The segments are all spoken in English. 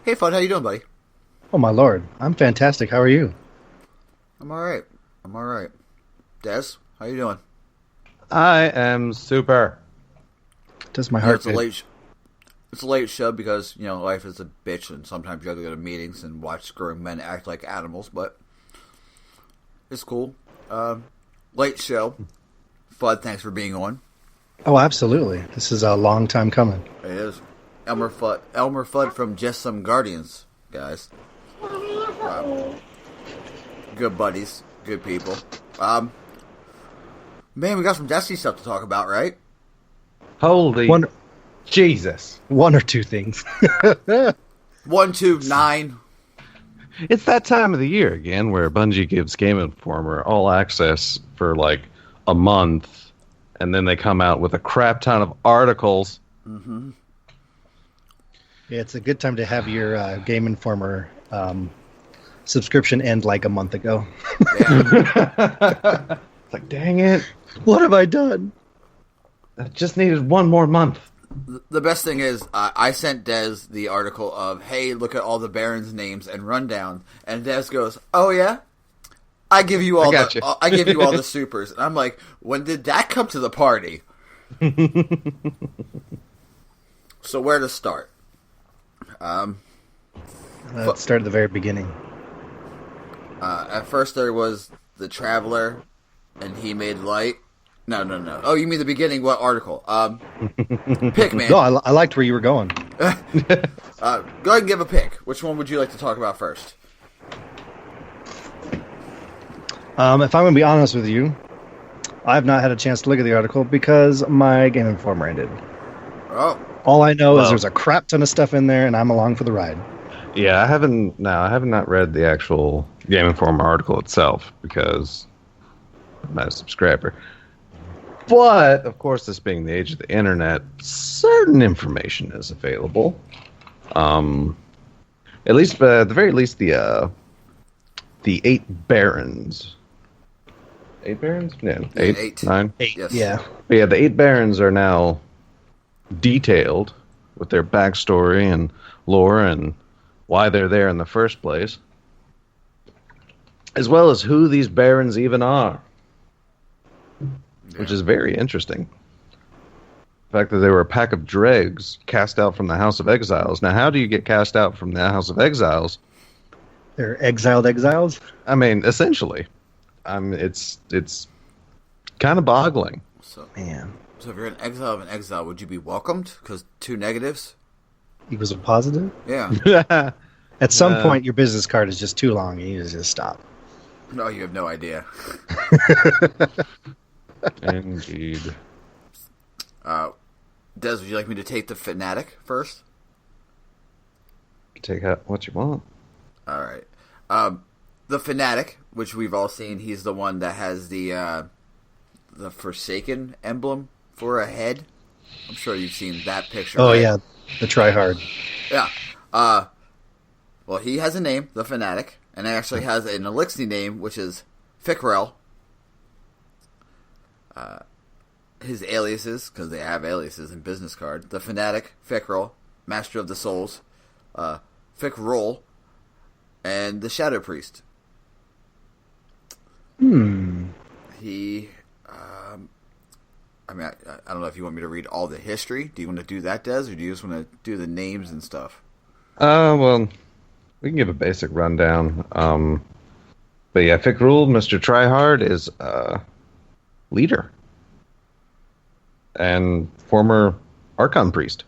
Hey, Fudd, how you doing, buddy? Oh my lord, I'm fantastic. How are you? I'm all right. I'm all right. Des, how you doing? I am super. Does my You know, heart beat? it's a late show because life is a bitch, and sometimes you have to go to meetings and watch grown men act like animals. But it's cool. Late show. Fudd, thanks for being on. Oh, absolutely. This is a long time coming. It is Elmer Fudd from Just Some Guardians, guys. Good buddies, good people. Man, we got some Destiny stuff to talk about, right? Holy One, Jesus. one or two things. 1, 2, 9. It's that time of the year again where Bungie gives Game Informer all access for like a month, and then they come out with a crap ton of articles. Mm-hmm. Yeah, it's a good time to have your Game Informer subscription end like a month ago. Yeah. It's like, dang it. What have I done? I just needed one more month. The best thing is, I sent Des the article of, hey, look at all the Barons' names and rundown, and Des goes, oh yeah, I give you all I give you all the supers, and I'm like, when did that come to the party? So where to start? Let's start at the very beginning. At first there was the Traveler, and he made light. No. Oh, you mean the beginning? What article? Pick, man. No, I liked where you were going. Go ahead and give a pick. Which one would you like to talk about first? If I'm going to be honest with you, I've not had a chance to look at the article because my Game Informer ended. Oh. All I know is there's a crap ton of stuff in there, and I'm along for the ride. Yeah, I have not read the actual Game Informer article itself because I'm not a subscriber. But, of course, this being the age of the internet, certain information is available. At least, at the very least, the 8 barons. 8 barons? Yeah, 8. 9? 8, Yes. yeah. But yeah, the 8 barons are now detailed with their backstory and lore and why they're there in the first place, as well as who these barons even are. Which is very interesting. The fact that they were a pack of dregs cast out from the House of Exiles. Now, how do you get cast out from the House of Exiles? They're exiled exiles? I mean, essentially. It's kind of boggling. Man. So if you're an exile of an exile, would you be welcomed? Because 2 negatives? Equals a positive? Yeah. At some point, your business card is just too long, and you need to just stop. No, you have no idea. Indeed. Des, would you like me to take the Fanatic first? Take out what you want. All right. The Fanatic, which we've all seen, he's the one that has the Forsaken emblem for a head. I'm sure you've seen that picture. Oh, right? yeah. The tryhard. Yeah. Well, he has a name, the Fanatic, and he actually has an Elixir name, which is Fickrel. His aliases, because they have aliases in business card: the Fanatic, Fickrel, Master of the Souls, Fickrol, and the Shadow Priest. He, I mean, I don't know if you want me to read all the history. Do you want to do that, Des, or do you just want to do the names and stuff? Well, we can give a basic rundown. But yeah, Fickrul, Mr. Tryhard, is leader and former Archon priest.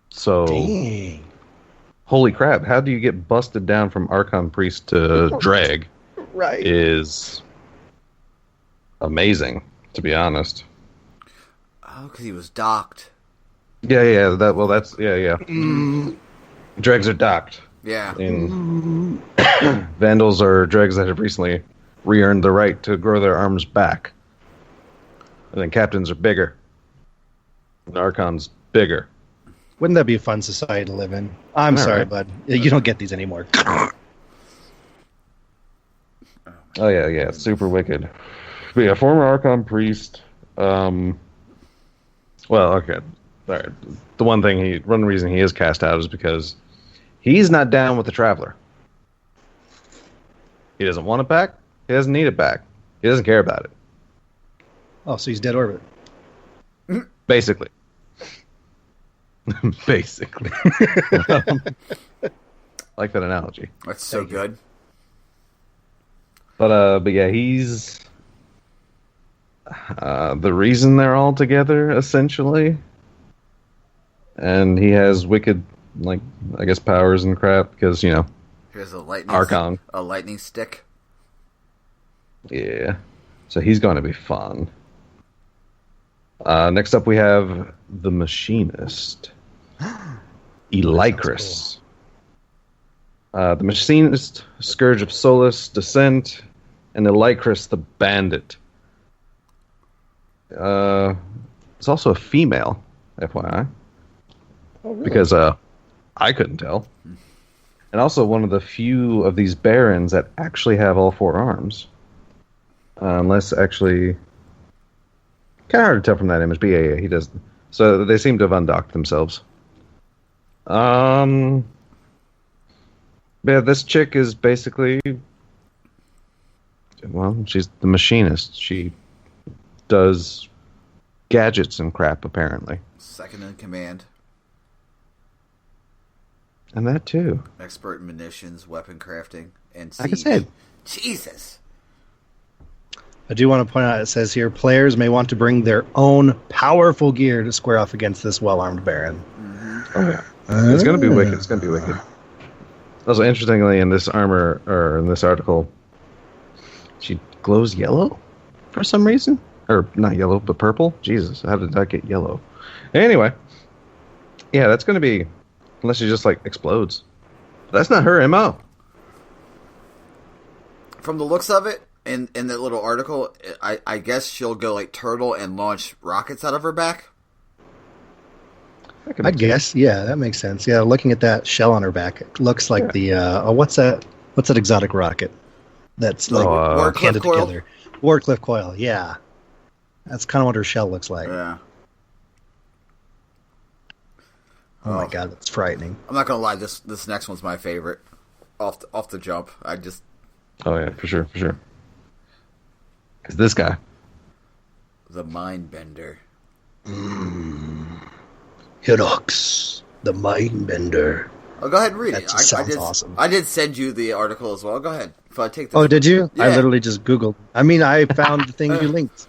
So, Dang. holy crap! How do you get busted down from Archon priest to drag? Right. Is amazing, to be honest. Oh, because he was docked. Yeah. Yeah. Dregs are docked. Yeah. And Vandals are dregs that have recently re-earned the right to grow their arms back. And then captains are bigger. And Archon's bigger. Wouldn't that be a fun society to live in? I'm All sorry, right. bud. You don't get these anymore. Oh, yeah. Super wicked. But yeah, former Archon priest. Well, okay. All right. The one reason he is cast out is because He's not down with the Traveler. He doesn't want it back. He doesn't need it back. He doesn't care about it. Oh, so he's dead orbit. Basically. Basically. Like that analogy. That's so good. But yeah, he's the reason they're all together, essentially. And he has wicked, like, I guess, powers and crap, because, you know, here's a lightning stick. Yeah. So he's going to be fun. Next up we have the Machinist. Elycris. Cool. The Machinist, Scourge of Solace, Descent, and Elycris the Bandit. It's also a female, FYI. Oh, really? Because I couldn't tell. And also one of the few of these barons that actually have all 4 arms. Unless actually... Kind of hard to tell from that image, but yeah, he does. So they seem to have undocked themselves. Yeah, this chick is basically... Well, she's the Machinist. She does gadgets and crap, apparently. Second in command. And that too. Expert in munitions, weapon crafting, and siege. Like I said. Jesus! I do want to point out, it says here, players may want to bring their own powerful gear to square off against this well-armed Baron. Mm-hmm. Oh, yeah. It's going to be wicked. It's going to be wicked. Also, interestingly, in this armor, or in this article, she glows yellow for some reason. Or, not yellow, but purple. Jesus, how did that get yellow? Anyway. Yeah, that's going to be... Unless she just, like, explodes. That's not her MO. From the looks of it, in that little article, I guess she'll go like turtle and launch rockets out of her back. I guess, yeah, that makes sense. Yeah, looking at that shell on her back, it looks like the what's that exotic rocket that's like handed together? Warcliffe coil. Yeah, that's kind of what her shell looks like. Yeah. Oh my god, that's frightening. I'm not gonna lie, this next one's my favorite. Off the jump, I just. Oh yeah, for sure. Is this guy? The Mindbender. Hinox, the Mindbender. Oh, go ahead and read it. Sounds awesome. I did send you the article as well. Go ahead. If I take Oh, did you? Yeah. I literally just Googled. I mean, I found the thing you linked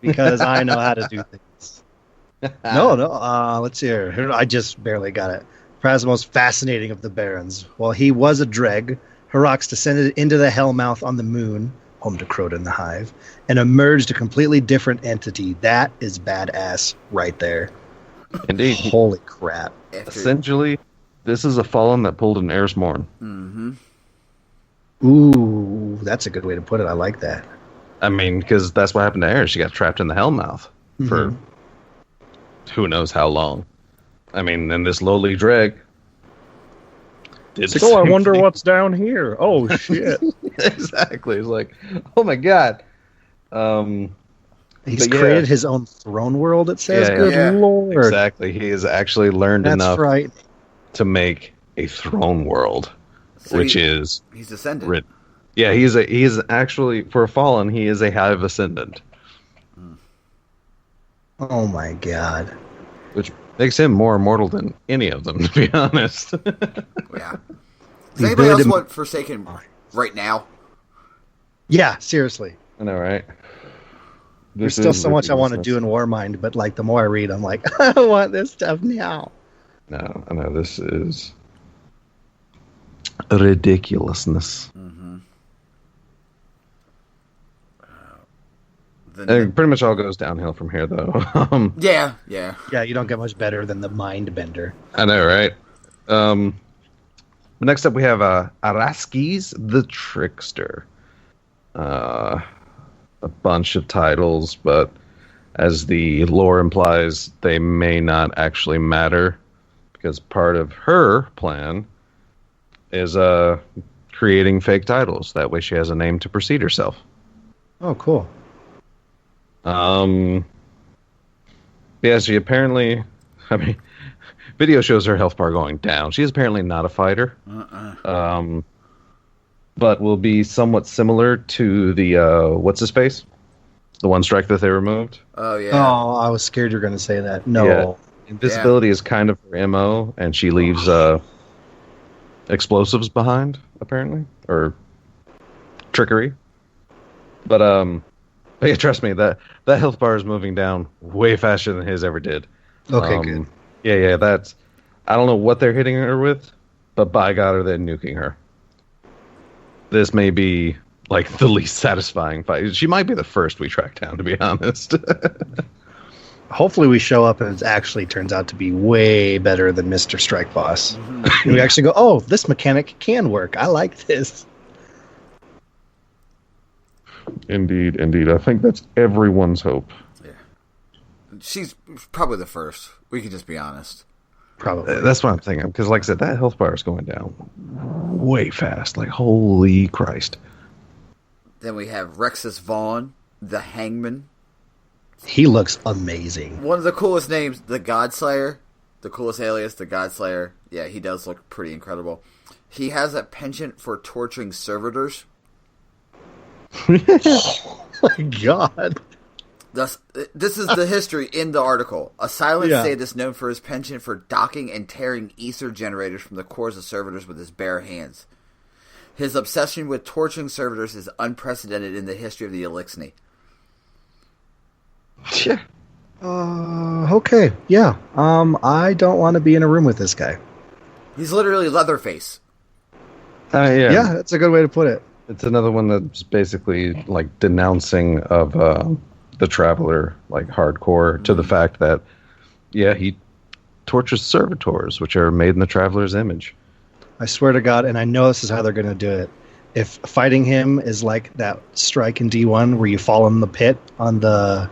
because I know how to do things. No. Let's see here. I just barely got it. Perhaps the most fascinating of the barons. While he was a Dreg, Hinox descended into the Hellmouth on the moon, home to Crota and the Hive, and emerged a completely different entity. That is badass right there. Indeed. Holy crap. Essentially, this is a Fallen that pulled an Eris Morn. Mm-hmm. Ooh, that's a good way to put it. I like that. I mean, because that's what happened to Eris. She got trapped in the Hellmouth for who knows how long. I mean, and this lowly Dreg... So I wonder what's down here. Oh, shit. Exactly. It's like, oh my god. He's created his own throne world, it says. Good lord. Exactly. He has actually learned enough to make a throne world, so which is... He's ascended. Yeah, he is actually, for a Fallen, he is a Hive Ascendant. Oh my god. Which makes him more immortal than any of them, to be honest. Yeah. Does anybody else want Forsaken right now? Yeah, seriously. I know, right? There's still so much I want to do in Warmind, but like the more I read, I'm like, I want this stuff now. No, I know, this is ridiculousness. Mm-hmm. It pretty much all goes downhill from here, though. Yeah. Yeah, you don't get much better than the Mindbender. I know, right? Next up, we have Araskis the Trickster. A bunch of titles, but as the lore implies, they may not actually matter, because part of her plan is creating fake titles. That way she has a name to precede herself. Oh, cool. Yeah, she apparently... I mean... video shows her health bar going down. She is apparently not a fighter. But will be somewhat similar to the what's his face? The one strike that they removed. Oh yeah. Oh, I was scared you were going to say that. No. Yeah. Invisibility is kind of her MO, and she leaves explosives behind, apparently, or trickery. But yeah, trust me, that health bar is moving down way faster than his ever did. Okay, good. Yeah, that's. I don't know what they're hitting her with, but by God, are they nuking her? This may be like the least satisfying fight. She might be the first we track down, to be honest. Hopefully we show up and it actually turns out to be way better than Mr. Strike Boss. And we actually go, oh, this mechanic can work. I like this. Indeed. I think that's everyone's hope. Yeah. She's probably the first. We can just be honest. Probably. That's what I'm thinking. Because, like I said, that health bar is going down way fast. Like, holy Christ. Then we have Rexus Vaughn, the Hangman. He looks amazing. One of the coolest names, the Godslayer. The coolest alias, the Godslayer. Yeah, he does look pretty incredible. He has a penchant for torturing servitors. Oh my God. This is the history in the article. A silent sadist known for his penchant for docking and tearing ether generators from the cores of servitors with his bare hands. His obsession with torturing servitors is unprecedented in the history of the Elixir. Yeah. Okay. Yeah. I don't want to be in a room with this guy. He's literally Leatherface. Yeah, that's a good way to put it. It's another one that's basically like denouncing of the Traveler, like hardcore, to the fact that, yeah, he tortures servitors, which are made in the Traveler's image. I swear to God, and I know this is how they're going to do it. If fighting him is like that strike in D1 where you fall in the pit on the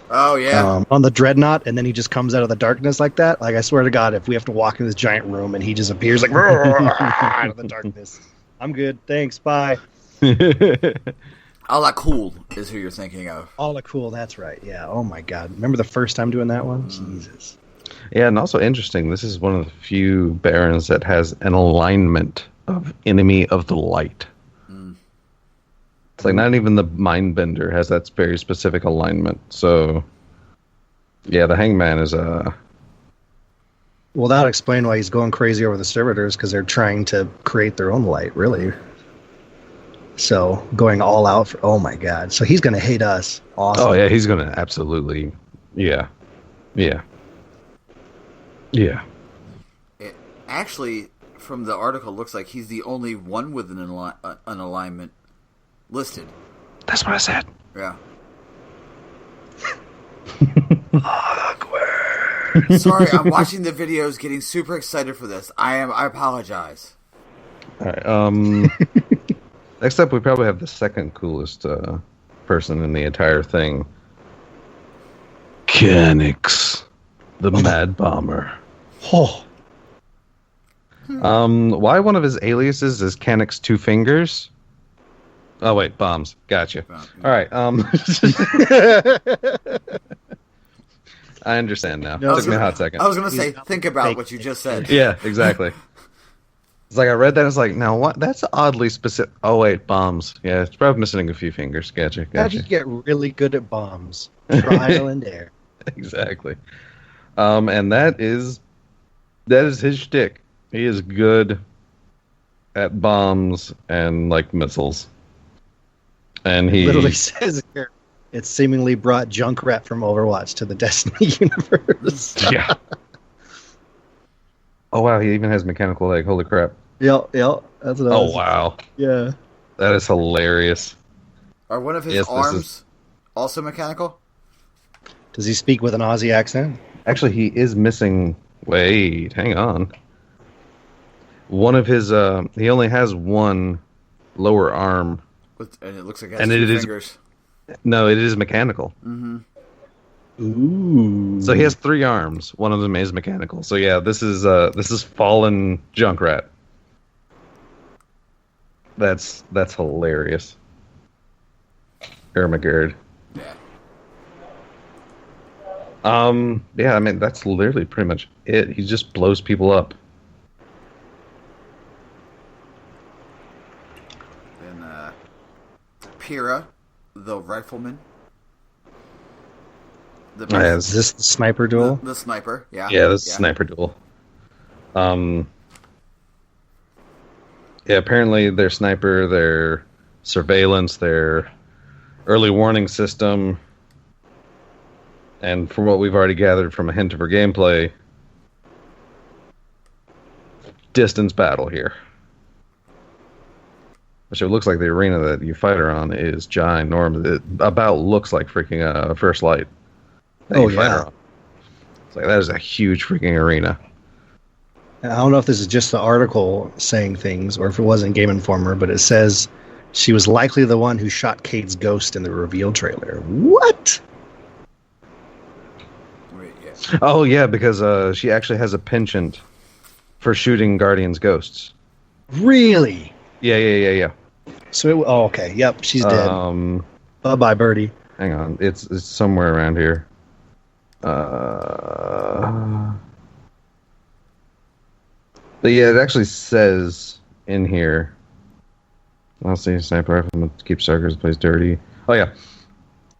on the dreadnought, and then he just comes out of the darkness like that. Like, I swear to God, if we have to walk in this giant room and he just appears like out of the darkness, I'm good. Thanks. Bye. A la Cool is who you're thinking of. A la Cool, that's right. Yeah. Oh my God. Remember the first time doing that one? Jesus. Yeah, and also interesting, this is one of the few Barons that has an alignment of Enemy of the Light. It's like not even the Mindbender has that very specific alignment. So, yeah, the Hangman is Well, that would explain why he's going crazy over the servitors, because they're trying to create their own light, really. So, going all out for... Oh, my God. So, he's going to hate us. Awesome. Oh, yeah, he's going to absolutely... Yeah. It actually, from the article, looks like he's the only one with an alignment listed. That's what I said. Yeah. Awkward. Sorry, I'm watching the videos, getting super excited for this. I apologize. All right. Next up, we probably have the second coolest person in the entire thing. Canix, the Mad Bomber. Oh. Why one of his aliases is Canix Two Fingers? Oh wait, bombs. Gotcha. All right. I understand now. It took me a hot second. I was going to say, think about what you just said. Yeah, exactly. It's like I read that. It's like, now what? That's oddly specific. Oh wait, bombs. Yeah, it's probably missing a few fingers. Gotcha. How'd you get really good at bombs? Trial and error. Exactly. And that is his shtick. He is good at bombs and like missiles. And he literally says here, it seemingly brought Junkrat from Overwatch to the Destiny universe. Yeah. Oh wow, he even has mechanical leg. Holy crap. Yep. That's what I was. Wow. Yeah. That is hilarious. Are one of his arms also mechanical? Does he speak with an Aussie accent? Actually, he is missing... Wait, hang on. One of his... he only has one lower arm. And it looks like it has two fingers. No, it is mechanical. Mm-hmm. Ooh. So he has 3 arms. One of them is mechanical. So yeah, this is fallen Junkrat. That's hilarious. Ermagerd. Yeah. Yeah, I mean, that's literally pretty much it. He just blows people up. Then, Pyrrha, the rifleman. Is this the sniper duel? The sniper, yeah. Yeah, this is sniper duel. Yeah, apparently their sniper, their surveillance, their early warning system, and from what we've already gathered from a hint of her gameplay, distance battle here. Which it looks like the arena that you fight her on is ginormous. It about looks like freaking First Light. Yeah. It's like, that is a huge freaking arena. I don't know if this is just the article saying things or if it wasn't Game Informer, but it says she was likely the one who shot Cade's ghost in the reveal trailer. What? Wait, yeah. Oh, yeah, because she actually has a penchant for shooting Guardian's ghosts. Really? Yeah. So, okay. Yep, she's dead. Bye-bye, Birdie. Hang on. It's somewhere around here. But yeah, it actually says in here. I'll see. Sniper rifleman keeps targets, plays dirty. Oh yeah.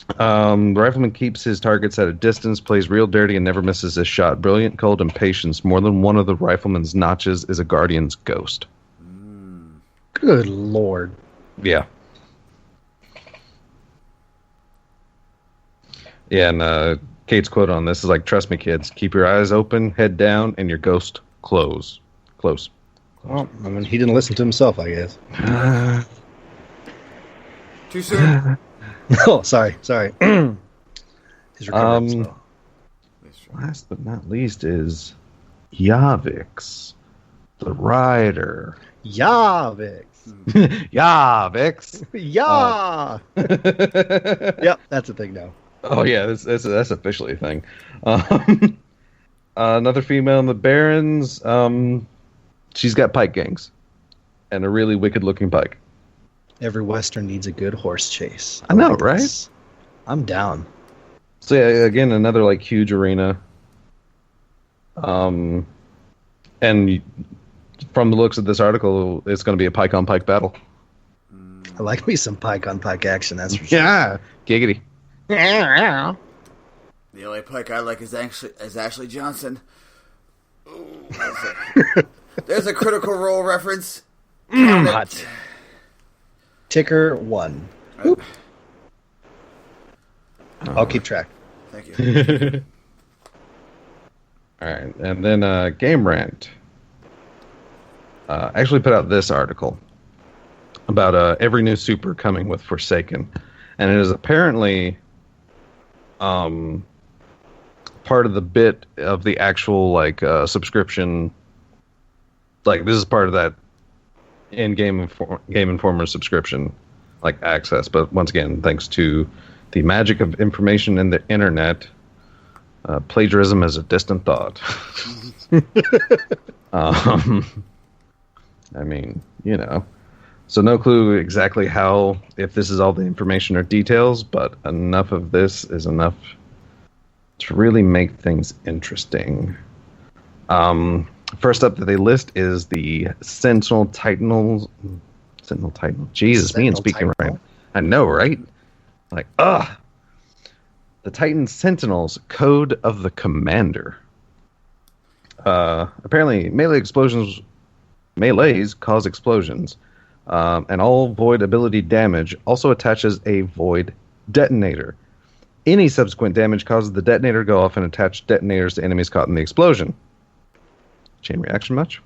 The rifleman keeps his targets at a distance, plays real dirty, and never misses a shot. Brilliant, cold, and patience. More than one of the rifleman's notches is a guardian's ghost. Good lord. Yeah. Yeah, and Kate's quote on this is like, "Trust me, kids. Keep your eyes open, head down, and your ghost close." Close. Well, I mean, he didn't listen to himself, I guess. Too soon. Oh, sorry. His recovery slow. Last but not least is Yavix, the rider. Yavix. Yavix. Yeah. Yep, that's a thing now. Oh yeah, that's officially a thing. Another female in the Barons. She's got pike gangs, and a really wicked-looking pike. Every Western needs a good horse chase. I know, right? This. I'm down. So yeah, again, another like huge arena. And from the looks of this article, it's going to be a pike on pike battle. I like me some pike on pike action. That's for sure. Yeah, giggity. The only pike I like is Ashley Johnson. Ooh, there's a Critical Role reference. Hot. Ticker 1. I'll keep track. Thank you. All right, and then Game Rant actually put out this article about every new super coming with Forsaken, and it is apparently part of the bit of the actual like subscription. Like this is part of that in-game Game Informer subscription, like access. But once again, thanks to the magic of information in the internet, plagiarism is a distant thought. I mean, you know. So no clue exactly how, if this is all the information or details, but enough of this is enough to really make things interesting. First up that they list is the Sentinel Titanal. Jesus, me and speaking right. I know, right? Like, the Titan Sentinels Code of the Commander. Apparently, melees cause explosions, and all void ability damage also attaches a void detonator. Any subsequent damage causes the detonator to go off and attach detonators to enemies caught in the explosion. Chain reaction much?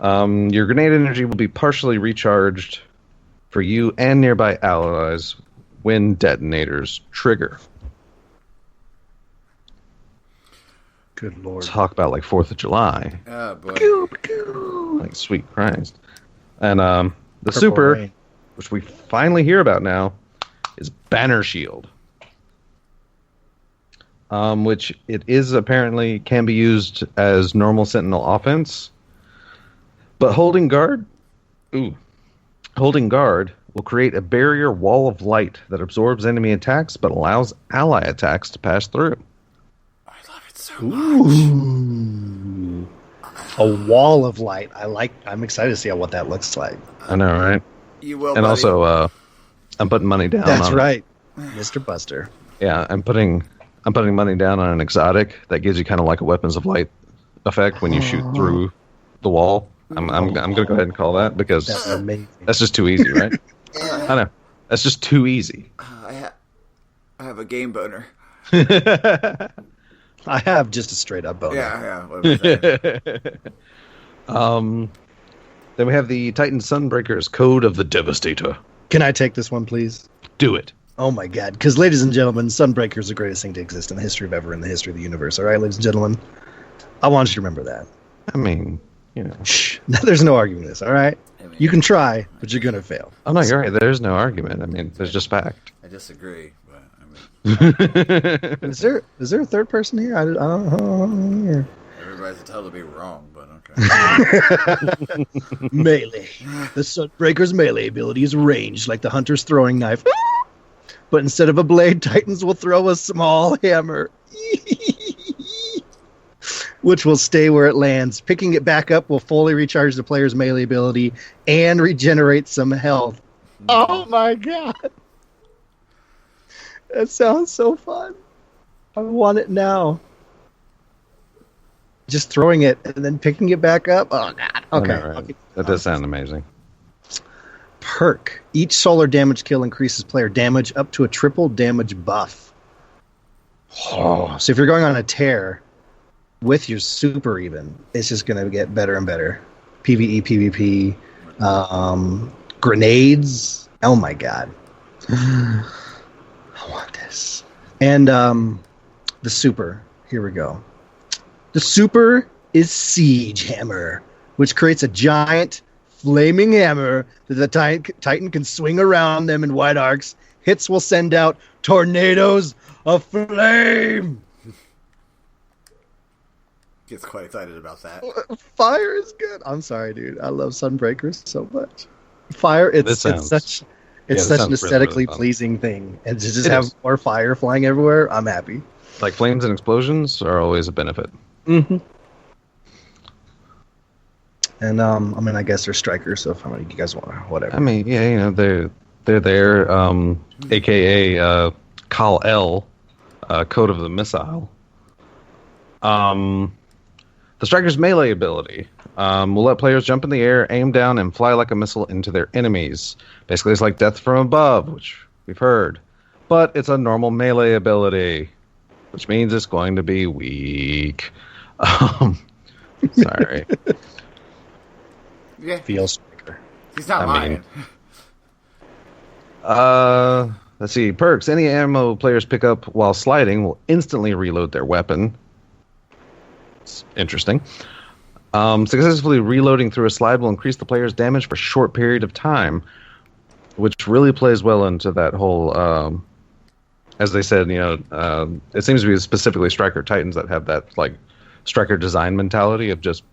Your grenade energy will be partially recharged for you and nearby allies when detonators trigger. Good lord. Talk about like 4th of July. Oh, boy. Like, sweet Christ. And the Purple super, rain. which we finally hear about now, is Banner Shield. Which it is apparently can be used as normal Sentinel offense. But holding guard will create a barrier wall of light that absorbs enemy attacks but allows ally attacks to pass through. So Ooh. A wall of light. I'm excited to see what that looks like. I know, right? You will, and buddy. Also, I'm putting money down. That's right, Mr. Buster. Yeah, I'm putting money down on an exotic that gives you kind of like a weapons of light effect when you shoot through the wall. I'm going to go ahead and call that because that's amazing. That's just too easy, right? I know. That's just too easy. I have a game boner. I have just a straight up boner. Yeah. What was that? Then we have the Titan Sunbreakers Code of the Devastator. Can I take this one, please? Do it. Oh my god. Because, ladies and gentlemen, Sunbreaker is the greatest thing to exist in the history of the universe. All right, ladies and gentlemen? I want you to remember that. I mean, you know. Shh. There's no arguing this, all right? You can try, but you're going to fail. Oh, no, you're right. There's no argument. I mean, there's just fact. I disagree, but Is there a third person here? I don't know. Everybody's entitled to be wrong, but okay. Melee. The Sunbreaker's melee ability is ranged like the hunter's throwing knife. But instead of a blade, Titans will throw a small hammer. Which will stay where it lands. Picking it back up will fully recharge the player's melee ability and regenerate some health. Oh my god. That sounds so fun. I want it now. Just throwing it and then picking it back up. Oh god. Okay. Know, right? That does sound amazing. Perk. Each solar damage kill increases player damage up to a triple damage buff. Oh, so if you're going on a tear with your super even, it's just going to get better and better. PvE, PvP, grenades. Oh my god. I want this. And the super. Here we go. The super is Siege Hammer, which creates a giant flaming hammer that the Titan can swing around them in wide arcs. Hits will send out tornadoes of flame. Gets quite excited about that. Fire is good. I'm sorry, dude. I love Sunbreakers so much. Fire, it's such an aesthetically really pleasing thing. And to just have more fire flying everywhere, I'm happy. Like flames and explosions are always a benefit. Mm-hmm. And I guess they're strikers, so if you guys want, whatever. I mean, yeah, you know, they're there, aka Kal-El, Code of the Missile. The striker's melee ability will let players jump in the air, aim down, and fly like a missile into their enemies. Basically, it's like death from above, which we've heard. But it's a normal melee ability, which means it's going to be weak. Sorry. Yeah. Feel striker. He's not lying. Let's see. Perks. Any ammo players pick up while sliding will instantly reload their weapon. It's interesting. Successfully reloading through a slide will increase the player's damage for a short period of time, which really plays well into that whole, as they said, it seems to be specifically Striker Titans that have that, like, Striker design mentality of just,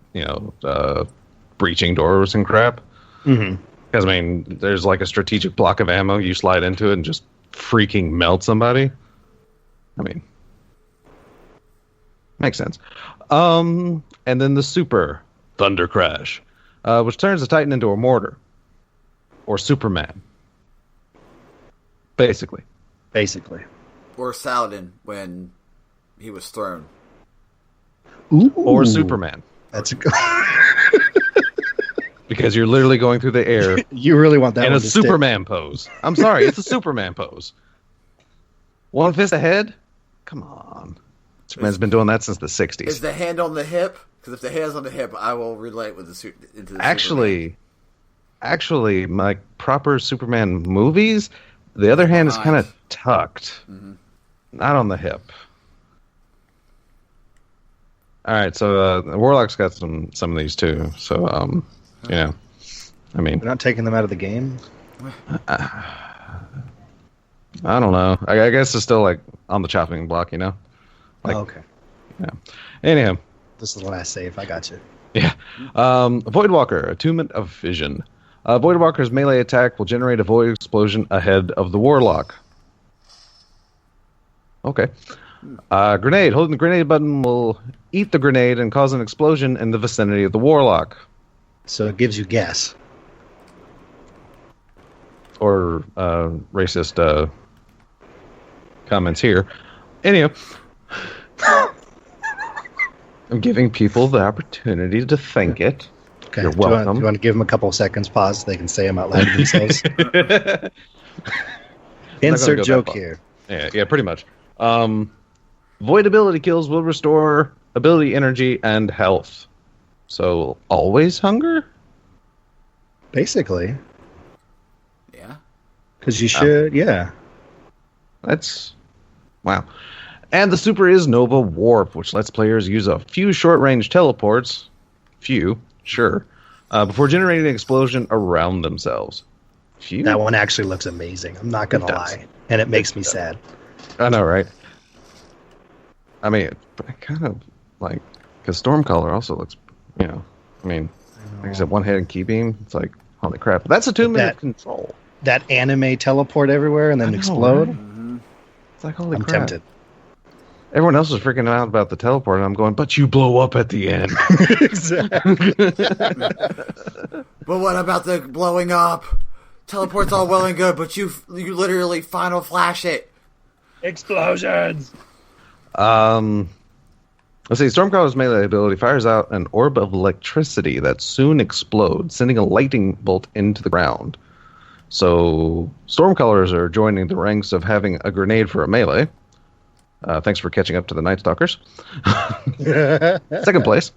breaching doors and crap. Mm-hmm. Because, I mean, there's like a strategic block of ammo, you slide into it and just freaking melt somebody. I mean, makes sense. And then the Super Thunder Crash, which turns the Titan into a mortar. Or Superman. Basically. Or Saladin when he was thrown. Ooh. Or Superman. That's a good... Because you're literally going through the air. You really want that in one a Superman pose. I'm sorry, it's a Superman pose. One fist ahead? Come on. Superman's been doing that since the 60s. Is the hand on the hip? Because if the hand's on the hip, I will relate with the into the Actually, my proper Superman movies, the other hand is kind of tucked. Mm-hmm. Not on the hip. All right, so Warlock's got some of these too. So, I mean, we're not taking them out of the game. I don't know. I guess it's still like on the chopping block, Like, okay. Yeah. Anyhow, this is the last save. I got you. Yeah. Voidwalker, Attunement of Vision. Voidwalker's melee attack will generate a void explosion ahead of the Warlock. Okay. Grenade. Holding the grenade button will eat the grenade and cause an explosion in the vicinity of the warlock. So it gives you gas. Or racist comments here. Anyhow, I'm giving people the opportunity to think it. Okay. You're welcome. Do you want to give them a couple of seconds pause so they can say them out loud to themselves? Insert joke here. Yeah, pretty much. Void ability kills will restore ability, energy, and health. So, always hunger? Basically. Yeah. Because you should, yeah. That's... Wow. And the super is Nova Warp, which lets players use a few short-range teleports. Few, sure. Before generating an explosion around themselves. Few? That one actually looks amazing. I'm not going to lie. And it makes me sad. I know, right? I mean, it kind of like... Because Stormcaller also looks, like I said, one hit and key beam. It's like, holy crap. That's a 2-minute control. That anime teleport everywhere and then explode? Right? It's like, holy crap. I'm tempted. Everyone else is freaking out about the teleport, and I'm going, but you blow up at the end. Exactly. But what about the blowing up? Teleport's all well and good, but you literally final flash it. Explosions! Let's see, Stormcaller's melee ability fires out an orb of electricity that soon explodes, sending a lightning bolt into the ground. So, Stormcallers are joining the ranks of having a grenade for a melee. Thanks for catching up to the Night Stalkers. Second place.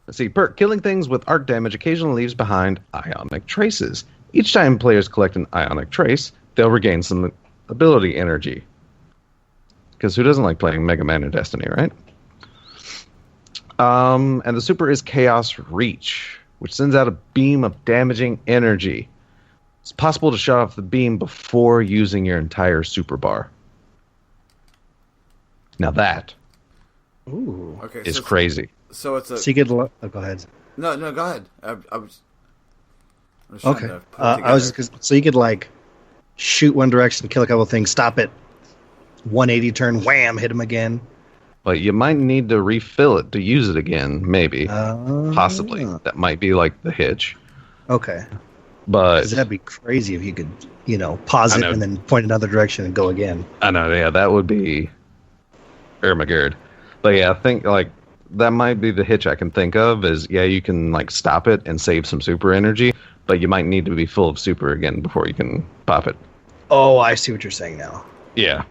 Let's see, perk. Killing things with arc damage occasionally leaves behind ionic traces. Each time players collect an ionic trace, they'll regain some ability energy. Because who doesn't like playing Mega Man or Destiny, right? And the super is Chaos Reach, which sends out a beam of damaging energy. It's possible to shut off the beam before using your entire super bar. Now that is crazy. So it's a... So you get go ahead. No, go ahead. I was okay. I was just so you could like shoot one direction, kill a couple things, stop it, 180 turn, wham, hit him again. But you might need to refill it to use it again, maybe. Possibly. That might be like the hitch. Okay. But that'd be crazy if you could, pause it and then point another direction and go again. I know, yeah, that would be Ermagerd. But yeah, I think like that might be the hitch I can think of is you can like stop it and save some super energy, but you might need to be full of super again before you can pop it. Oh, I see what you're saying now. Yeah.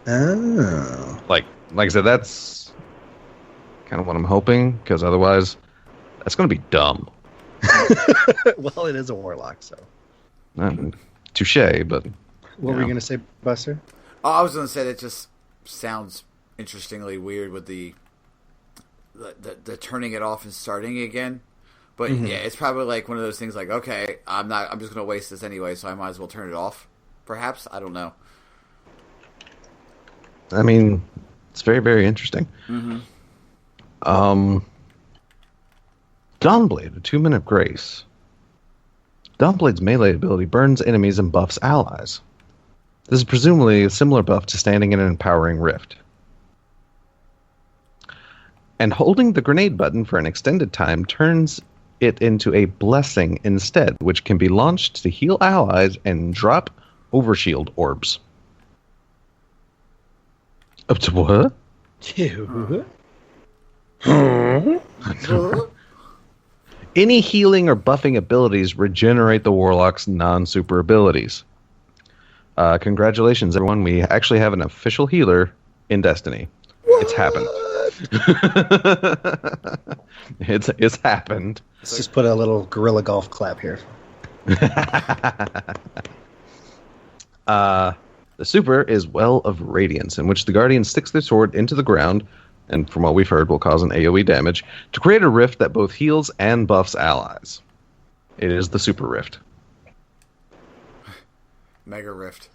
Oh. Like I said, that's kind of what I'm hoping, because otherwise that's going to be dumb. Well, it is a warlock, so. Touche, but... What were you going to say, Buster? Oh, I was going to say that just sounds interestingly weird with the turning it off and starting again. But yeah, it's probably like one of those things like, okay, I'm just going to waste this anyway, so I might as well turn it off. Perhaps? I don't know. I mean, it's very, very interesting. Dawnblade, a 2-minute grace. Dawnblade's melee ability burns enemies and buffs allies. This is presumably a similar buff to standing in an empowering rift. And holding the grenade button for an extended time turns it into a blessing instead, which can be launched to heal allies and drop overshield orbs. Up to what? Any healing or buffing abilities regenerate the Warlock's non-super abilities. Congratulations, everyone. We actually have an official healer in Destiny. What? It's happened. It's happened. Let's just put a little gorilla golf clap here. The super is Well of Radiance, in which the Guardian sticks their sword into the ground, and from what we've heard will cause an AoE damage, to create a rift that both heals and buffs allies. It is the super rift. Mega rift.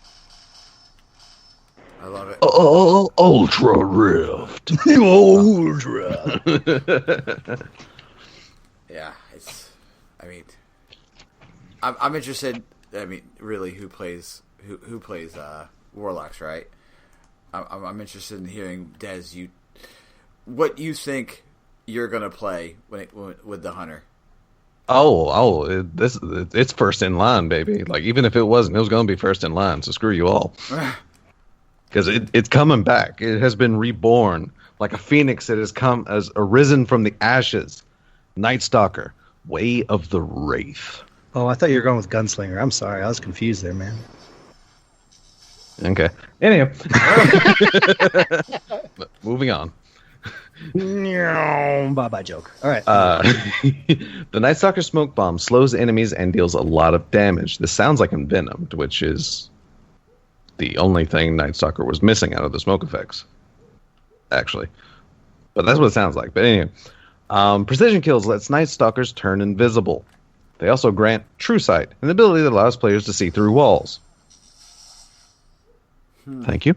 I love it. Ultra rift. Ultra. Yeah, I'm interested. I mean, really, who plays warlocks, right? I'm interested in hearing, Des, what you think you're gonna play with the hunter. It's first in line, baby. Like, even if it wasn't, it was going to be first in line. So screw you all, because it's coming back. It has been reborn like a phoenix. It has arisen from the ashes. Night Stalker, Way of the Wraith. Oh, I thought you were going with Gunslinger. I'm sorry, I was confused there, man. Okay. Anyway, moving on. Bye-bye joke. All right. The Night Stalker smoke bomb slows enemies and deals a lot of damage. This sounds like Envenomed, which is the only thing Night Stalker was missing out of the smoke effects, actually. But that's what it sounds like. But anyway, precision kills lets Night Stalkers turn invisible. They also grant True Sight, an ability that allows players to see through walls. Thank you.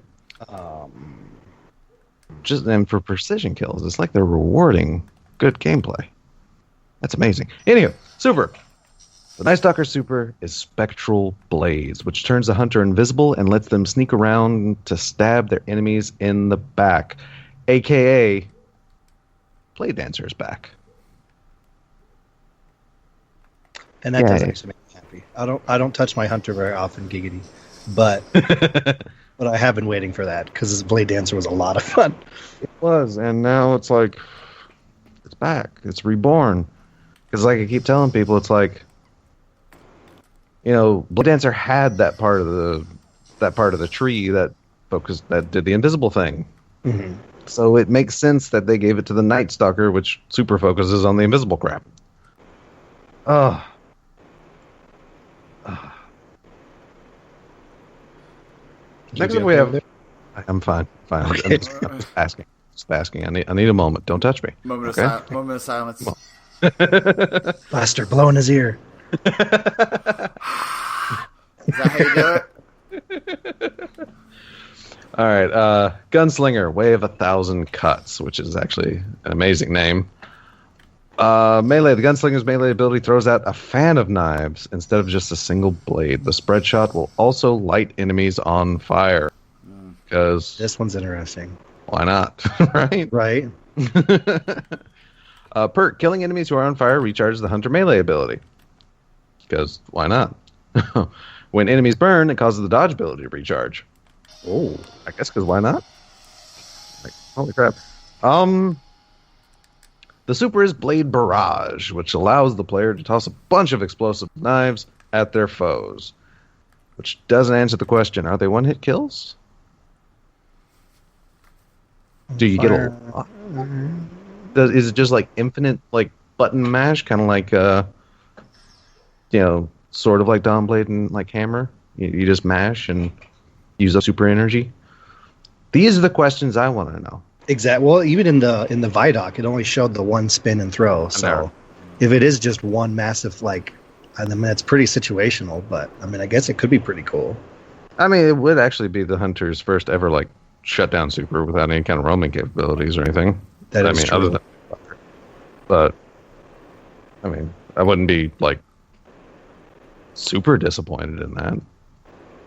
And for precision kills, it's like they're rewarding good gameplay. That's amazing. Anyway, super. The Night Stalker super is Spectral Blades, which turns the hunter invisible and lets them sneak around to stab their enemies in the back. AKA, Blade Dancer is back. And that does actually make me happy. I don't touch my hunter very often, giggity. But but I have been waiting for that, because this Blade Dancer was a lot of fun. It was, and now it's like, it's back. It's reborn. Because like I keep telling people, it's like, Blade Dancer had that part of the tree that did the invisible thing. Mm-hmm. So it makes sense that they gave it to the Night Stalker, which super focuses on the invisible crap. Next up we have. I'm fine. Okay. I'm just asking. Just asking. I need a moment. Don't touch me. Moment of silence. Blaster, blow in his ear. Is that how you do it? All right. Gunslinger, Way of 1,000 Cuts, which is actually an amazing name. Melee. The Gunslinger's melee ability throws out a fan of knives instead of just a single blade. The spread shot will also light enemies on fire. Because this one's interesting. Why not? Right? Right. Perk. Killing enemies who are on fire recharges the hunter melee ability. Because why not? When enemies burn, it causes the dodge ability to recharge. Oh, I guess because why not? Like, holy crap. The super is Blade Barrage, which allows the player to toss a bunch of explosive knives at their foes. Which doesn't answer the question, are they one-hit kills? Do you get a lot? Is it just like infinite like button mash, kind of like sort of like Dawnblade and like Hammer? You just mash and use up super energy? These are the questions I want to know. Exactly. Well, even in the Vidoc, it only showed the one spin and throw. So if it is just one massive, it's pretty situational. But I mean, I guess it could be pretty cool. I mean, it would actually be the hunter's first ever shutdown super without any kind of roaming capabilities or anything. That is true. Other than, but I mean, I wouldn't be super disappointed in that.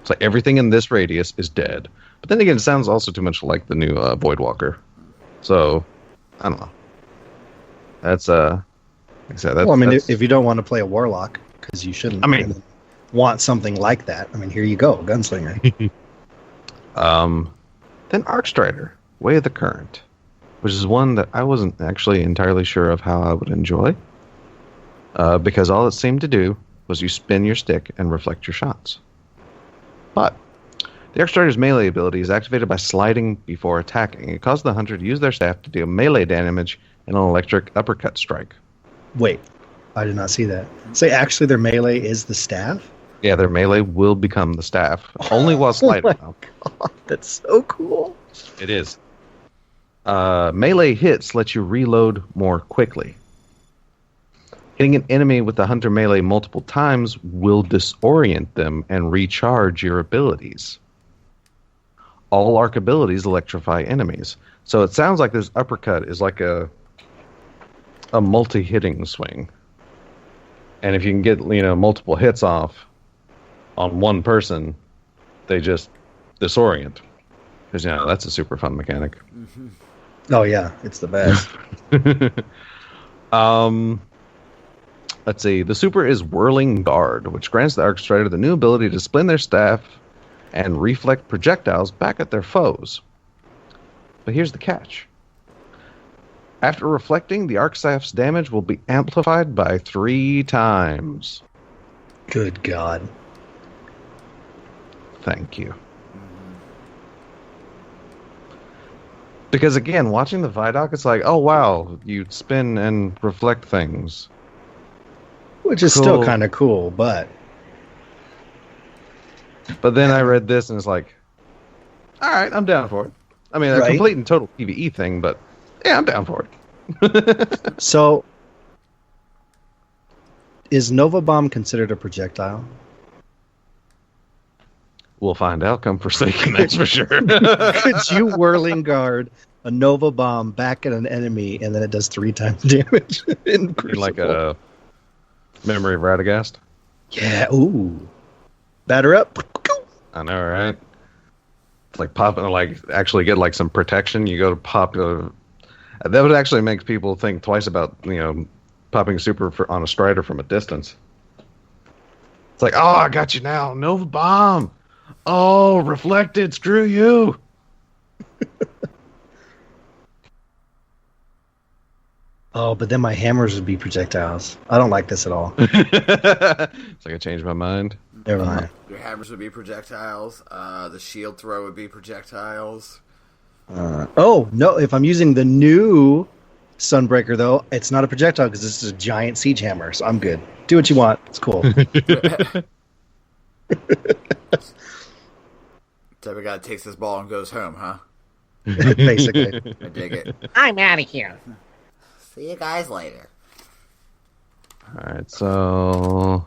It's like everything in this radius is dead. But then again, it sounds also too much like the new Voidwalker. So, I don't know. That's, like I said, well, I mean, if you don't want to play a Warlock, because you shouldn't want something like that, I mean, here you go, Gunslinger. Then Arcstrider, Way of the Current, which is one that I wasn't actually entirely sure of how I would enjoy. Because all it seemed to do was you spin your stick and reflect your shots. But the Arcstrider's melee ability is activated by sliding before attacking. It causes the hunter to use their staff to deal melee damage in an electric uppercut strike. Wait, I did not see that. Say, actually, their melee is the staff? Yeah, their melee will become the staff, only while sliding. Oh my God, that's so cool. It is. Melee hits let you reload more quickly. Hitting an enemy with the hunter melee multiple times will disorient them and recharge your abilities. All arc abilities electrify enemies. So it sounds like this uppercut is like a multi-hitting swing. And if you can get multiple hits off on one person, they just disorient. Because, that's a super fun mechanic. Mm-hmm. Oh, yeah. It's the best. Let's see. The super is Whirling Guard, which grants the Arc Strider the new ability to spin their staff and reflect projectiles back at their foes. But here's the catch. After reflecting, the Arc Staff's damage will be amplified by 3 times. Good God. Thank you. Because again, watching the Vidoc, it's like, oh wow, you spin and reflect things. Which is still kind of cool, but... But then I read this and it's like, alright, I'm down for it. I mean, a complete and total PvE thing, but yeah, I'm down for it. So, is Nova Bomb considered a projectile? We'll find out come Forsaken, that's for sure. Could you Whirling Guard a Nova Bomb back at an enemy and then it does 3 times damage? Like a Memory of Radagast? Yeah, ooh. Batter up. I know, right? It's like popping, like actually get like some protection. You go to pop. That would actually make people think twice about, popping super on a Strider from a distance. It's like, oh, I got you now. Nova Bomb. Oh, reflected. Screw you. Oh, but then my hammers would be projectiles. I don't like this at all. It's like I changed my mind. Never mind. Your hammers would be projectiles. The shield throw would be projectiles. Oh, no. If I'm using the new Sunbreaker, though, it's not a projectile because this is a giant siege hammer. So I'm good. Do what you want. It's cool. Type of guy takes this ball and goes home, huh? Basically. I dig it. I'm out of here. See you guys later. Alright, so...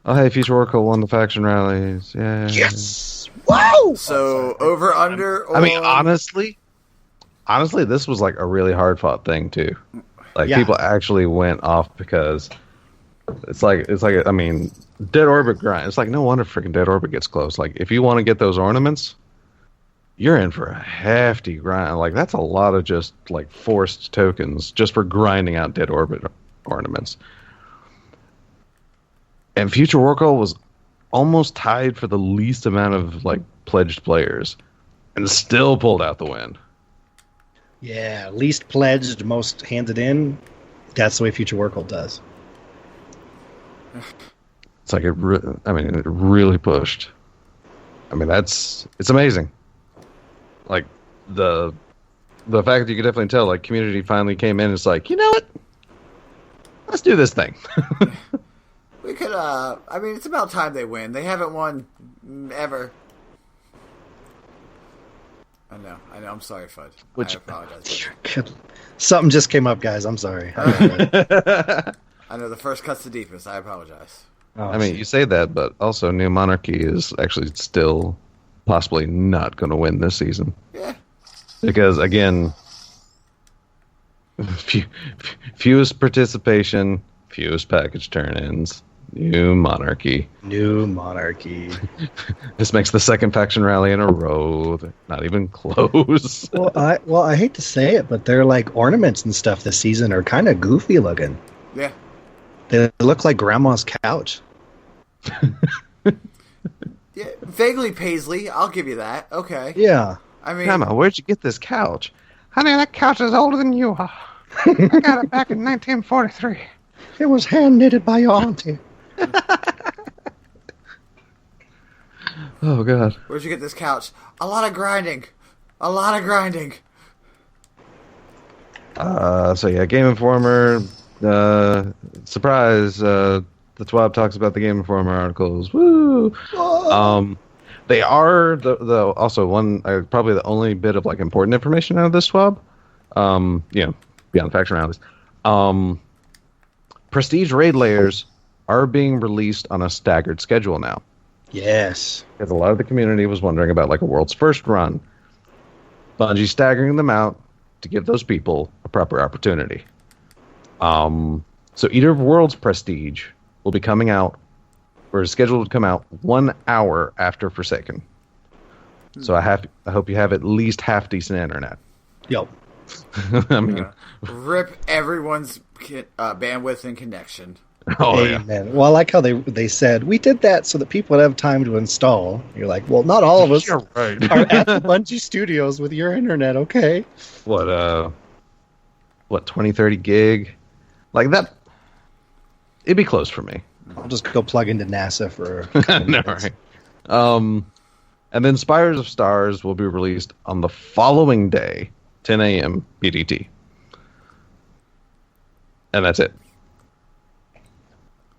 Oh, hey, Future Oracle won the faction rallies. Yeah. Yes! Wow! So, over, under, or... I mean, honestly, this was like a really hard-fought thing, too. Like, people actually went off because... It's like, I mean, Dead Orbit grind. It's like, no wonder freaking Dead Orbit gets close. Like, if you want to get those ornaments, you're in for a hefty grind. Like, that's a lot of just, like, forced tokens just for grinding out Dead Orbit ornaments. And Future Oracle was almost tied for the least amount of, like, pledged players. And still pulled out the win. Yeah, least pledged, most handed in. That's the way Future Oracle does. It's like, it really pushed. I mean, it's amazing. Like, the fact that you could definitely tell, like, community finally came in, it's like, you know what? Let's do this thing. We could, I mean, it's about time they win. They haven't won ever. I know, I'm sorry, Fudd. I apologize. Something just came up, guys. I'm sorry. I know the first cut's the deepest. I apologize. Oh, I mean, you say that, but also New Monarchy is actually still possibly not going to win this season. Yeah. Because, again, fewest participation, fewest package turn-ins, New Monarchy. This makes the second faction rally in a row. They're not even close. Well, I hate to say it, but their like ornaments and stuff this season are kind of goofy looking. Yeah. They look like Grandma's couch. Yeah, vaguely Paisley. I'll give you that. Okay. Yeah. I mean, Grandma, where'd you get this couch? Honey, that couch is older than you are. I got it back in 1943. It was hand knitted by your auntie. Oh, God. Where'd you get this couch? A lot of grinding. So yeah, Game Informer. Surprise! The TWAB talks about the Game Informer articles. Woo! They are the also one probably the only bit of like important information out of this TWAB. Beyond faction rallies. Prestige raid layers are being released on a staggered schedule now. Yes. Because a lot of the community was wondering about like a world's first run. Bungie staggering them out to give those people a proper opportunity. So Eater of Worlds Prestige will be coming out, or is scheduled to come out 1 hour after Forsaken. So I hope you have at least half decent internet. Yep. I mean, rip everyone's bandwidth and connection. Oh Amen. yeah. Well, I like how they said we did that so that people would have time to install. You're like, well, not all of us You're right. are at the Bungie studios with your internet, okay? What 20, 30 gig? Like that, it'd be close for me. I'll just go plug into NASA for No, right. And then Spires of Stars will be released on the following day, 10 a.m. PDT. And that's it.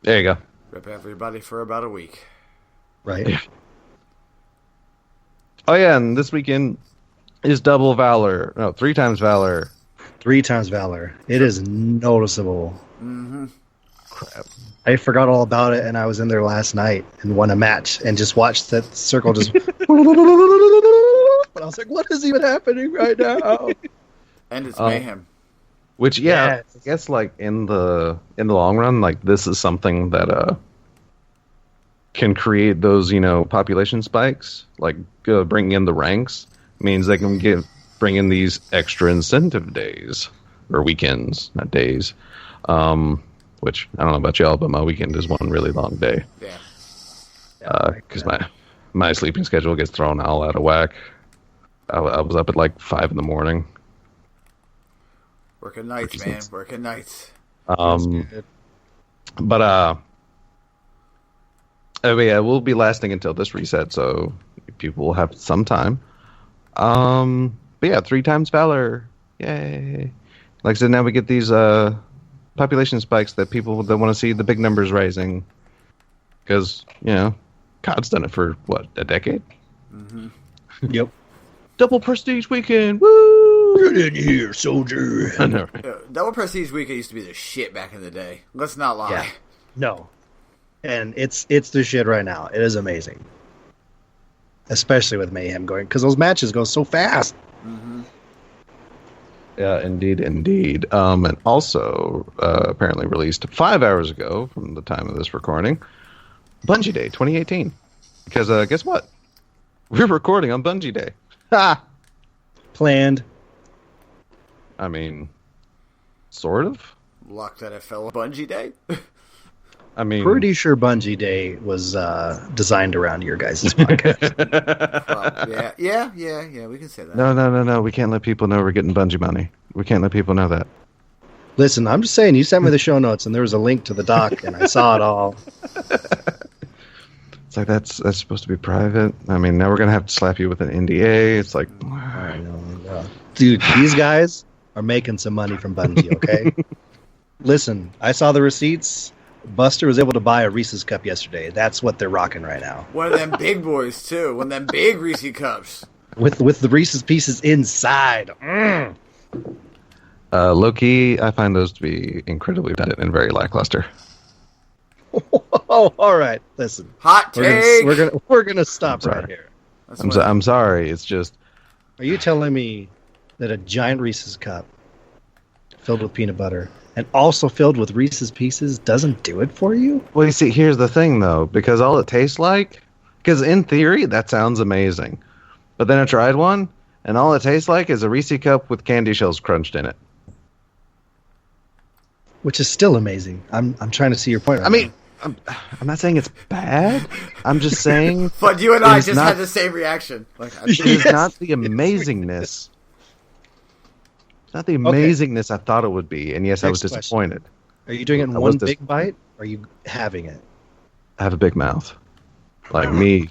There you go. Rip everybody for about a week. Right. Yeah. Oh yeah, and this weekend is double Valor. No, 3 times Valor. 3 times Valor. It is noticeable. Mm-hmm. Crap. I forgot all about it, and I was in there last night and won a match and just watched that circle just. But I was like, "What is even happening right now?" And it's mayhem. Which, yeah, Yes. I guess like in the long run, like this is something that can create those population spikes. Like bringing in the ranks means they can bring in these extra incentive days or weekends, not days. Which I don't know about y'all, but my weekend is one really long day. Yeah. Because my sleeping schedule gets thrown all out of whack. I was up at like 5 a.m. Working nights, man. Working nights. But yeah, we'll be lasting until this reset, so people will have some time. But yeah, 3 times Valor, yay! Like I said, now we get these population spikes that people that want to see the big numbers rising, because COD's done it for what, a decade? Mm-hmm. Yep. Double prestige weekend, woo! Get in here, soldier. I know. Double Prestige Weekend used to be the shit back in the day. Let's not lie. Yeah. No. And it's the shit right now. It is amazing. Especially with Mayhem going, because those matches go so fast. Mm-hmm. Yeah, indeed. And also, apparently released 5 hours ago from the time of this recording, Bungie Day 2018. Because guess what? We're recording on Bungie Day. Ha! Planned. I mean, sort of. Luck that it fell on Bungie Day. I mean, Pretty sure Bungie Day was designed around your guys' podcast. Yeah, we can say that. No. We can't let people know we're getting Bungie money. We can't let people know that. Listen, I'm just saying, you sent me the show notes, and there was a link to the doc, and I saw it all. It's like, that's supposed to be private. I mean, now we're going to have to slap you with an NDA. It's like... I know. Dude, these guys are making some money from Bungie, okay? Listen, I saw the receipts. Buster was able to buy a Reese's cup yesterday. That's what they're rocking right now. One of them big boys, too. One of them big Reese cups. With the Reese's Pieces inside. Low-key, I find those to be incredibly redundant and very lackluster. Oh, all right. Listen. Hot take. We're gonna stop right here. I'm sorry. It's just... Are you telling me that a giant Reese's cup filled with peanut butter and also filled with Reese's Pieces doesn't do it for you? Well, you see, here's the thing, though. Because all it tastes like... Because in theory, that sounds amazing. But then I tried one, and all it tastes like is a Reese cup with candy shells crunched in it. Which is still amazing. I'm trying to see your point. I mean, I'm not saying it's bad. I'm just saying... But you and I just had the same reaction. Like, It's not the amazingness. It's not the amazingness I thought it would be. And yes, I was disappointed. Are you doing it in one big bite? Or are you having it? I have a big mouth. Like me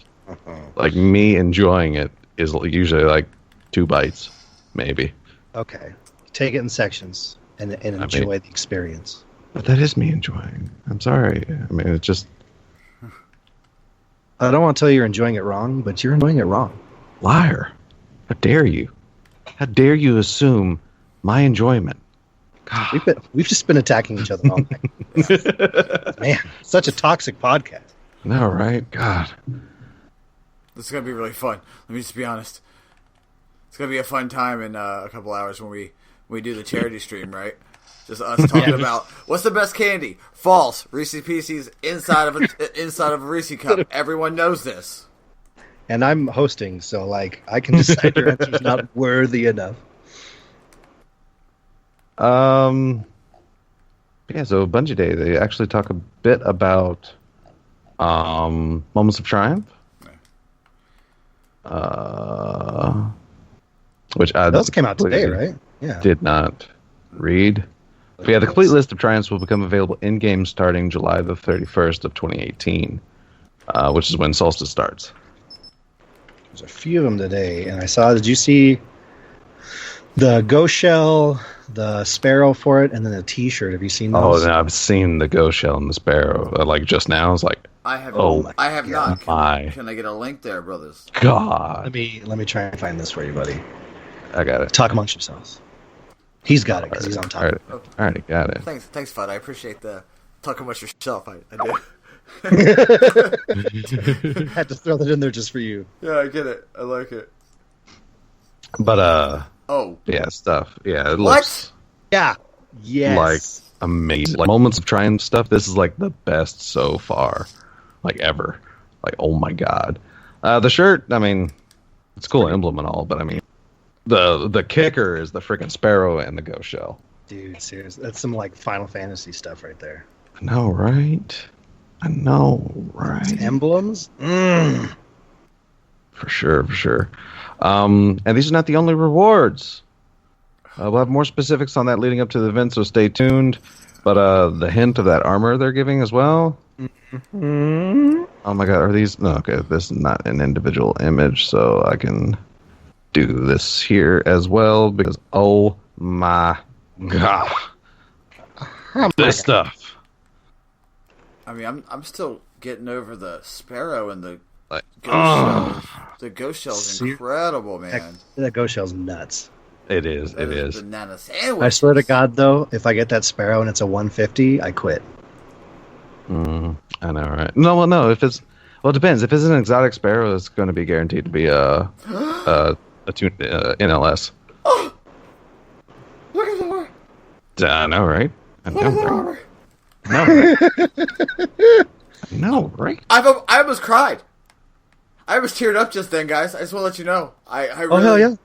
enjoying it is usually like 2 bites, maybe. Okay. Take it in sections and enjoy the experience. But that is me enjoying. I'm sorry. I mean, it's just... I don't want to tell you you're enjoying it wrong, but you're enjoying it wrong. Liar. How dare you? How dare you assume my enjoyment? God. We've just been attacking each other all night. Man, such a toxic podcast. No, right? God. This is going to be really fun. Let me just be honest. It's going to be a fun time in a couple hours when we do the charity stream, right? Just us talking about what's the best candy. False. Reese's Pieces inside of a Reese cup. Everyone knows this. And I'm hosting, so like I can decide your answer's not worthy enough. Yeah, so Bungie Day, they actually talk a bit about Moments of Triumph. Which those came out today, right? Yeah. Did not read. But yeah, the complete list of triumphs will become available in-game starting July the 31st of 2018, which is when Solstice starts. There's a few of them today, and I saw, did you see the Ghost Shell, the Sparrow for it, and then a T-shirt? Have you seen those? Oh, no, I've seen the Ghost Shell and the Sparrow, like just now. It's like, I have not. Can I get a link there, brothers? God. Let me try and find this for you, buddy. I got it. Talk amongst yourselves. He's got it because he's on top. Alright, got it. Thanks, Fudd. I appreciate the talk amongst yourself. I do. Had to throw that in there just for you. Yeah, I get it. I like it. But yeah, stuff. Yeah, it looks Yeah. Yes. like amazing. Like Moments of Triumph stuff. This is like the best so far, like ever. Like, oh my god. The shirt. I mean, it's a cool emblem and all, but I mean, the kicker is the freaking Sparrow and the Ghost Shell. Dude, seriously, that's some like Final Fantasy stuff right there. I know, right? Emblems? For sure. And these are not the only rewards. We'll have more specifics on that leading up to the event, so stay tuned. But the hint of that armor they're giving as well. Mm-hmm. Oh my god, are these... No, okay, this is not an individual image, so I can do this here as well, because oh my god. This stuff. I mean, I'm still getting over the Sparrow and the Like, Ghost Shell. The Ghost Shell's incredible, man. That Ghost Shell's nuts. It is. Banana sandwich. I swear to God, though, if I get that Sparrow and it's a 150, I quit. I know, right? No. If it's it depends. If it's an exotic Sparrow, it's going to be guaranteed to be a NLS. Oh, look at the armor. I know, right? I Look at the armor. know, right? I almost cried. I almost teared up just then, guys. I just want to let you know. I really, Oh hell yeah!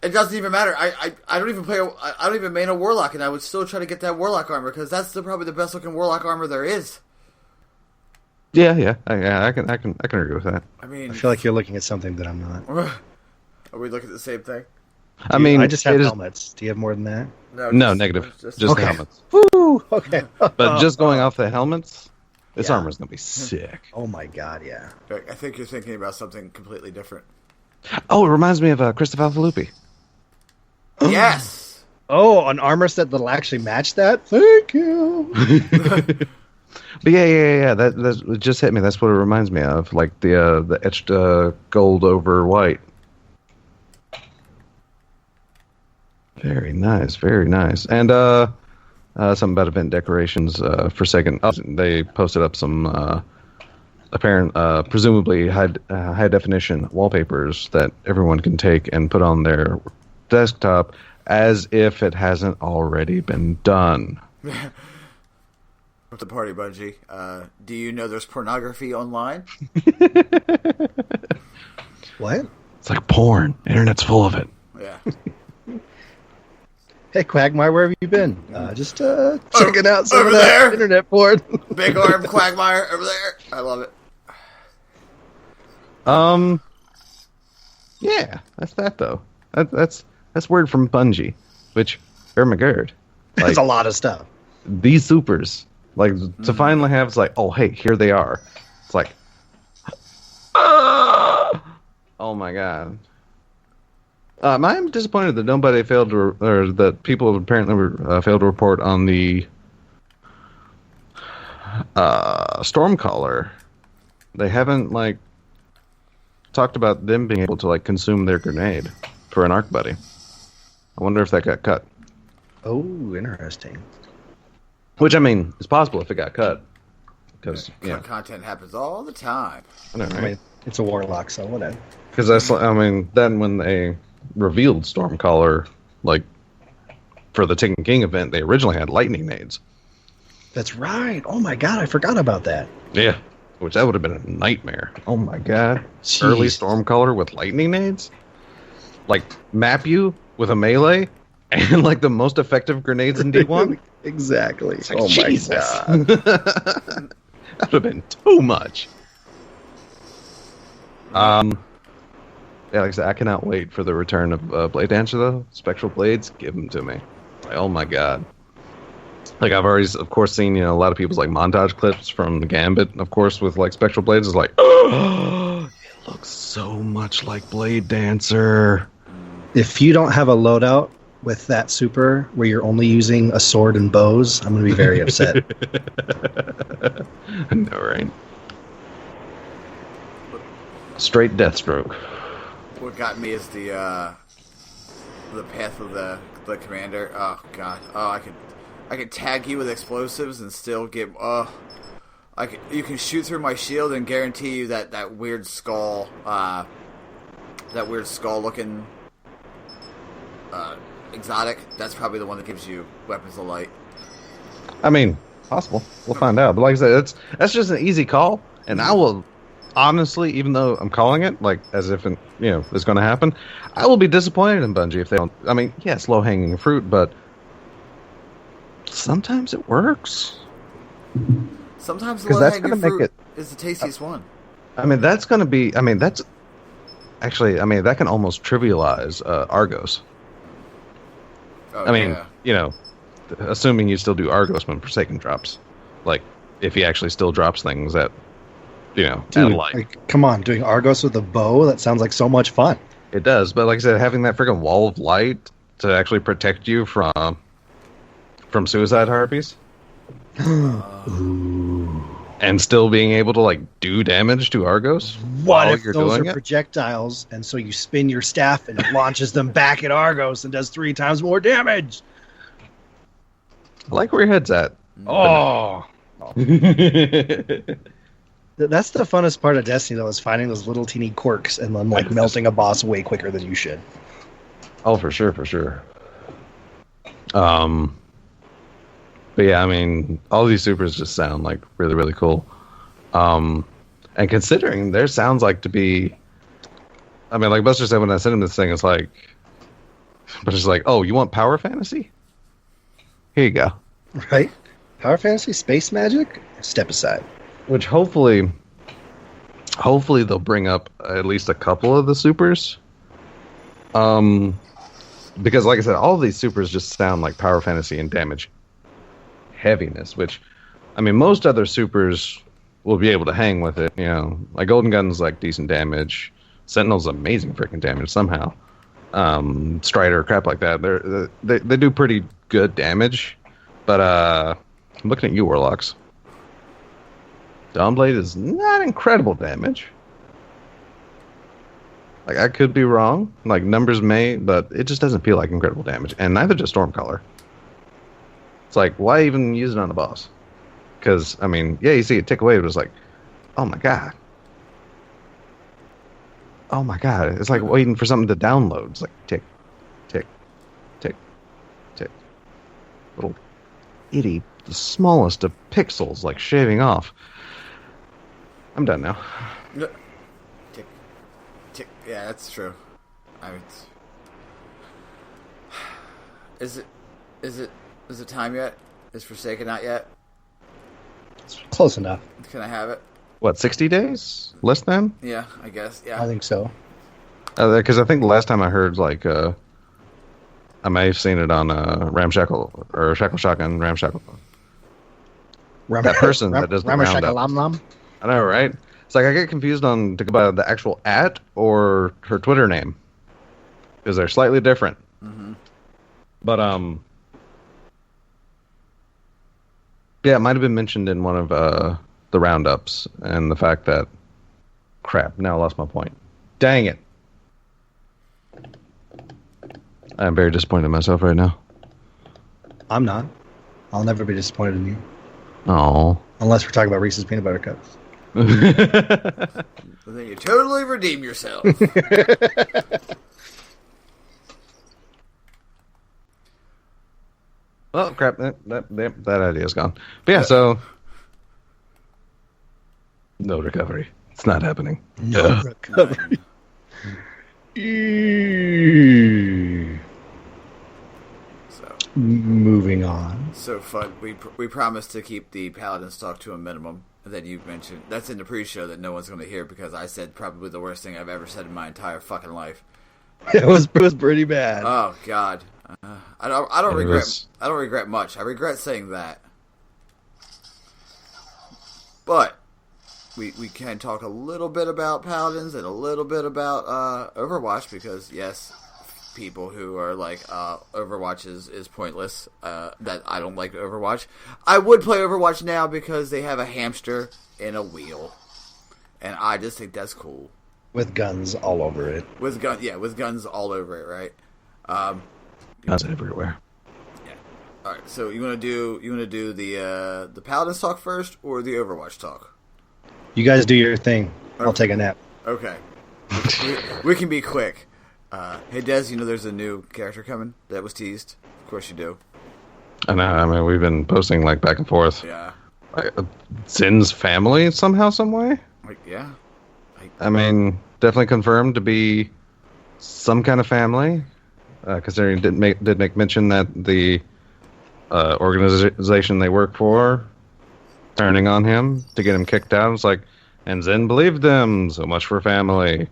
It doesn't even matter. I don't even play. I don't even main a Warlock, and I would still try to get that Warlock armor because that's probably the best looking Warlock armor there is. Yeah. I can agree with that. I mean, I feel like you're looking at something that I'm not. Are we looking at the same thing? I mean, I just have helmets. Do you have more than that? No, negative. Just okay. helmets. Woo! Okay. But just going off the helmets, this armor's gonna be sick. Oh my god, yeah. I think you're thinking about something completely different. Oh, it reminds me of Christopher Alphalupi. Yes. Oh, an armor set that'll actually match that? Thank you. But yeah. That it just hit me. That's what it reminds me of, like the etched gold over white. Very nice. And something about event decorations for second. Oh, they posted up some apparent, presumably high definition wallpapers that everyone can take and put on their desktop, as if it hasn't already been done. What's the party, Bungie? Do you know there's pornography online? What? It's like porn. Internet's full of it. Yeah. Hey, Quagmire, where have you been? Just checking out some over of that there. internet porn. Big arm Quagmire over there. I love it. Yeah, that's that though. That's word from Bungie, which Ermagerd. There's a lot of stuff. These supers, like to finally have, it's like, oh hey, here they are. It's like, oh my god. I'm disappointed that nobody failed to, or that people apparently failed to report on the Stormcaller. They haven't talked about them being able to consume their grenade for an arc buddy. I wonder if that got cut. Oh, interesting. Which, I mean, it's possible if it got cut. Because content happens all the time. I know, right? I mean, it's a warlock, so whatever. Because that's, I mean, then when they revealed Stormcaller, for the Taken King event, they originally had lightning nades. That's right. Oh my god, I forgot about that. Yeah. which that would have been a nightmare. Oh my god. Jeez. Early Stormcaller with lightning nades? Like, map you with a melee and like the most effective grenades in D1? Exactly. Like, oh Jesus. my god. That would have been too much. Yeah, like I said, I cannot wait for the return of Blade Dancer, though. Spectral Blades, give them to me. Like, oh my god. Like, I've already, of course, seen, a lot of people's, like, montage clips from the Gambit, of course, with, like, Spectral Blades. It's like, oh, it looks so much like Blade Dancer. If you don't have a loadout with that super where you're only using a sword and bows, I'm going to be very upset. I know, right? Straight Deathstroke. What got me is the path of the commander. Oh god. Oh, I could tag you with explosives and still get. You can shoot through my shield and guarantee you that weird skull. That weird skull looking exotic. That's probably the one that gives you weapons of light. I mean, possible. We'll find out. But like I said, that's just an easy call, and I will. Honestly, even though I'm calling it like as if it's going to happen, I will be disappointed in Bungie if they don't. I mean, yes, low hanging fruit, but sometimes it works. Sometimes the low hanging fruit is the tastiest one. I mean, that's going to be. I mean, that's actually. I mean, that can almost trivialize Argos. Oh, I mean, assuming you still do Argos when Forsaken drops, like if he actually still drops things that. Dude, like, come on, doing Argos with a bow, that sounds like so much fun. It does, but like I said, having that freaking wall of light to actually protect you from suicide harpies. And still being able to like do damage to Argos what if those are projectiles and so you spin your staff and it launches them back at Argos and does 3 times more damage? I like where your head's at. Oh. That's the funnest part of Destiny, though, is finding those little teeny quirks and then like melting a boss way quicker than you should. Oh, for sure. But yeah, I mean, all these supers just sound like really, really cool. And considering there sounds like to be, I mean, like Buster said when I sent him this thing, it's like, but it's like, oh, you want power fantasy? Here you go. Right? Power fantasy, space magic, step aside. Which hopefully they'll bring up at least a couple of the supers. Because like I said, all of these supers just sound like power fantasy and damage heaviness, which, I mean, most other supers will be able to hang with it. Like Golden Gun's like decent damage. Sentinel's amazing freaking damage somehow. Strider, crap like that. They do pretty good damage. But I'm looking at you, Warlocks. Dawnblade is not incredible damage. Like, I could be wrong. Like, numbers may, but it just doesn't feel like incredible damage. And neither does Stormcaller. It's like, why even use it on a boss? Because, I mean, yeah, you see it tick away, but it's like, oh my god. Oh my god. It's like waiting for something to download. It's like, tick, tick, tick, tick. Little itty, the smallest of pixels, like shaving off. I'm done now. Tick. Tick. Yeah, that's true. I mean, is it time yet? Is Forsaken out yet? It's close enough. Can I have it? What, 60 days? Less than? Yeah, I guess. Yeah. I think so. Because I think the last time I heard, like, I may have seen it on Ramshackle, or Shackle Shotgun, Ramshackle. That person that does the roundup. I know, right? It's like I get confused on to go by the actual @ or her Twitter name, because they're slightly different. Mm-hmm. But yeah, it might have been mentioned in one of the roundups, and the fact that crap. Now I lost my point. Dang it! I'm very disappointed in myself right now. I'm not. I'll never be disappointed in you. Oh. Unless we're talking about Reese's Peanut Butter Cups. Then you totally redeem yourself. Well, crap, that idea's gone. But yeah, so No recovery. It's not happening. No recovery. So moving on. So Fudd, we promised to keep the Paladins talk to a minimum. And then you mentioned that's in the pre-show that no one's going to hear because I said probably the worst thing I've ever said in my entire fucking life. It was pretty bad. Oh God, I don't regret much. I regret saying that, but we can talk a little bit about Paladins and a little bit about Overwatch because yes, people who are like Overwatch is pointless. That I don't like Overwatch. I would play Overwatch now because they have a hamster in a wheel, and I just think that's cool. With guns all over it. With guns all over it, right? Guns everywhere. Yeah. All right. So you want to do the Paladins talk first or the Overwatch talk? You guys do your thing. Okay. I'll take a nap. Okay. we can be quick. Hey Des, you know there's a new character coming that was teased. Of course you do. I know. I mean, we've been posting like back and forth. Yeah. Zin's family somehow, some way. Like yeah. I mean, definitely confirmed to be some kind of family. Considering did make mention that the organization they work for turning on him to get him kicked out. It's like, and Zen believed them. So much for family.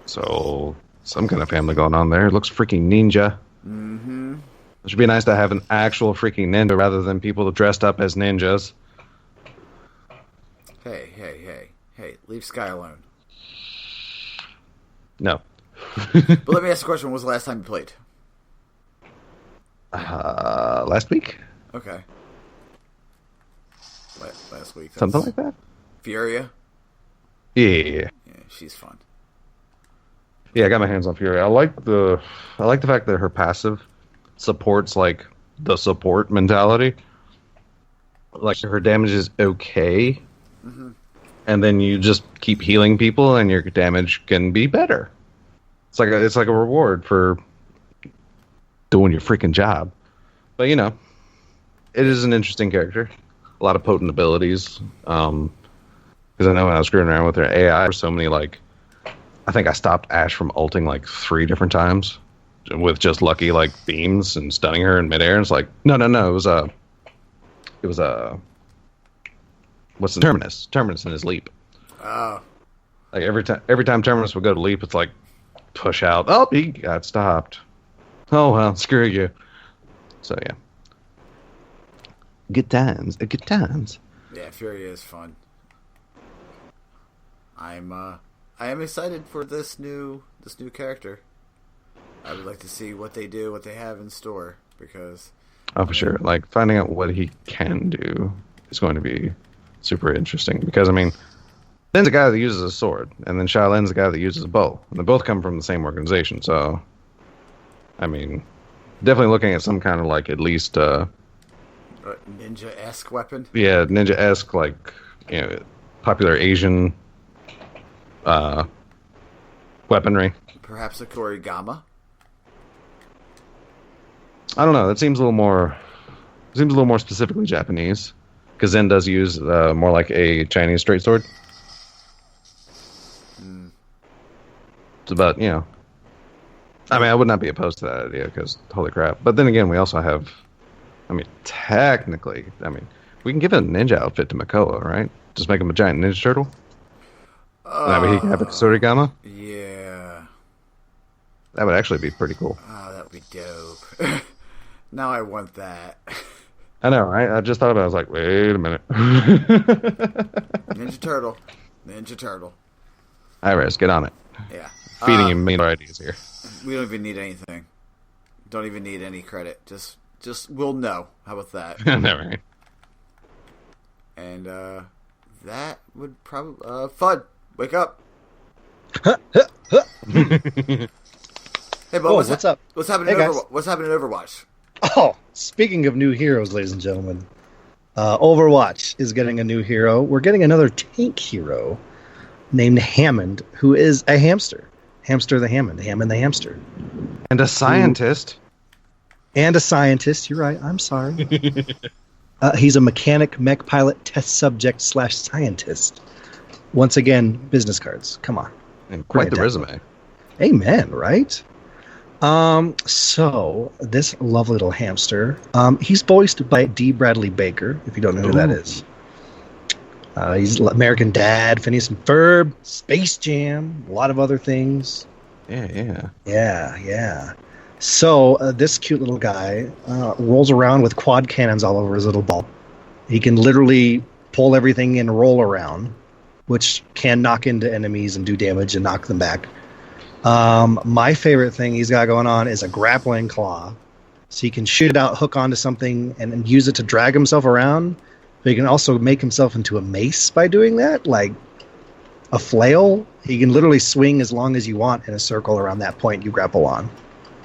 So some kind of family going on there. It looks freaking ninja. Mm-hmm. It should be nice to have an actual freaking ninja rather than people dressed up as ninjas. Hey! Leave Sky alone. No. But let me ask a question. When was the last time you played? Last week? Okay. Last week. Something like that? Furia? Yeah, she's fun. Yeah, I got my hands on Furia. I like the fact that her passive supports like the support mentality. Like her damage is okay. Mm-hmm. And then you just keep healing people, and your damage can be better. It's like a reward for doing your freaking job. But you know, it is an interesting character. A lot of potent abilities. Because I know when I was screwing around with her AI, there were so many like. I think I stopped Ashe from ulting like 3 different times with just lucky like beams and stunning her in midair. And it's like no. It was a. What's the Terminus? Terminus in his leap. Oh. Like every time Terminus would go to leap, it's like push out. Oh, he got stopped. Oh well, screw you. So yeah. Good times. Good times. Yeah, Furia is fun. I am excited for this new character. I would like to see what they do, what they have in store, because for sure. Like finding out what he can do is going to be super interesting because I mean, Lin's a guy that uses a sword, and then Xiaolin's a guy that uses a bow, and they both come from the same organization. So, I mean, definitely looking at some kind of like at least ninja-esque weapon. Yeah, ninja-esque like popular Asian weaponry. Perhaps a Korigama. I don't know. That seems a little more specifically Japanese. Because Zen does use more like a Chinese straight sword. Mm. It's about, I mean, I would not be opposed to that idea because, holy crap. But then again, we also have, I mean, technically, we can give a ninja outfit to Makoa, right? Just make him a giant ninja turtle. And he can have a Surigama. Yeah. That would actually be pretty cool. Oh, that would be dope. Now I want that. I know, right? I just thought about it. I was like, wait a minute. Ninja Turtle. Iris, get on it. Yeah. Feeding him main ideas here. We don't even need anything. Don't even need any credit. Just we'll know. How about that? No, right. And that would probably Fudd, wake up. Hey, Bo, what's up? What's happening? Hey, what's happening in Overwatch? Oh, speaking of new heroes, ladies and gentlemen, Overwatch is getting a new hero. We're getting another tank hero named Hammond, who is a hamster. Hamster the Hammond. Hammond the hamster. And a scientist. You're right. I'm sorry. He's a mechanic, mech pilot, test subject / scientist. Once again, business cards. Come on. And quite the resume. Amen, right? So this lovely little hamster, he's voiced by D. Bradley Baker, if you don't know who that is. He's American Dad, Phineas and Ferb, Space Jam, a lot of other things. Yeah. So this cute little guy rolls around with quad cannons all over his little ball. He can literally pull everything and roll around, which can knock into enemies and do damage and knock them back. My favorite thing he's got going on is a grappling claw. So he can shoot it out, hook onto something, and use it to drag himself around. But he can also make himself into a mace by doing that, like a flail. He can literally swing as long as you want in a circle around that point you grapple on.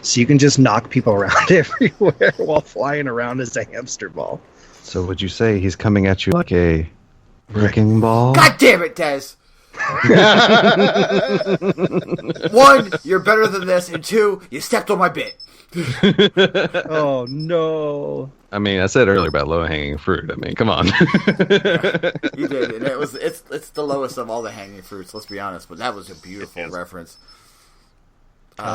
So you can just knock people around everywhere while flying around as a hamster ball. So would you say he's coming at you like a wrecking ball? God damn it, Des! 1, you're better than this, and 2, you stepped on my bit. Oh no! I mean, I said earlier about low-hanging fruit. I mean, come on. You did, and it's the lowest of all the hanging fruits. Let's be honest, but that was a beautiful reference.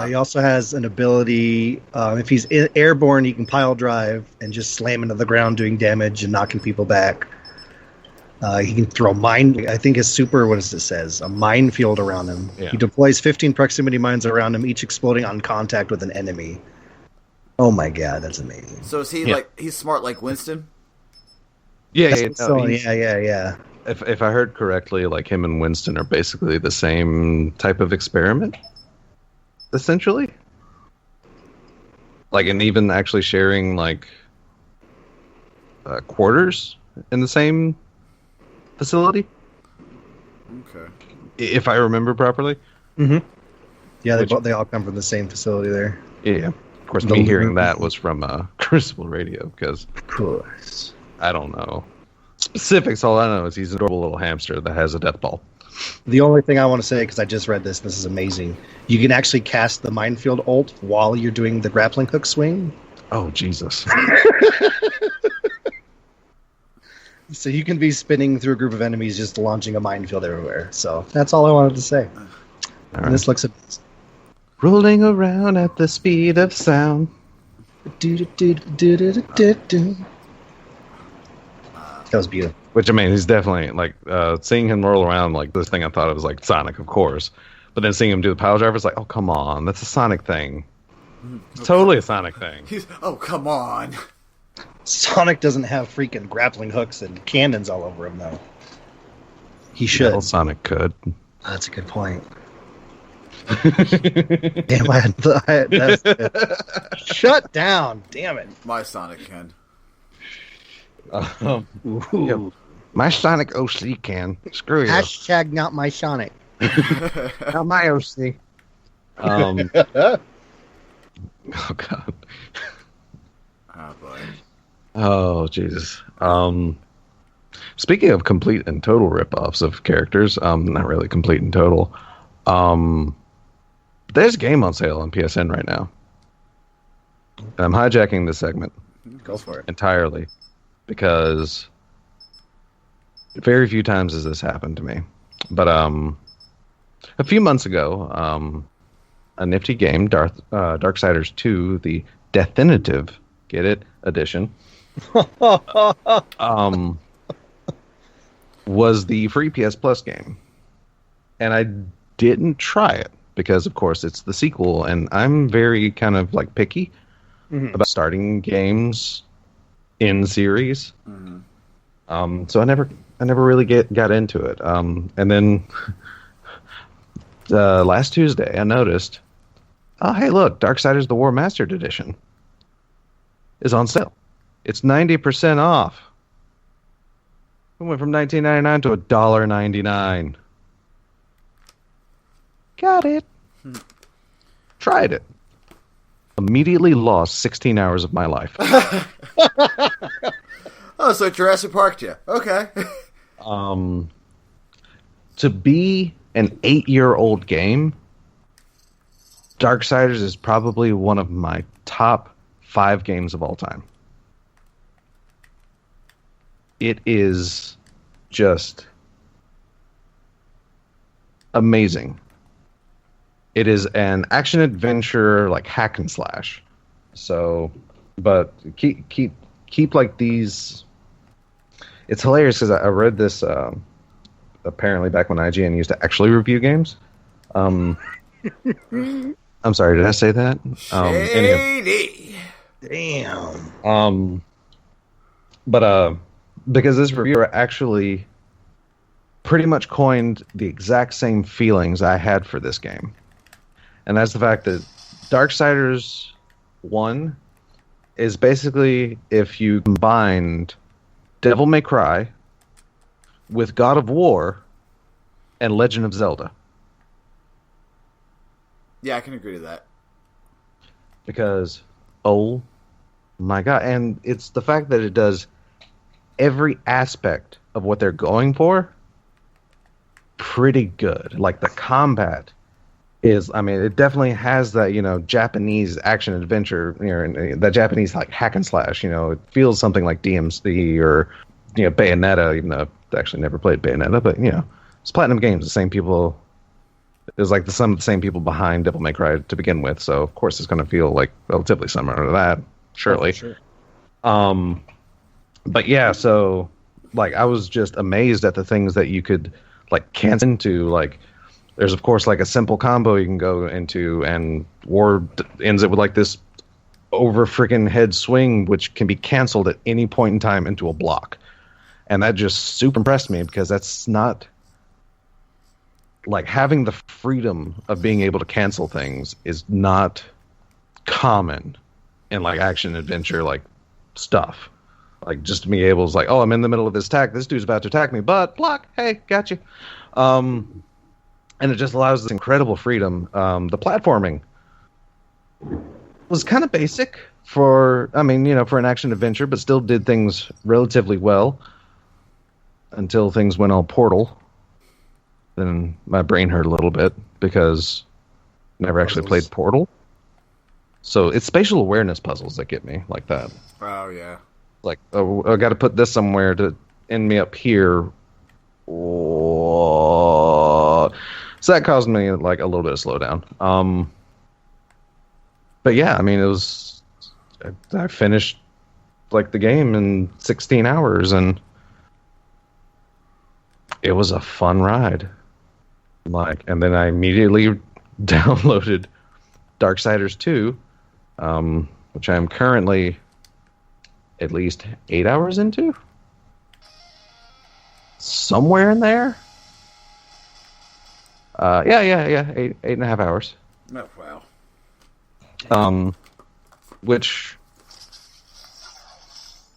He also has an ability. If he's airborne, he can pile drive and just slam into the ground, doing damage and knocking people back. He can throw mine. I think his super. What does it says? A minefield around him. Yeah. He deploys 15 proximity mines around him, each exploding on contact with an enemy. Oh my god, that's amazing. So is he like he's smart like Winston? Yeah. If I heard correctly, like him and Winston are basically the same type of experiment, essentially. Like, and even actually sharing like quarters in the same facility. Okay. If I remember properly. Mm-hmm. Yeah, they all come from the same facility there. Yeah. Of course, me hearing that was from Crucible Radio, because of course I don't know specifics. All I know is he's an adorable little hamster that has a death ball. The only thing I want to say, because I just read this is amazing. You can actually cast the minefield ult while you're doing the grappling hook swing. Oh, Jesus. So you can be spinning through a group of enemies just launching a minefield everywhere. So that's all I wanted to say. Right. This looks amazing. Rolling around at the speed of sound. That was beautiful. Which, I mean, he's definitely, like, seeing him roll around, like, this thing I thought it was, like, Sonic, of course. But then seeing him do the pile driver, it's like, oh, come on, that's a Sonic thing. It's totally a Sonic thing. Oh, come on. Sonic doesn't have freaking grappling hooks and cannons all over him, though. He should. Well, Sonic could. That's a good point. Damn, that's good. Shut down. Damn it. My Sonic can. Yep. My Sonic OC can. Screw you. Hashtag not my Sonic. Not my OC. Oh, God. Oh, boy. Oh, Jesus. Speaking of complete and total ripoffs of characters, not really complete and total, there's a game on sale on PSN right now. I'm hijacking this segment. Go for it. Entirely. Because very few times has this happened to me. But a few months ago, a nifty game, Darksiders 2, the Definitive, get it, edition, was the free PS Plus game. And I didn't try it because, of course, it's the sequel, and I'm very kind of like picky about starting games in series. So I never really got into it. And then last Tuesday, I noticed, oh, hey, look, Darksiders the War Mastered Edition is on sale. It's 90% off. It went from $19.99 to $1.99. Got it. Tried it. Immediately lost 16 hours of my life. Oh, so Jurassic Park, yeah. Okay. To be an 8-year-old game, Darksiders is probably one of my top 5 games of all time. It is just amazing. It is an action adventure like hack and slash. So, but keep like these. It's hilarious because I read this apparently back when IGN used to actually review games. I'm sorry, did I say that? Shady. Damn. But because this reviewer actually pretty much coined the exact same feelings I had for this game. And that's the fact that Darksiders 1 is basically if you combined Devil May Cry with God of War and Legend of Zelda. Yeah, I can agree to that. Because, oh my god, and it's the fact that it does every aspect of what they're going for pretty good. Like the combat is, I mean, it definitely has that, Japanese action adventure, and that Japanese like hack and slash, it feels something like DMC or, Bayonetta, even though I actually never played Bayonetta, but, it's Platinum Games, the same people. It was like some of the same people behind Devil May Cry to begin with, so of course it's going to feel like relatively similar to that, surely. Oh, sure. But yeah, so like I was just amazed at the things that you could like cancel into. Like, there's of course like a simple combo you can go into, and War ends it with like this over freaking head swing, which can be canceled at any point in time into a block, and that just super impressed me because that's not. Like, having the freedom of being able to cancel things is not common in, like, action-adventure, like, stuff. Like, just to be able to, like, oh, I'm in the middle of this attack. This dude's about to attack me, but block. Hey, got you. And it just allows this incredible freedom. The platforming was kind of basic for an action-adventure, but still did things relatively well until things went all Portal. Then my brain hurt a little bit because I never actually played Portal. So it's spatial awareness puzzles that get me like that. Oh, yeah. Like, oh, I got to put this somewhere to end me up here. Oh. So that caused me like a little bit of slowdown. But yeah, I mean, it was. I finished like the game in 16 hours, and it was a fun ride. Like, and then I immediately downloaded Darksiders 2, which I am currently at least 8 hours into. Somewhere in there. Yeah, 8.5 hours. Oh, wow. Which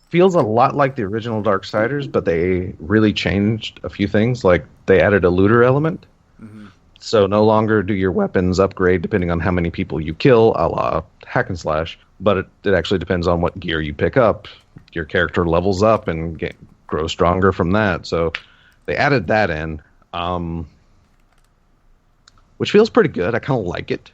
feels a lot like the original Darksiders, but they really changed a few things. Like, they added a looter element. Mm-hmm. So no longer do your weapons upgrade depending on how many people you kill, a la hack and slash, but it actually depends on what gear you pick up. Your character levels up and grows stronger from that. So they added that in, which feels pretty good. I kind of like it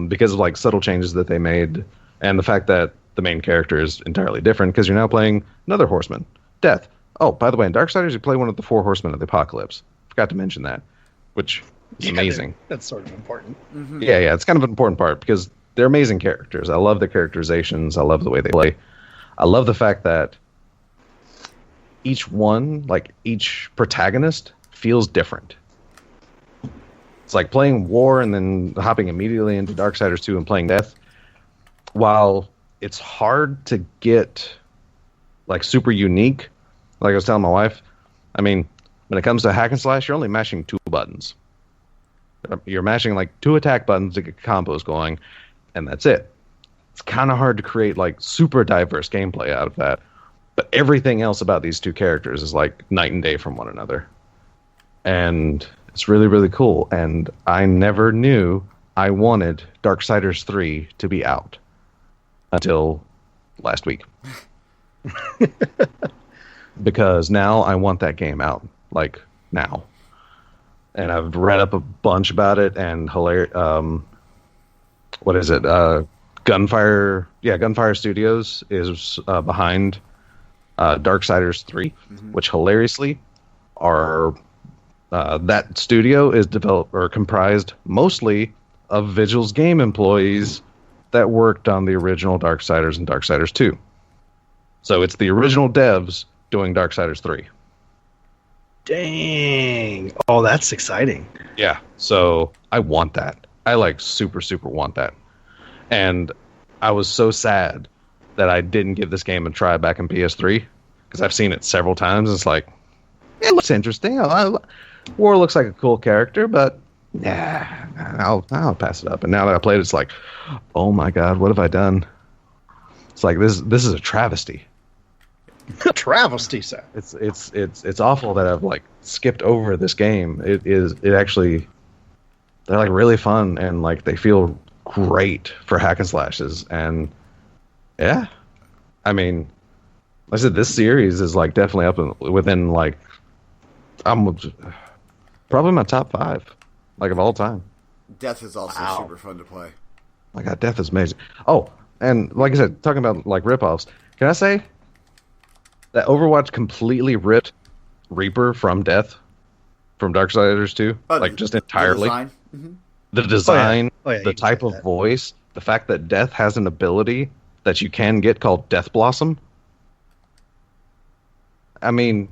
because of like subtle changes that they made, and the fact that the main character is entirely different because you're now playing another horseman, Death. Oh, by the way, in Darksiders you play one of the 4 horsemen of the apocalypse. Forgot to mention that, which is amazing. That's sort of important. Mm-hmm. Yeah, it's kind of an important part because they're amazing characters. I love the characterizations. I love the way they play. I love the fact that each one, like each protagonist, feels different. It's like playing War and then hopping immediately into Darksiders 2 and playing Death. While it's hard to get like super unique, like I was telling my wife, I mean, when it comes to hack and slash, you're only mashing 2 buttons. You're mashing like 2 attack buttons to get combos going, and that's it. It's kind of hard to create like super diverse gameplay out of that. But everything else about these 2 characters is like night and day from one another. And it's really, really cool. And I never knew I wanted Darksiders 3 to be out until last week. Because now I want that game out. Like, now. And I've read up a bunch about it, and what is it? Gunfire Studios is behind Darksiders 3, which hilariously are that studio is developed or comprised mostly of Vigil's game employees that worked on the original Darksiders and Darksiders 2. So it's the original devs doing Darksiders 3. Dang. Oh, that's exciting. Yeah. So I want that. I super, super want that. And I was so sad that I didn't give this game a try back in PS3 because I've seen it several times. It's like, it looks interesting. War looks like a cool character, but yeah, I'll pass it up. And now that I played it, it's like, oh my god, what have I done? It's like this is a travesty. Travesty, sir. It's awful that I've skipped over this game. They're really fun and they feel great for hack and slashes. And yeah, I mean, like I said, this series is definitely up within I'm probably my top 5 of all time. Death is also super fun to play. My god, Death is amazing. Oh, and like I said, talking about ripoffs, can I say that Overwatch completely ripped Reaper from Death from Darksiders 2? Just entirely. The design, the type of voice, the fact that Death has an ability that you can get called Death Blossom. I mean,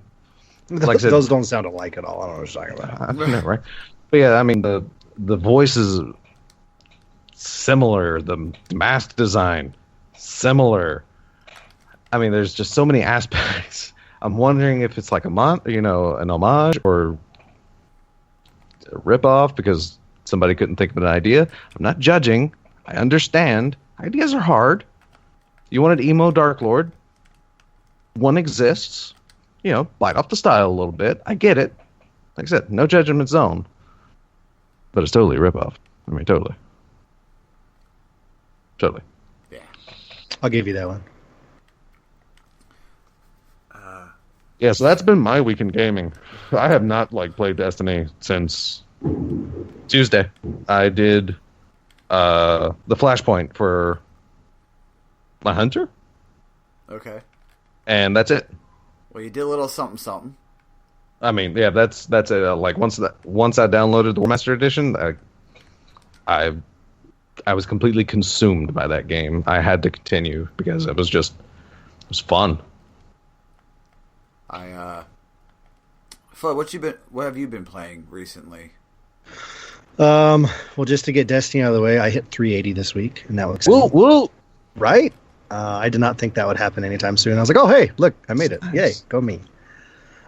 I said, those don't sound alike at all. I don't know what you're talking about. I know, right? But yeah, I mean, the voice is similar. The mask design, similar. I mean, there's just so many aspects. I'm wondering if it's an homage or a ripoff because somebody couldn't think of an idea. I'm not judging. I understand. Ideas are hard. You wanted emo Dark Lord. One exists. Bite off the style a little bit. I get it. Like I said, no judgment zone. But it's totally a ripoff. I mean, totally. Totally. Yeah. I'll give you that one. Yeah, so that's been my week in gaming. I have not played Destiny since Tuesday. I did the Flashpoint for my Hunter. Okay. And that's it. Well, you did a little something. I mean, yeah, that's it. Once I downloaded the War Master Edition, I was completely consumed by that game. I had to continue because it was fun. Fudd, what have you been playing recently? Well, just to get Destiny out of the way, I hit 380 this week, and that was whoa, right. I did not think that would happen anytime soon. I was like, oh hey, look, I made it! Nice. Yay, go me!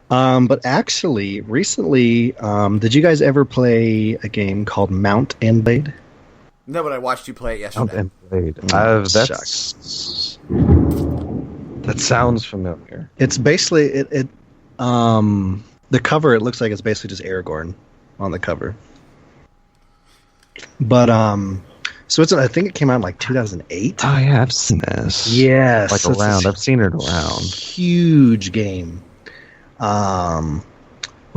But actually, recently, did you guys ever play a game called Mount and Blade? No, but I watched you play it yesterday. Mount and Blade. That sounds familiar. It's basically the cover. It looks like it's basically just Aragorn on the cover. But so I think it came out in 2008. Oh yeah, I've seen this. Yeah, around. I've seen it around. Huge game, where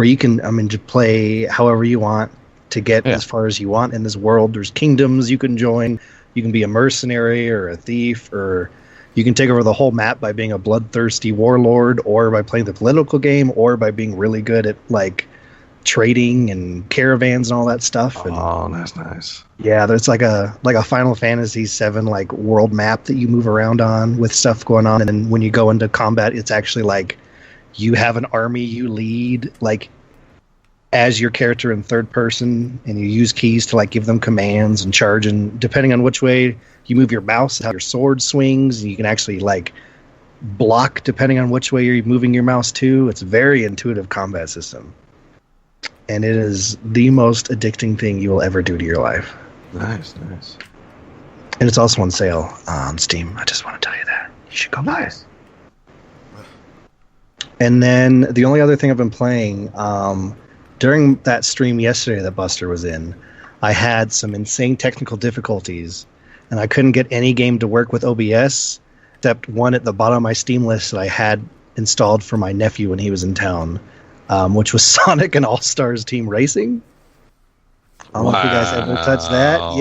you can just play however you want to get as far as you want in this world. There's kingdoms you can join. You can be a mercenary or a thief, or you can take over the whole map by being a bloodthirsty warlord, or by playing the political game, or by being really good at trading and caravans and all that stuff. And, that's nice. Yeah, there's like a Final Fantasy VII world map that you move around on with stuff going on, and then when you go into combat, it's actually you have an army you lead as your character in third person, and you use keys to give them commands and charge, and depending on which way you move your mouse, how your sword swings, and you can actually block depending on which way you're moving your mouse to. It's a very intuitive combat system. And it is the most addicting thing you will ever do to your life. Nice. And it's also on sale on Steam. I just want to tell you that. You should go buy it. And then the only other thing I've been playing, during that stream yesterday that Buster was in, I had some insane technical difficulties, and I couldn't get any game to work with OBS, except one at the bottom of my Steam list that I had installed for my nephew when he was in town. Which was Sonic and All-Stars Team Racing. I don't know if you guys ever touched that.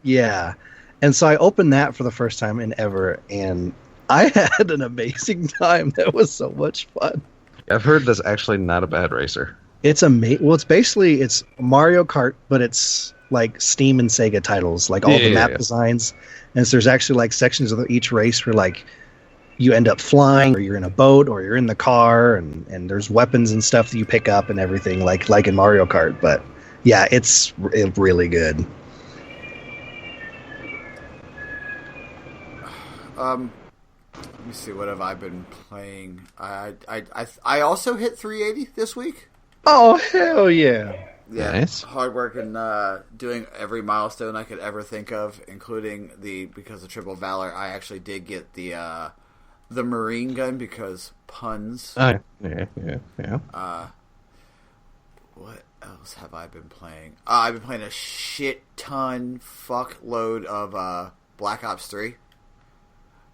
Yeah. And so I opened that for the first time in ever, and I had an amazing time. That was so much fun. I've heard that's actually not a bad racer. It's amazing. Well, it's Mario Kart, but it's like Steam and Sega titles, like all the map designs. And so there's actually like sections of each race where like you end up flying, or you're in a boat, or you're in the car, and there's weapons and stuff that you pick up and everything, like in Mario Kart. But yeah, it's really good. Let me see. What have I been playing? I also hit 380 this week. Oh hell yeah! Yeah, nice. Hard work and doing every milestone I could ever think of, including because of Triple Valor. I actually did get the Marine gun because puns. Yeah. What else have I been playing? I've been playing a shit ton fuckload of Black Ops 3.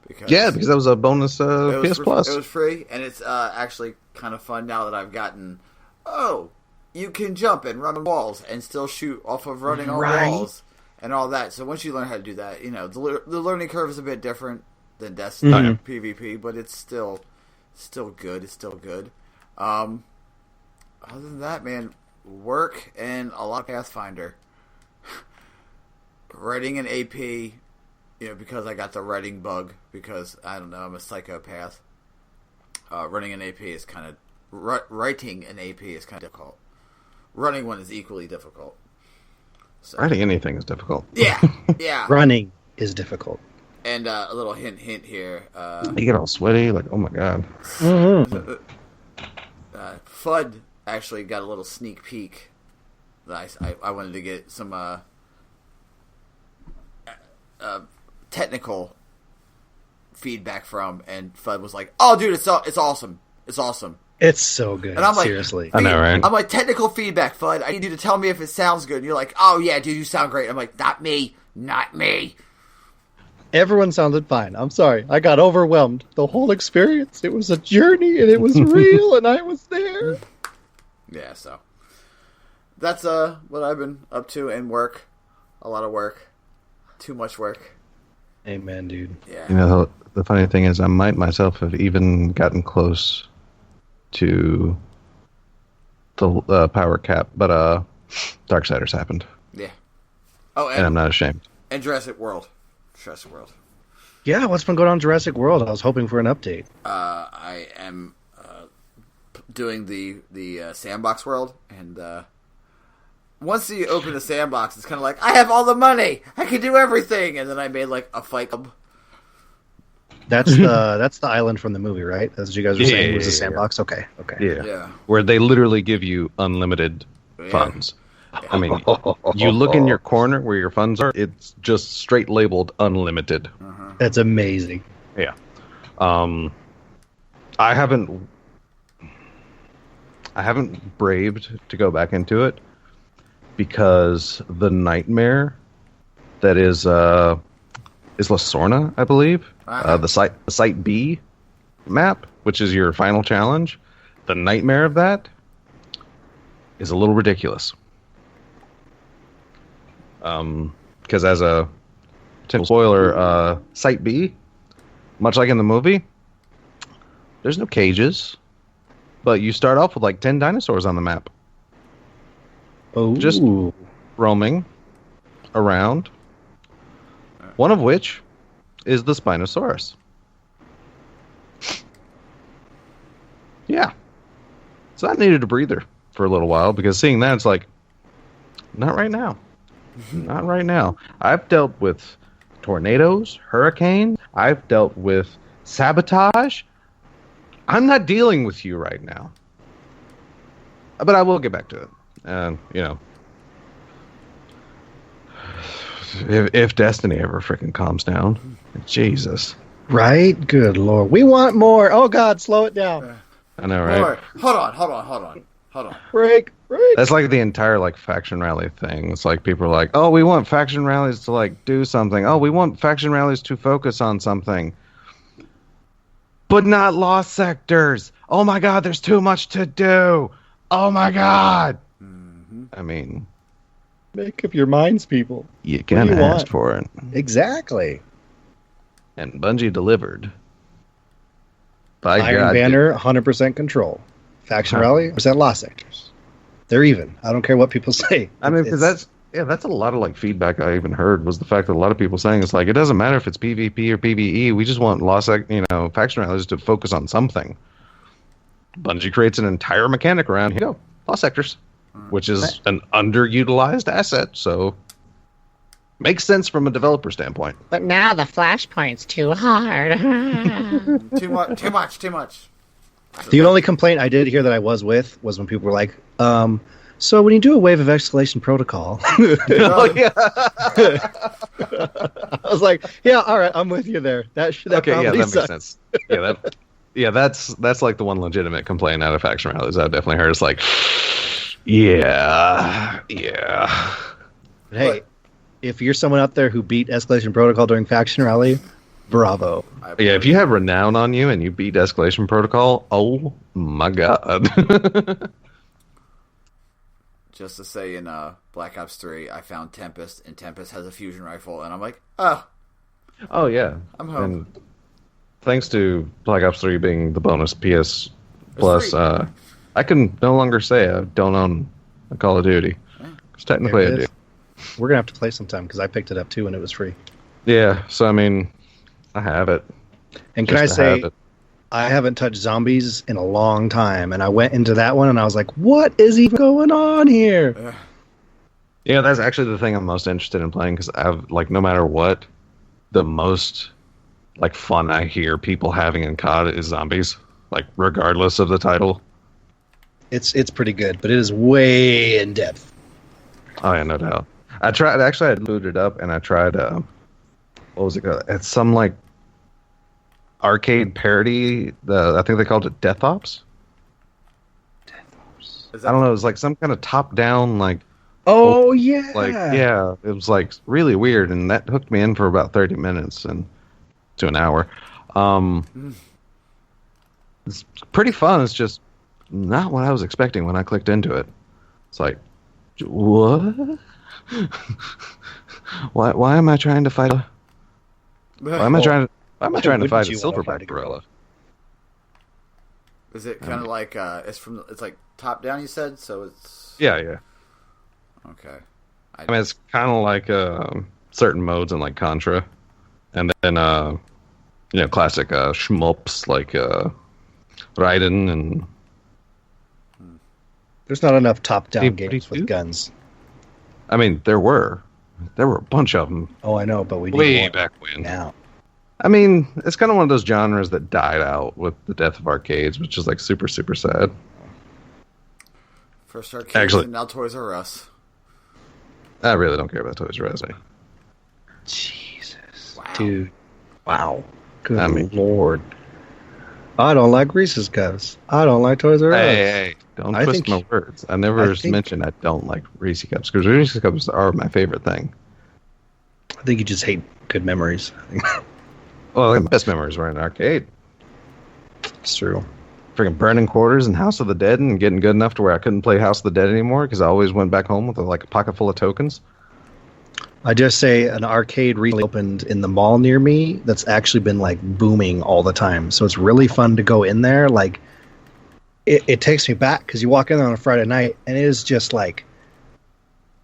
Because that was a bonus PS Plus. It was free, and it's actually kind of fun now that I've gotten. Oh, you can jump and run on walls and still shoot off of running on walls and all that. So once you learn how to do that, the learning curve is a bit different than Destiny PvP, but it's still good. It's still good. Other than that, man, work and a lot of Pathfinder. Writing an AP. Because I got the writing bug, because, I don't know, I'm a psychopath. Running an AP is kind of... Writing an AP is kind of difficult. Running one is equally difficult. So. Writing anything is difficult. Yeah, yeah. Running is difficult. And a little hint here. You get all sweaty, like, oh my god. Fudd actually got a little sneak peek. I wanted to get some... technical feedback from, and Fudd was like, "Oh, dude, it's awesome. It's awesome. It's so good." And I'm like, seriously, I know, right? I'm like, technical feedback, Fudd. I need you to tell me if it sounds good. And you're like, "Oh yeah, dude, you sound great." I'm like, not me. Everyone sounded fine. I'm sorry, I got overwhelmed. The whole experience. It was a journey, and it was real, and I was there. Yeah, so that's what I've been up to, and work. A lot of work. Too much work. Amen, dude. Yeah. The funny thing is, I might myself have even gotten close to the power cap, but Darksiders happened. Yeah. Oh, and I'm not ashamed. And Jurassic World. Yeah, what's been going on in Jurassic World? I was hoping for an update. I am doing the sandbox world, and once you open the sandbox, it's kind of like, I have all the money, I can do everything, and then I made like a fight club. That's the island from the movie, right? That's what you guys were saying. It was a sandbox. Okay. Yeah, where they literally give you unlimited funds. I mean, you look in your corner where your funds are; it's just straight labeled unlimited. That's amazing. Yeah. I haven't braved to go back into it because the nightmare that is La Sorna, I believe, the site B map, which is your final challenge. The nightmare of that is a little ridiculous. Because as a potential spoiler, Site B, much like in the movie, there's no cages, but you start off with like 10 dinosaurs on the map. Oh, just roaming around. One of which is the Spinosaurus. Yeah. So I needed a breather for a little while, because seeing that, it's like, not right now. Not right now. I've dealt with tornadoes, hurricanes. I've dealt with sabotage. I'm not dealing with you right now. But I will get back to it. And, if Destiny ever freaking calms down. Jesus. Right? Good Lord. We want more. Oh, God, slow it down. I know, right? More. Hold on. Break. That's like the entire faction rally thing. It's like people are like, oh, we want faction rallies to do something. Oh, we want faction rallies to focus on something. But not lost sectors. Oh my God, there's too much to do. Oh my God. Mm-hmm. I mean, make up your minds, people. You kind of asked for it. Exactly. And Bungie delivered. By Iron God, Banner, 100% control. Faction Rally, 100% lost sectors. They're even. I don't care what people say. I mean, because that's a lot of like feedback I even heard was the fact that a lot of people saying it's like it doesn't matter if it's PvP or PvE. We just want faction rallies to focus on something. Bungie creates an entire mechanic around here. Lost sectors, which is an underutilized asset. So makes sense from a developer standpoint. But now the flashpoint's too hard. Too much. The only complaint I did hear that I was with was when people were like, so when you do a wave of escalation protocol, Oh yeah. I was like, yeah, all right, I'm with you there. That Okay, yeah, that makes sucks. sense. That's like the one legitimate complaint out of faction rallies I've definitely heard. It's like, yeah. Hey, if you're someone out there who beat escalation protocol during faction rally, bravo. Yeah, if you have renown on you and you beat escalation protocol, oh my god. Just to say, in Black Ops 3, I found Tempest, and Tempest has a fusion rifle, and I'm like, oh yeah, I'm home. And thanks to Black Ops 3 being the bonus PS Plus, I can no longer say I don't own a Call of Duty. Because technically I do. We're going to have to play sometime, because I picked it up too, and it was free. Yeah, so I mean, I have it. And can I say, I haven't touched zombies in a long time, and I went into that one, and I was like, what is even going on here? Yeah, that's actually the thing I'm most interested in playing, because I've, like, no matter what, the most, like, fun I hear people having in COD is zombies, like, regardless of the title. It's pretty good, but it is way in depth. Oh, yeah, no doubt. I booted up, and I tried, what was it called? It's some, like, arcade parody. I think they called it Death Ops. I don't know. It was like some kind of top-down, like. Oh yeah. Like yeah, it was like really weird, and that hooked me in for about 30 minutes and to an hour. It's pretty fun. It's just not what I was expecting when I clicked into it. It's like, what? Why am I trying to fight? Why am I trying to fight a silverback gorilla? Is it kind of like it's like top down? You said so. It's yeah. Okay. I mean, it's kind of like certain modes in like Contra, and then classic shmups like Raiden and. There's not enough top-down games with guns. I mean, there were a bunch of them. Oh, I know, but we need way more back when. Now. I mean, it's kind of one of those genres that died out with the death of arcades, which is like super, super sad. First arcades, and now Toys R Us. I really don't care about Toys R Us. Jesus. Wow. Dude. Wow. Good Lord. I don't like Reese's Cups. I don't like Toys R Us. Hey, don't twist my words. I never mentioned I don't like Reese's Cups, because Reese's Cups are my favorite thing. I think you just hate good memories. Well, the best memories were in an arcade. It's true. Freaking burning quarters and House of the Dead and getting good enough to where I couldn't play House of the Dead anymore because I always went back home with a pocket full of tokens. I just say an arcade recently opened in the mall near me that's actually been like booming all the time. So it's really fun to go in there. Like it takes me back because you walk in there on a Friday night and it is just like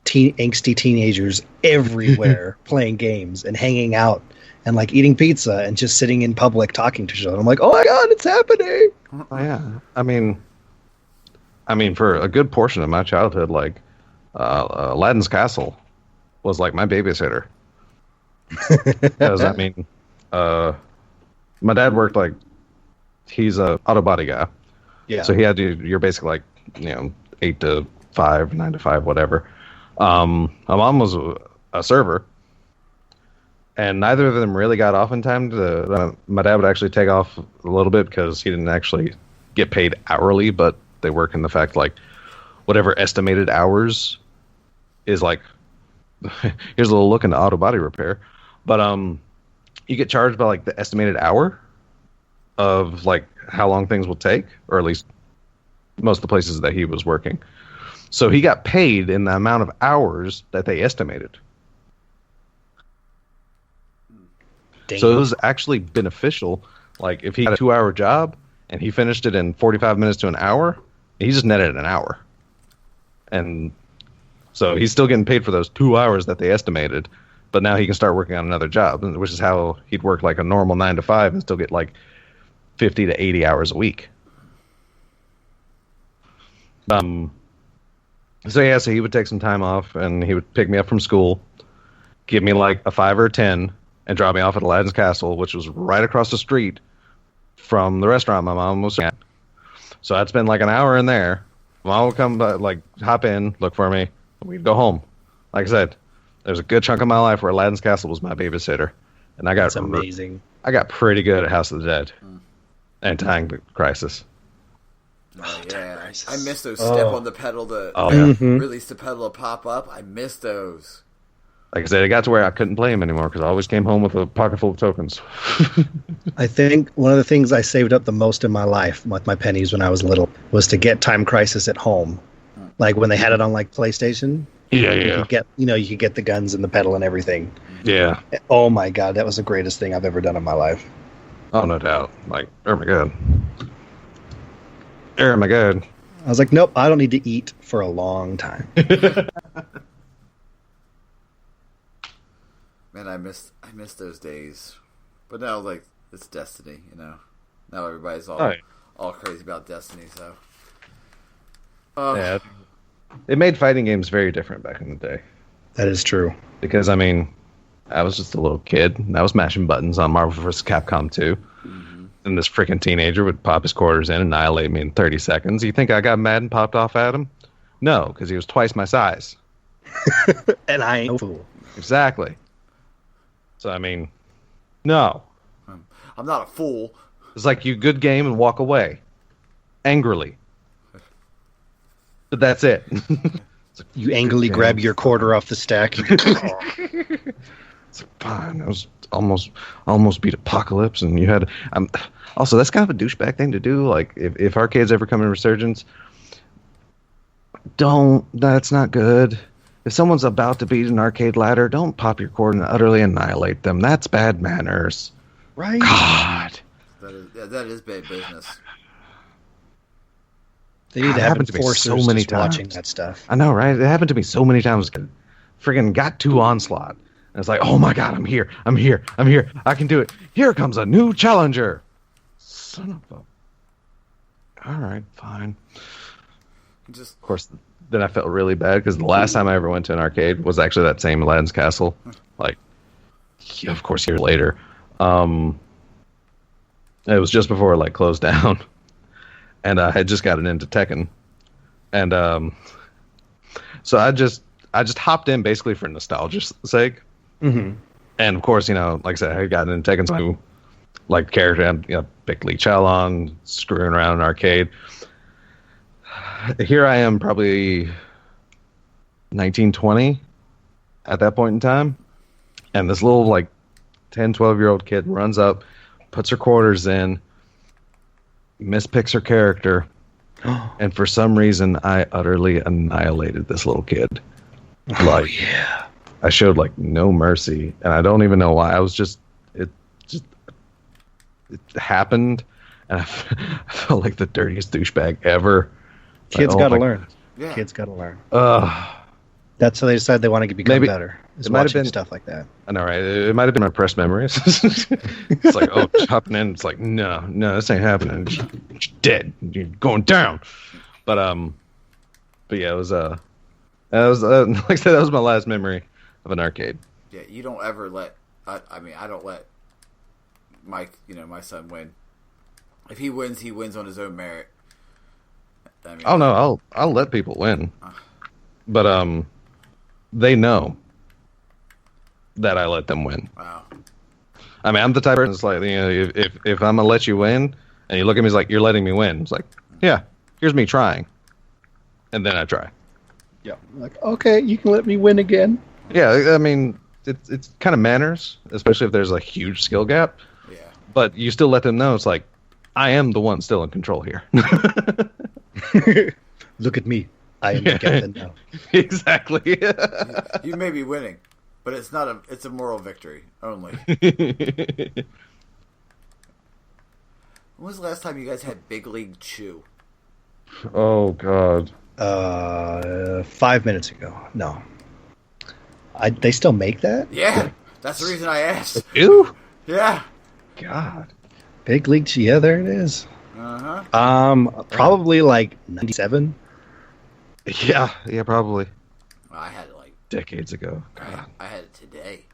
angsty teenagers everywhere playing games and hanging out and like eating pizza and just sitting in public talking to each other. I'm like, oh my god, it's happening. Oh yeah. I mean, for a good portion of my childhood, like Aladdin's Castle was like my babysitter. Because my dad worked he's a auto body guy. Yeah. So he had to. You're basically 8 to 5, 9 to 5, whatever. My mom was a server, and neither of them really got off in time. My dad would actually take off a little bit because he didn't actually get paid hourly, but they work in the fact whatever estimated hours is here's a little look into auto body repair, but you get charged by the estimated hour of how long things will take, or at least most of the places that he was working. So he got paid in the amount of hours that they estimated. Dang. So it was actually beneficial. If he had a 2-hour job and he finished it in 45 minutes to an hour, he just netted an hour. And so he's still getting paid for those 2 hours that they estimated, but now he can start working on another job, which is how he'd work like a normal 9 to 5 and still get like 50 to 80 hours a week. So he would take some time off, and he would pick me up from school, give me like a 5 or a 10, and drop me off at Aladdin's Castle, which was right across the street from the restaurant my mom was at. So I'd spend like an hour in there. Mom would come, like, hop in, look for me, and we'd go home. Like I said, there's a good chunk of my life where Aladdin's Castle was my babysitter, and That's amazing. I got pretty good at House of the Dead and Time Crisis. Oh, yeah. I miss those step on the pedal to release the pedal to pop up. I miss those. Like I said, it got to where I couldn't play them anymore because I always came home with a pocket full of tokens. I think one of the things I saved up the most in my life with my pennies when I was little was to get Time Crisis at home. Like when they had it on like PlayStation. You could get the guns and the pedal and everything. Yeah. Oh my God, that was the greatest thing I've ever done in my life. Oh, no doubt. Like, oh my God. Oh my God. I was like, nope, I don't need to eat for a long time. Man, I miss those days. But now, like, it's Destiny, you know. Now everybody's all crazy about Destiny, so. Yeah. It made fighting games very different back in the day. That is true. Because, I mean, I was just a little kid, and I was mashing buttons on Marvel vs. Capcom 2. Mm-hmm. And this freaking teenager would pop his quarters in and annihilate me in 30 seconds. You think I got mad and popped off at him? No, because he was twice my size. And I ain't no fool. Exactly. So, I mean, no. I'm not a fool. It's like you good game and walk away. Angrily. But that's it. You angrily grab your quarter off the stack. It's like, fine. I was almost beat Apocalypse, and you had. Also, that's kind of a douchebag thing to do. Like, if arcades ever come in resurgence, that's not good. If someone's about to beat an arcade ladder, don't pop your cord and utterly annihilate them. That's bad manners. Right? God. That is bad business. They need to have enforcers so many times watching that stuff. I know, right? It happened to me so many times. Friggin' got 2 Onslaught. And it's like, oh my God, I'm here. I can do it. Here comes a new challenger. Son of a... All right, fine. Of course, then I felt really bad because the last time I ever went to an arcade was actually that same Aladdin's Castle. Like, of course, years later. It was just before it like closed down. And I had just gotten into Tekken. And so I just hopped in basically for nostalgia's sake. Mm-hmm. And of course, you know, like I said, I had gotten into Tekken, so I like character, and picked Lee Chalon, screwing around in an arcade. Here I am, probably 19, 20 at that point in time. And this little like 10, 12-year-old kid runs up, puts her quarters in, mispicks her character, and for some reason I utterly annihilated this little kid. Like, yeah, I showed like no mercy, and I don't even know why. It happened, and I felt like the dirtiest douchebag ever. Kids gotta learn. Yeah. Kids gotta learn. That's how they decide they want to become better. It might have been stuff like that. I know, right? It might have been my repressed memories. It's like, hopping in. It's like, no, this ain't happening. You're dead. You're going down. But yeah, it was like I said, that was my last memory of an arcade. Yeah, you don't ever let. I don't let my son win. If he wins on his own merit. I mean, oh no, I'll let people win, but they know that I let them win. Wow. I mean, I'm the type of person that's like, if I'm gonna let you win, and you look at me, it's like, you're letting me win. It's like, yeah, here's me trying, and then I try. Yeah. Like, okay, you can let me win again. Yeah, I mean, it's kind of manners, especially if there's a huge skill gap. Yeah. But you still let them know it's like, I am the one still in control here. Look at me. I am the captain now. Exactly. You may be winning, but it's a moral victory only. When was the last time you guys had Big League Chew? Oh God. 5 minutes ago. No. They still make that? Yeah, that's the reason I asked. Ew. Yeah. God. Big League. Yeah, there it is. Probably like 97. Yeah, probably. I had it like decades ago. I had it today.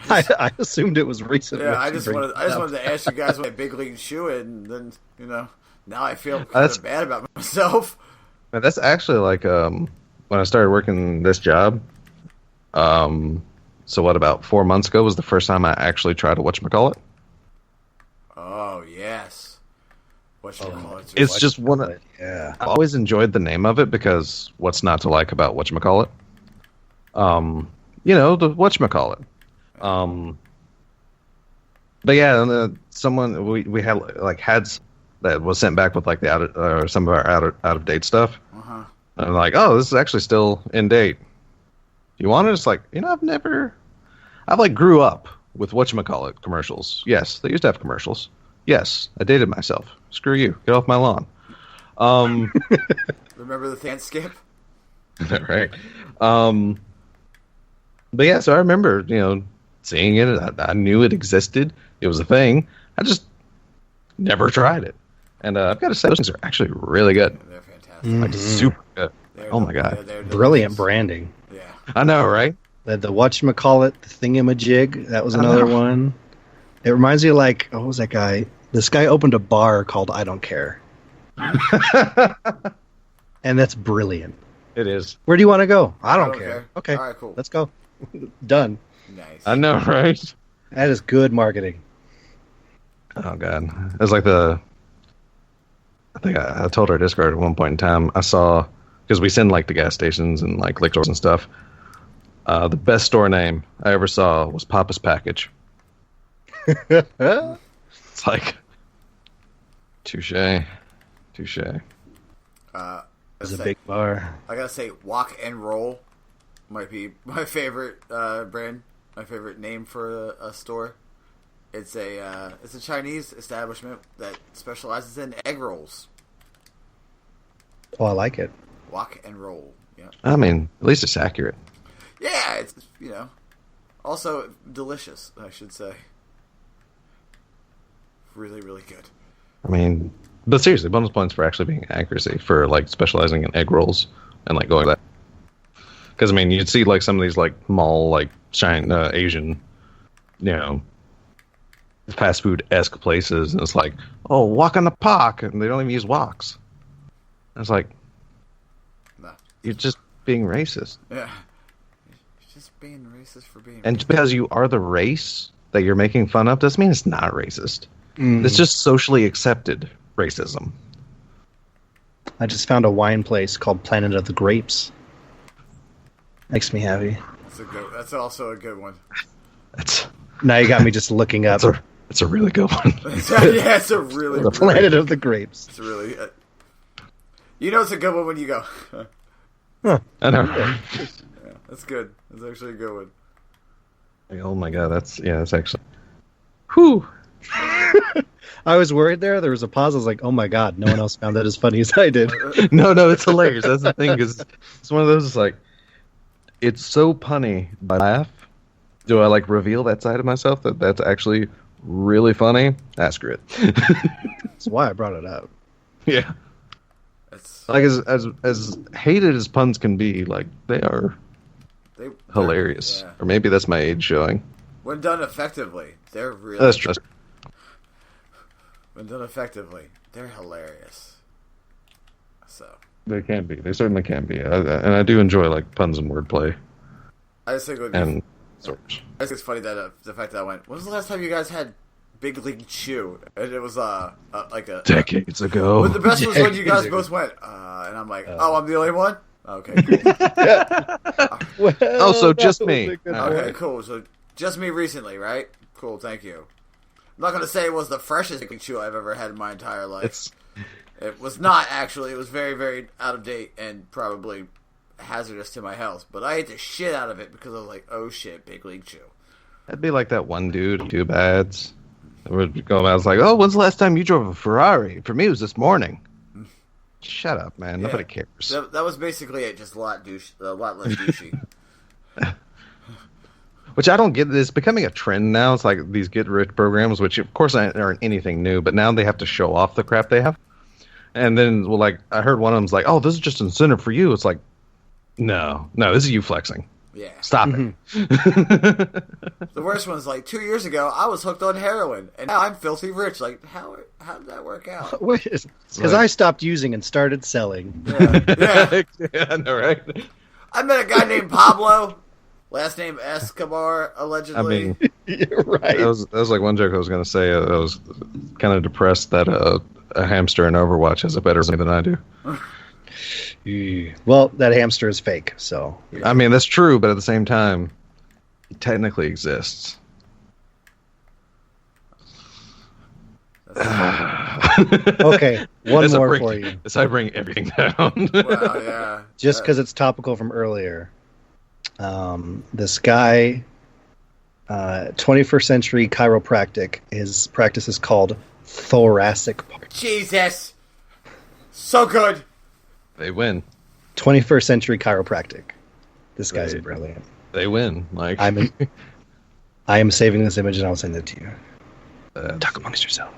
I assumed it was recent. Yeah, I just wanted to ask you guys what Big League shoe is, and then now I feel kind of bad about myself. Man, that's actually like when I started working this job. So what, about 4 months ago was the first time I actually tried to whatchamacallit. Oh yes, whatchamacallit. It's just one of yeah. I always enjoyed the name of it because what's not to like about whatchamacallit? The whatchamacallit. But yeah, someone we had like hats that was sent back with like the some of our out of date stuff. Uh-huh. And I'm like, oh, this is actually still in date. You want it? It's like, I've like grew up with whatchamacallit commercials. Yes, they used to have commercials. Yes, I dated myself. Screw you. Get off my lawn. Remember the fan skip? Right. But yeah, so I remember, seeing it. I knew it existed. It was a thing. I just never tried it. And I've got to say, those things are actually really good. They're fantastic. Mm-hmm. Like, super good. Oh my God. They're Brilliant branding. Yeah. I know, right? The whatchamacallit, the thingamajig, that was another one. It reminds me of like, what was that guy? This guy opened a bar called I Don't Care. And that's brilliant. It is. Where do you want to go? I don't care. Okay. All right, cool. Let's go. Done. Nice. I know, right? That is good marketing. Oh God, it's like I think I told our Discord at one point in time. I saw, because we send like to gas stations and like liquor stores and stuff. The best store name I ever saw was Papa's Package. It's like, touche. It's a big bar. I gotta say, Walk and Roll might be my favorite brand. My favorite name for a store. It's a Chinese establishment that specializes in egg rolls. Oh, I like it. Walk and Roll. Yeah. I mean, at least it's accurate. Yeah, it's also delicious, I should say. Really, really good. I mean, but seriously, bonus points for actually being accuracy, for like specializing in egg rolls and like going that. Because I mean, you'd see like some of these like mall like Asian, fast food-esque places, and it's like, oh, walk in the park, and they don't even use walks. And it's like, nah. You're just being racist. Yeah. You're just being racist for being and racist. Because you are the race that you're making fun of doesn't mean it's not racist. It's just socially accepted racism. I just found a wine place called Planet of the Grapes. Makes me happy. That's also a good one. Now you got me just looking up. It's a really good one. Yeah, it's a really the Planet of the Grapes. It's really. It's a good one when you go. Huh. I know. Yeah, that's good. That's actually a good one. Like, oh my God, that's actually. Whew. I was worried there. There was a pause. I was like, oh my God, no one else found that as funny as I did. No, it's hilarious. That's the thing, because it's one of those, like, it's so punny, but I laugh. Do I, like, reveal that side of myself that's actually really funny? Screw it. That's why I brought it up. Yeah. Like, as hated as puns can be, like, they're hilarious. Yeah. Or maybe that's my age showing. When done effectively, they're really... That's true. When done effectively, they're hilarious. So... They can be. They certainly can be. And I do enjoy, like, puns and wordplay. I just think it would be... I think it's funny that the fact that I went, when was the last time you guys had Big League Chew? And it was like a... Decades ago. But the best was when you guys both went, and I'm like, oh, I'm the only one? Okay, cool. Well, so just me. Okay, cool. So just me recently, right? Cool, thank you. I'm not going to say it was the freshest chew I've ever had in my entire life. It was not, actually. It was very, very out of date and probably hazardous to my health. But I ate the shit out of it because I was like, oh shit, Big League Chew. That'd be like that one dude, Two Bads. Would go. I was like, oh, when's the last time you drove a Ferrari? For me, it was this morning. Shut up, man. Yeah. Nobody cares. That was basically it. Just a lot less douchey. Which I don't get. It's becoming a trend now. It's like these get-rich programs, which of course aren't anything new, but now they have to show off the crap they have. And then, well, like, I heard one of them's like, oh, this is just incentive for you. It's like, no, this is you flexing. Yeah. Stop it. The worst one's like 2 years ago, I was hooked on heroin, and now I'm filthy rich. Like, how did that work out? Because I stopped using and started selling. Yeah. Yeah, I know, right? I met a guy named Pablo, last name Escobar, allegedly. I mean, You're right. that was like one joke I was going to say. I was kind of depressed that a hamster in Overwatch has a better name than I do. Well, that hamster is fake, so. I mean, that's true, but at the same time, he technically exists. Okay, one more for you. That's how I bring everything down. Wow, yeah. Just because it's topical from earlier. This guy, 21st century chiropractic, his practice is called thoracic park. Jesus. So good. They win. 21st century chiropractic. This guy's brilliant. They win. Like I am saving this image and I'll send it to you. Talk amongst yourself.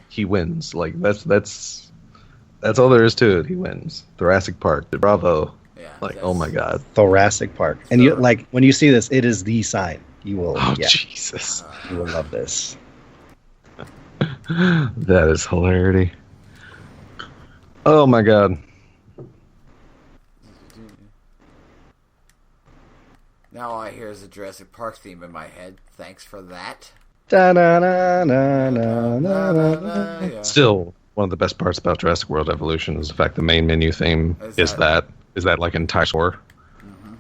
He wins. Like that's all there is to it. He wins. Thoracic Park. Bravo. Yeah. Like, oh my God. Thoracic Park. And you like when you see this, it is the sign. You will. Oh yeah, Jesus. you will love this. That is hilarity. Oh my God. Now all I hear is the Jurassic Park theme in my head. Thanks for that. Da-na-na-na-na-na-na. Yeah. Still, one of the best parts about Jurassic World Evolution is the fact the main menu theme is that like entire score. Mm-hmm.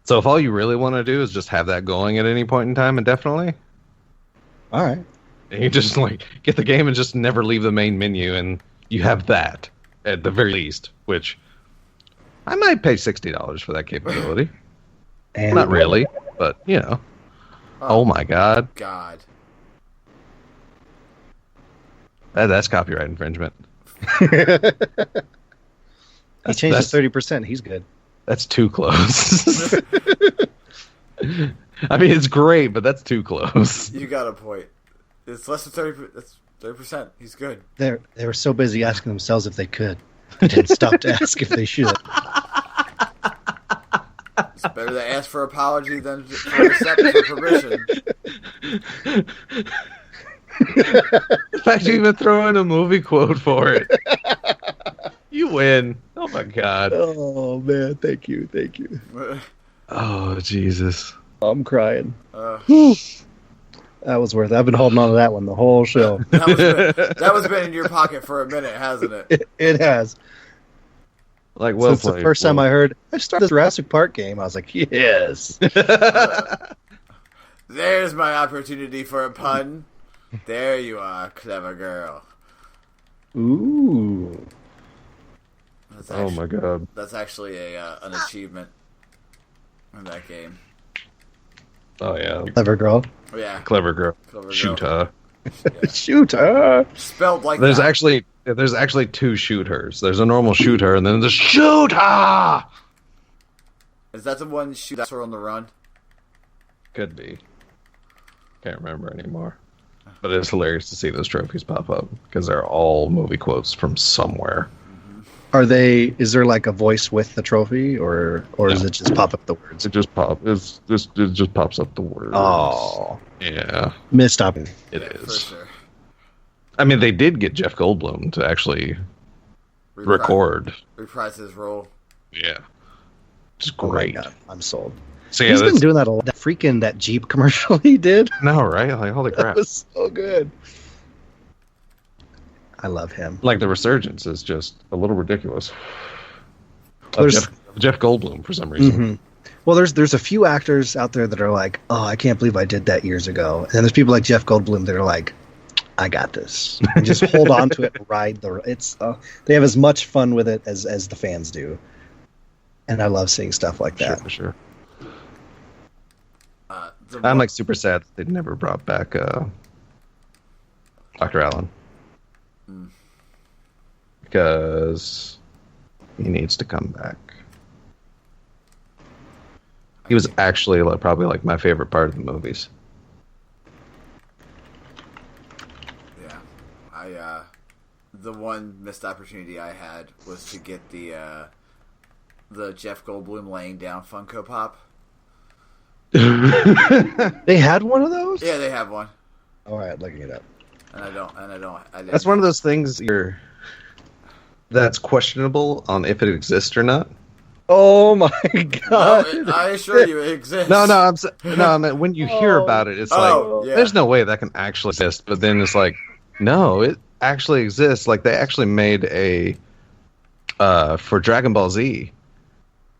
So if all you really want to do is just have that going at any point in time, indefinitely, All right. and you just like get the game and just never leave the main menu, and you have that at the very least. Which I might pay $60 for that capability. And Not really, but you know. Oh my God. God. That's copyright infringement. He changed to 30%. He's good. That's too close. I mean, it's great, but that's too close. You got a point. It's less than 30%. That's 30%. He's good. They were so busy asking themselves if they could. They didn't stop to ask if they should. It's better to ask for apology than for accept for permission. The fact you even throw in a movie quote for it. You win. Oh my God. Oh man, thank you. Oh Jesus. I'm crying. That was worth it. I've been holding on to that one the whole show. That was been in your pocket for a minute, hasn't it? It has. Like, well Since played. the first time I heard, I started this Jurassic Park game, I was like, yes. There's my opportunity for a pun. There you are, clever girl. Ooh. Oh my God. That's actually an achievement in that game. Oh yeah. Clever girl. Yeah. Clever girl. Clever Shoot girl. her. Yeah. Shoot her. Spelled like There's that. actually two shoot hers. There's a normal shoot her and then there's shoot her. Is that the one shoot that's her on the run? Could be. Can't remember anymore. But it's hilarious to see those trophies pop up because they're all movie quotes from somewhere. Are they? Is there like a voice with the trophy, or does it just pop up the words? It just pops up the words. Oh, yeah, missed up. it For is. sure. I mean, they did get Jeff Goldblum to actually record. Reprise his role. Yeah, it's Oh my great. God, I'm sold. So yeah, He's been that's, doing that a lot. That Jeep commercial he did. no, right? Like, holy That crap! was so good. I love him. Like the resurgence is just a little ridiculous. There's- Jeff Goldblum for some reason. Mhm. Well, there's a few actors out there that are like, oh, I can't believe I did that years ago. And then there's people like Jeff Goldblum that are like, I got this. And just hold on to it and ride the. It's they have as much fun with it as the fans do. And I love seeing stuff like Sure, that. for sure. The I'm like super sad that they never brought back Dr. Allen. because he needs to come back. He was actually probably like my favorite part of the movies. Yeah, the one missed opportunity I had was to get the Jeff Goldblum laying down Funko Pop. They had one of those? Yeah, they have one. All right, looking it up. And I don't. That's one of those things that's questionable on if it exists or not. Oh my god! No, I assure you, it exists. No, I mean, when you hear about it, it's there's no way that can actually exist. But then it's like, no, it actually exists. Like they actually made a for Dragon Ball Z.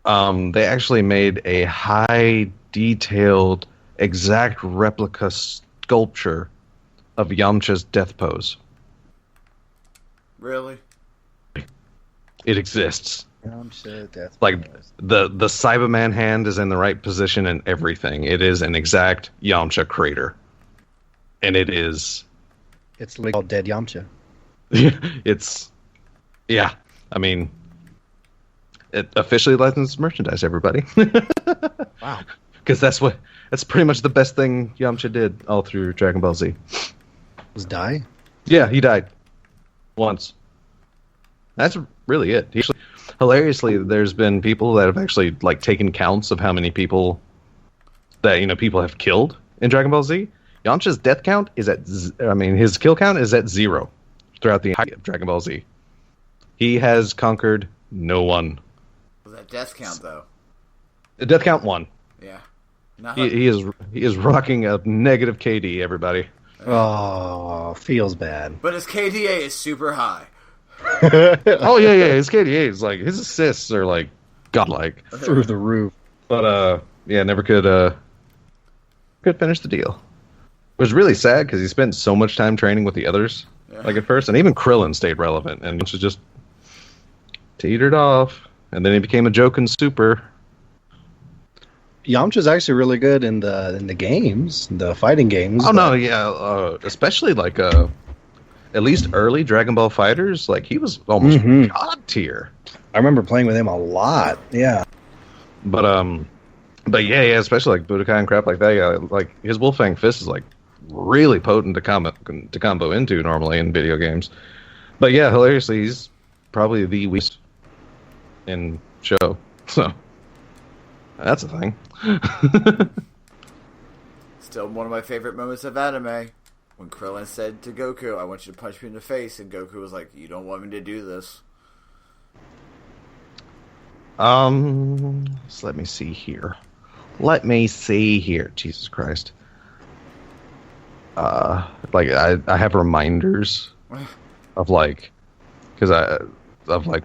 They actually made a high detailed, exact replica sculpture of Yamcha's death pose. Really? It exists. Yamcha death like pose. the Cyberman hand is in the right position and everything. It is an exact Yamcha crater, and it is. It's like called Dead Yamcha. It's, yeah. I mean, it officially licensed merchandise. Everybody. Wow. Because that's pretty much the best thing Yamcha did all through Dragon Ball Z. Was die? Yeah, he died once. That's really it. Hilariously, there's been people that have actually taken counts of how many people that people have killed in Dragon Ball Z. Yamcha's death count is his kill count is at 0 throughout the entirety of Dragon Ball Z. He has conquered no one. Was that death count though? The death count 1. Yeah. He is rocking a negative KD. Everybody. Oh, feels bad. But his KDA is super high. Oh yeah. His KDA is his assists are godlike Through the roof. But never could finish the deal. It was really sad because he spent so much time training with the others, at first, and even Krillin stayed relevant, and was just teetered off, and then he became a Joken Super. Yamcha's actually really good in the games, the fighting games. Oh no, yeah, especially at least early Dragon Ball Fighters, he was almost god tier. I remember playing with him a lot. Yeah. But yeah, especially Budokai and crap like that. Yeah, his Wolfang Fist is really potent to combo into normally in video games. But yeah, hilariously, he's probably the weakest in show. So that's a thing. Still one of my favorite moments of anime. When Krillin said to Goku, I want you to punch me in the face, and Goku was like, you don't want me to do this. So let me see here. Jesus Christ. I have reminders of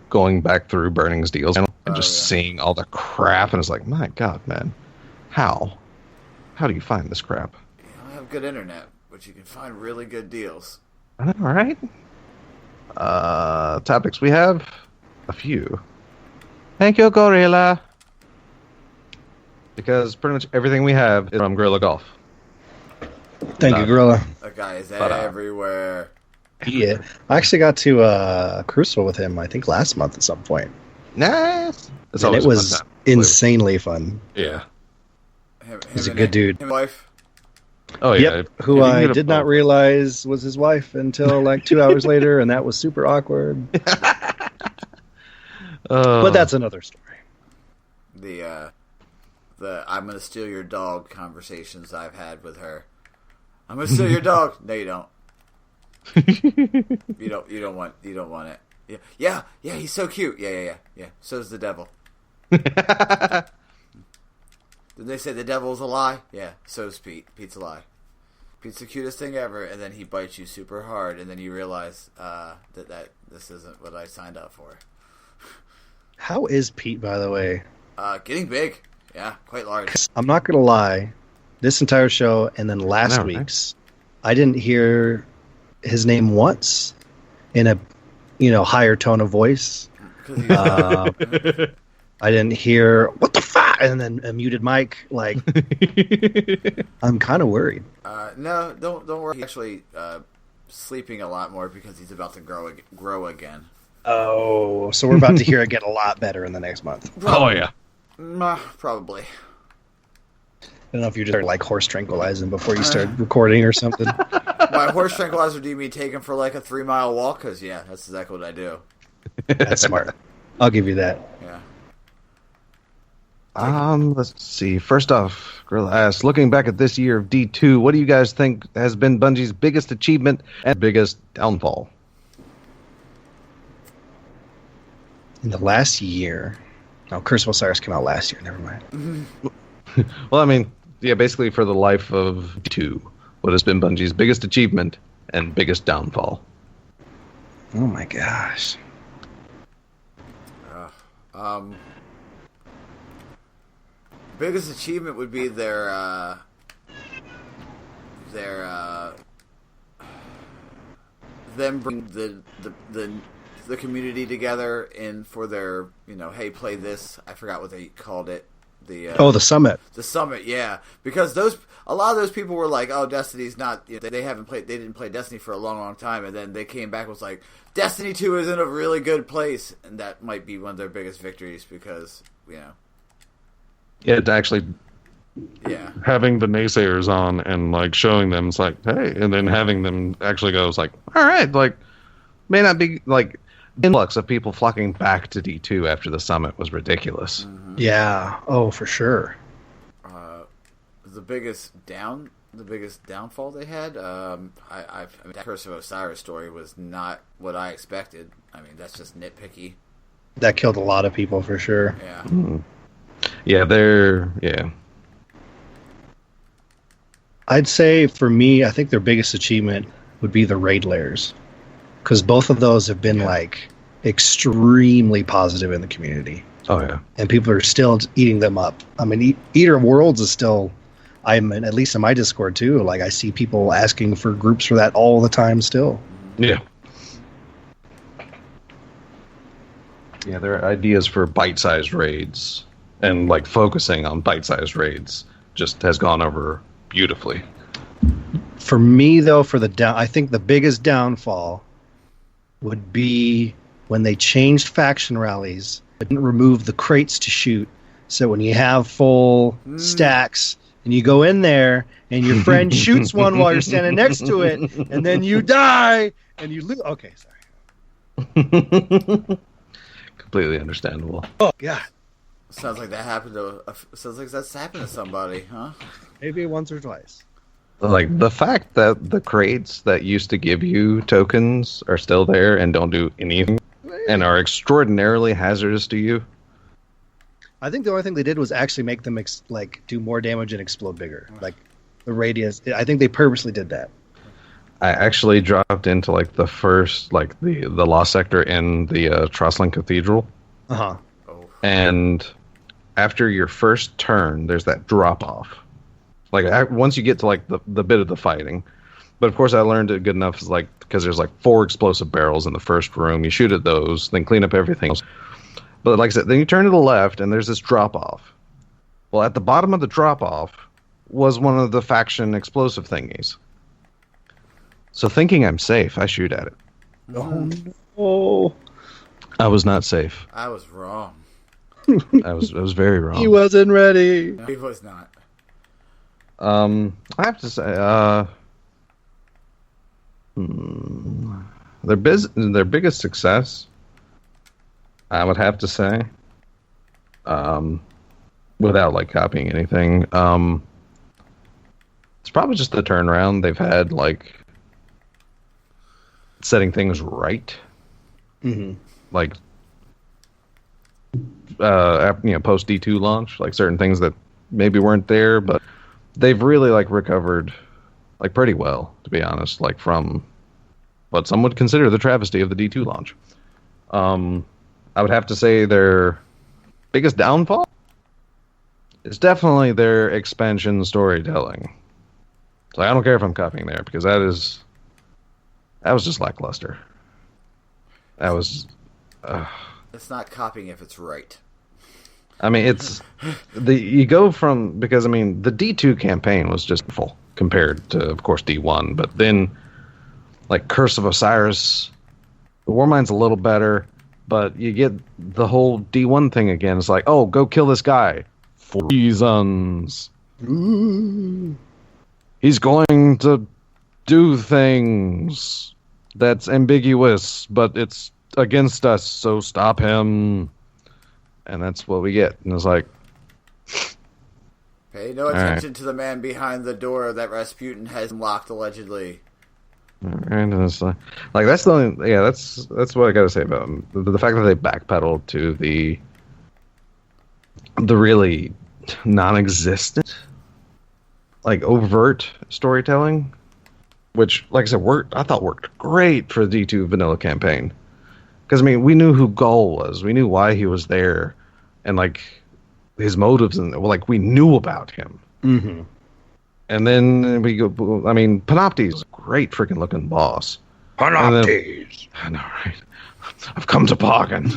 going back through Burning's deals and just seeing all the crap, and it's like, my God, man, how do you find this crap? You don't have good internet, but you can find really good deals. All right. Topics, we have a few. Thank you, Gorilla. Because pretty much everything we have is from Gorilla Golf. Thank you, Gorilla. That guy is everywhere. Yeah. I actually got to Crucible with him, I think, last month at some point. Nice. And it was insanely fun. Yeah. He's a good dude. His wife. Oh, yeah. Yep, who I did not realize was his wife until 2 hours later, and that was super awkward. But that's another story. The I'm gonna steal your dog conversations I've had with her. I'm gonna steal your dog. No, you don't. You don't want it. Yeah. He's so cute. Yeah. So's the devil. Did they say the devil's a lie? Yeah. So's Pete. Pete's a lie. Pete's the cutest thing ever, and then he bites you super hard, and then you realize that this isn't what I signed up for. How is Pete, by the way? Getting big. Yeah, quite large. I'm not going to lie. This entire show and then last week's, I didn't hear his name once in a higher tone of voice. I didn't hear, what the fuck? And then a muted mic. I'm kind of worried. No, don't worry. He's actually sleeping a lot more because he's about to grow again. Oh, so we're about to hear it get a lot better in the next month. Oh, yeah. Probably. I don't know if you just like horse tranquilizing before you start recording or something. My horse tranquilizer do me taking for like a 3-mile walk? Because, yeah, that's exactly what I do. That's smart. I'll give you that. Yeah. Let's see. First off, Gorilla asks, looking back at this year of D2, what do you guys think has been Bungie's biggest achievement and biggest downfall? In the last year... Oh, Curse of Osiris came out last year. Never mind. Well, I mean, yeah, basically for the life of D2, what has been Bungie's biggest achievement and biggest downfall? Oh my gosh. Biggest achievement would be their them bring the community together in for their, hey, play this. I forgot what they called it. The summit. The summit, yeah. Because a lot of those people were like, oh, Destiny's not, they didn't play Destiny for a long, long time, and then they came back and was like, Destiny 2 is in a really good place, and that might be one of their biggest victories because, Yeah, to actually having the naysayers on and like showing them it's like, hey, and then having them actually go, it's like, all right, like may not be like influx of people flocking back to D2 after the summit was ridiculous. Mm-hmm. Yeah. Oh, for sure. The biggest downfall they had, I mean, that Curse of Osiris story was not what I expected. I mean, that's just nitpicky. That killed a lot of people for sure. Yeah. Mm. Yeah. I'd say for me, I think their biggest achievement would be the raid layers. Because both of those have been like extremely positive in the community. Oh, yeah. And people are still eating them up. I mean, Eater of Worlds is still, at least in my Discord too, like I see people asking for groups for that all the time still. Yeah. Yeah, there are ideas for bite-sized raids. And like focusing on bite-sized raids just has gone over beautifully. For me, though, I think the biggest downfall would be when they changed faction rallies, but didn't remove the crates to shoot. So when you have full stacks and you go in there and your friend shoots one while you're standing next to it, and then you die and you lose. Okay, sorry. Completely understandable. Oh God. Sounds like that's happened to somebody, huh? Maybe once or twice. Like the fact that the crates that used to give you tokens are still there and don't do anything and are extraordinarily hazardous to you. I think the only thing they did was actually make them do more damage and explode bigger. Like the radius. I think they purposely did that. I actually dropped into like the first, like the lost sector in the Trostling Cathedral. Uh-huh. And after your first turn, there's that drop off. Like once you get to like the bit of the fighting, but of course I learned it good enough is like because there's like 4 explosive barrels in the first room. You shoot at those, then clean up everything else. But like I said, then you turn to the left and there's this drop off. Well, at the bottom of the drop off was one of the faction explosive thingies. So thinking I'm safe, I shoot at it. Oh no! I was not safe. I was wrong. I was very wrong. He wasn't ready. No, he was not. I have to say, their biggest success, I would have to say, without like copying anything, it's probably just the turnaround they've had, like setting things right. Mm-hmm. Like, post D2 launch, like certain things that maybe weren't there, but they've really like recovered like pretty well, to be honest, like from what some would consider the travesty of the D2 launch. I would have to say their biggest downfall is definitely their expansion storytelling. So I don't care if I'm copying there because that was just lackluster. That was It's not copying if it's right. I mean, it's you go from, because I mean the D2 campaign was just full compared to, of course, D1, but then like Curse of Osiris, the Warmind's a little better, But you get the whole D1 thing again. It's like, oh, go kill this guy. For reasons. Ooh. He's going to do things that's ambiguous, but it's against us, so stop him. And that's what we get. And it's like... Pay no attention to the man behind the door that Rasputin has locked, allegedly. And it's like that's the only, that's what I gotta say about them. The fact that they backpedaled to the really non-existent, like overt storytelling, which, like I said, I thought worked great for the D2 vanilla campaign. Because I mean, we knew who Gull was, we knew why he was there, and like his motives, and like we knew about him. Mm-hmm. And then we go. I mean, Panoptes, great freaking looking boss. Panoptes. I know, right? I've come to bargain.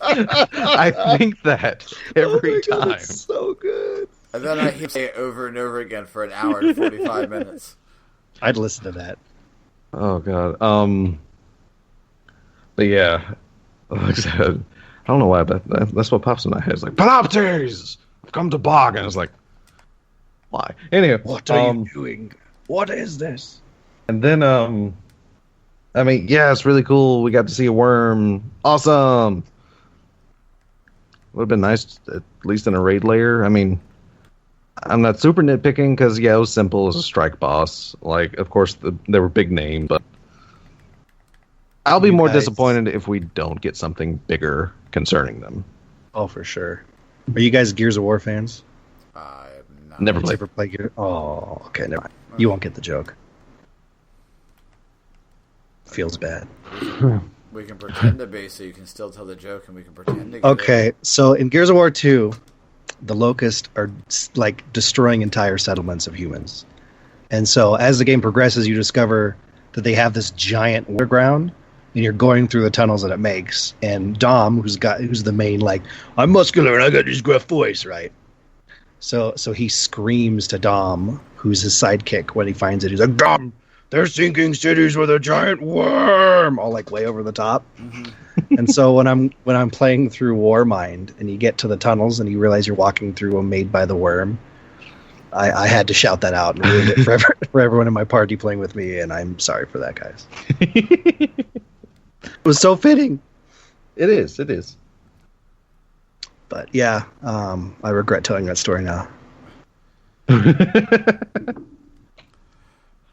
I think that every time. It's so good. And then I hear it over and over again for an hour and 45 minutes. I'd listen to that. Oh god. But yeah, like I said, I don't know why, but that's what pops in my head. It's like, Panoptes, I've come to bargain. It's like, why? Anyway, what are you doing? What is this? And then, I mean, yeah, it's really cool. We got to see a worm. Awesome. Would have been nice, at least in a raid layer. I mean, I'm not super nitpicking because, yeah, it was simple as a strike boss. Like, of course, they were big names, but I'll be more disappointed if we don't get something bigger concerning them. Oh, for sure. Are you guys Gears of War fans? I have not. Never Did you played. ever play Gears? Oh, okay, never mind. You won't get the joke. Feels bad. We can pretend to be, so you can still tell the joke, and we can pretend to get Okay, it. so in Gears of War 2, the Locusts are like destroying entire settlements of humans. And so as the game progresses, you discover that they have this giant underground, and you're going through the tunnels that it makes. And Dom, who's the main, like, I'm muscular and I got this gruff voice, right? So he screams to Dom, who's his sidekick, when he finds it. He's like, Dom, they're sinking cities with a giant worm, all like way over the top. Mm-hmm. And so when I'm playing through Warmind and you get to the tunnels and you realize you're walking through them made by the worm, I had to shout that out and ruined it for everyone in my party playing with me, and I'm sorry for that, guys. It was so fitting. It is. But yeah, I regret telling that story now.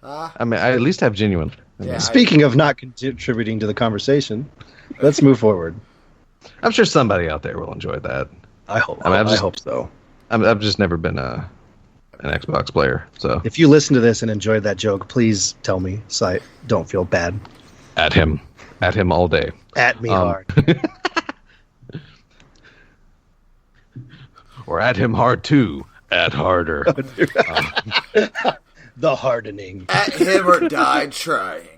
I mean, I at least have genuine. Yeah, Speaking of not contributing to the conversation, let's move forward. I'm sure somebody out there will enjoy that. I hope. I mean, I hope so. I've just never been an Xbox player, so If you listen to this and enjoyed that joke, please tell me so I don't feel bad. at him all day. At me hard. Or at him hard too. At harder. The hardening. At him or die trying.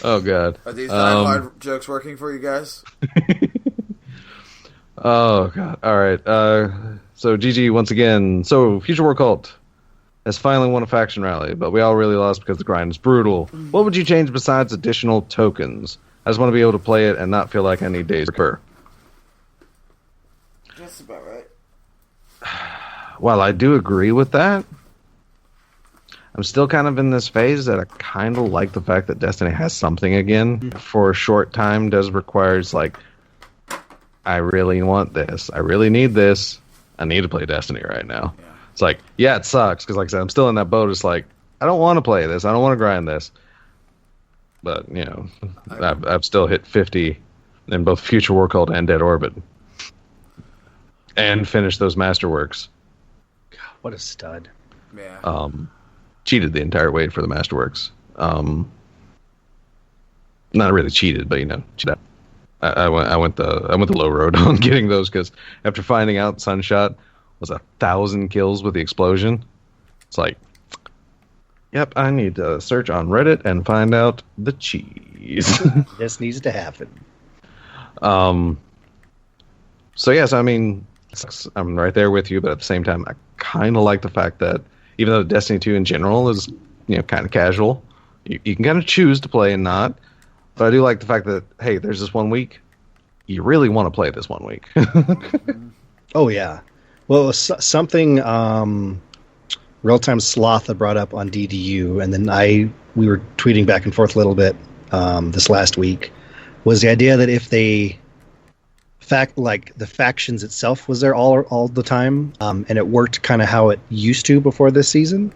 Oh god. Are these hard jokes working for you guys? Oh god. All right. So GG once again. So Future War Cult has finally won a faction rally, but we all really lost because the grind is brutal. What would you change besides additional tokens? I just want to be able to play it and not feel like I need days to recur. That's about right. While I do agree with that, I'm still kind of in this phase that I kind of like the fact that Destiny has something again. For a short time does requires, like, I really want this. I really need this. I need to play Destiny right now. Yeah. It's like, yeah, it sucks, because like I said, I'm still in that boat. It's like, I don't want to play this. I don't want to grind this. But, you know, I've still hit 50 in both Future War Cult and Dead Orbit. And finished those masterworks. God, what a stud. Yeah. Cheated the entire way for the masterworks. Not really cheated, but you know, I went the low road on getting those, because after finding out Sunshot was 1,000 kills with the explosion, it's like, yep, I need to search on Reddit and find out the cheese. This needs to happen. So yes, I mean, I'm right there with you, but at the same time, I kind of like the fact that even though Destiny 2 in general is, you know, kind of casual, you can kind of choose to play and not. But I do like the fact that, hey, there's this 1 week. You really want to play this 1 week. Oh, yeah. Well, it was something Real-Time Sloth had brought up on DDU, and then we were tweeting back and forth a little bit this last week, was the idea that if they the factions itself was there all the time, and it worked kind of how it used to before this season,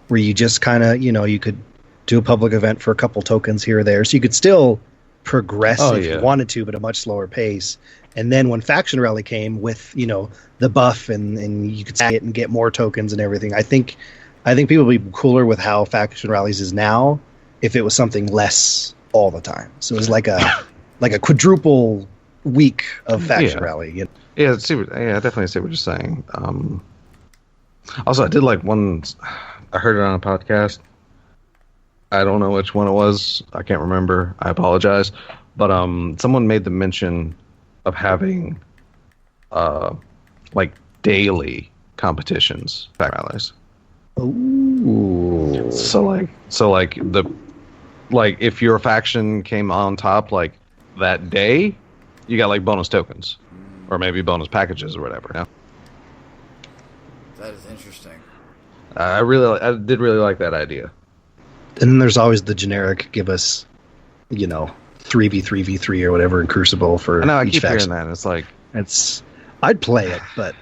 where you just kind of, you could do a public event for a couple tokens here or there, so you could still progress if you wanted to, but at a much slower pace. And then when Faction Rally came with, the buff and you could see it and get more tokens and everything, I think people would be cooler with how Faction Rallies is now if it was something less all the time. So it was like a quadruple week of Faction Rally. Yeah, I definitely see what you're saying. Also, I did like one. I heard it on a podcast. I don't know which one it was. I can't remember. I apologize. But someone made the mention of having daily competitions, Faction Rallies. Ooh. So if your faction came on top that day, you got bonus tokens, or maybe bonus packages or whatever. Yeah. That is interesting. I did really like that idea. And then there's always the generic, give us, 3v3v3 or whatever in Crucible for I know, I each keep faction. hearing that. It's I'd play it, but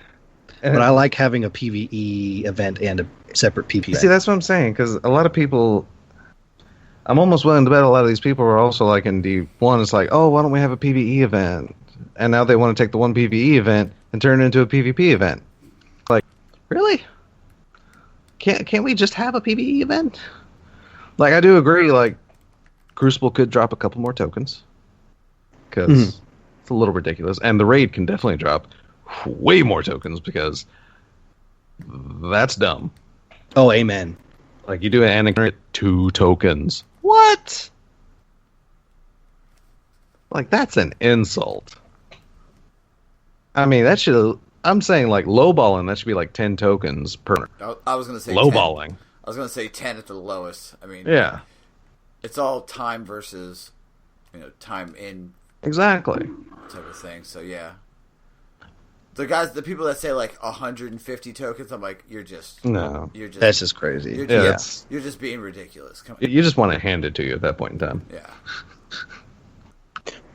I like having a PvE event and a separate PvP. See, that's what I'm saying, because a lot of people, I'm almost willing to bet a lot of these people are also in D1. It's oh, why don't we have a PvE event? And now they want to take the one PvE event and turn it into a PvP event. Really? Can't we just have a PvE event? I do agree, Crucible could drop a couple more tokens, because it's a little ridiculous. And the raid can definitely drop way more tokens, because that's dumb. Oh, amen. You do an and get 2 tokens. What? That's an insult. I mean, that should... I'm saying, lowballing, that should be 10 tokens per... I was going to say lowballing. 10. I was going to say 10 at the lowest. I mean... Yeah. It's all time versus, time in... Exactly. Type of thing, so yeah. The people that say 150 tokens, I'm you're just... No. That's just crazy. You're just being ridiculous. Come on. You just want it handed to you at that point in time. Yeah.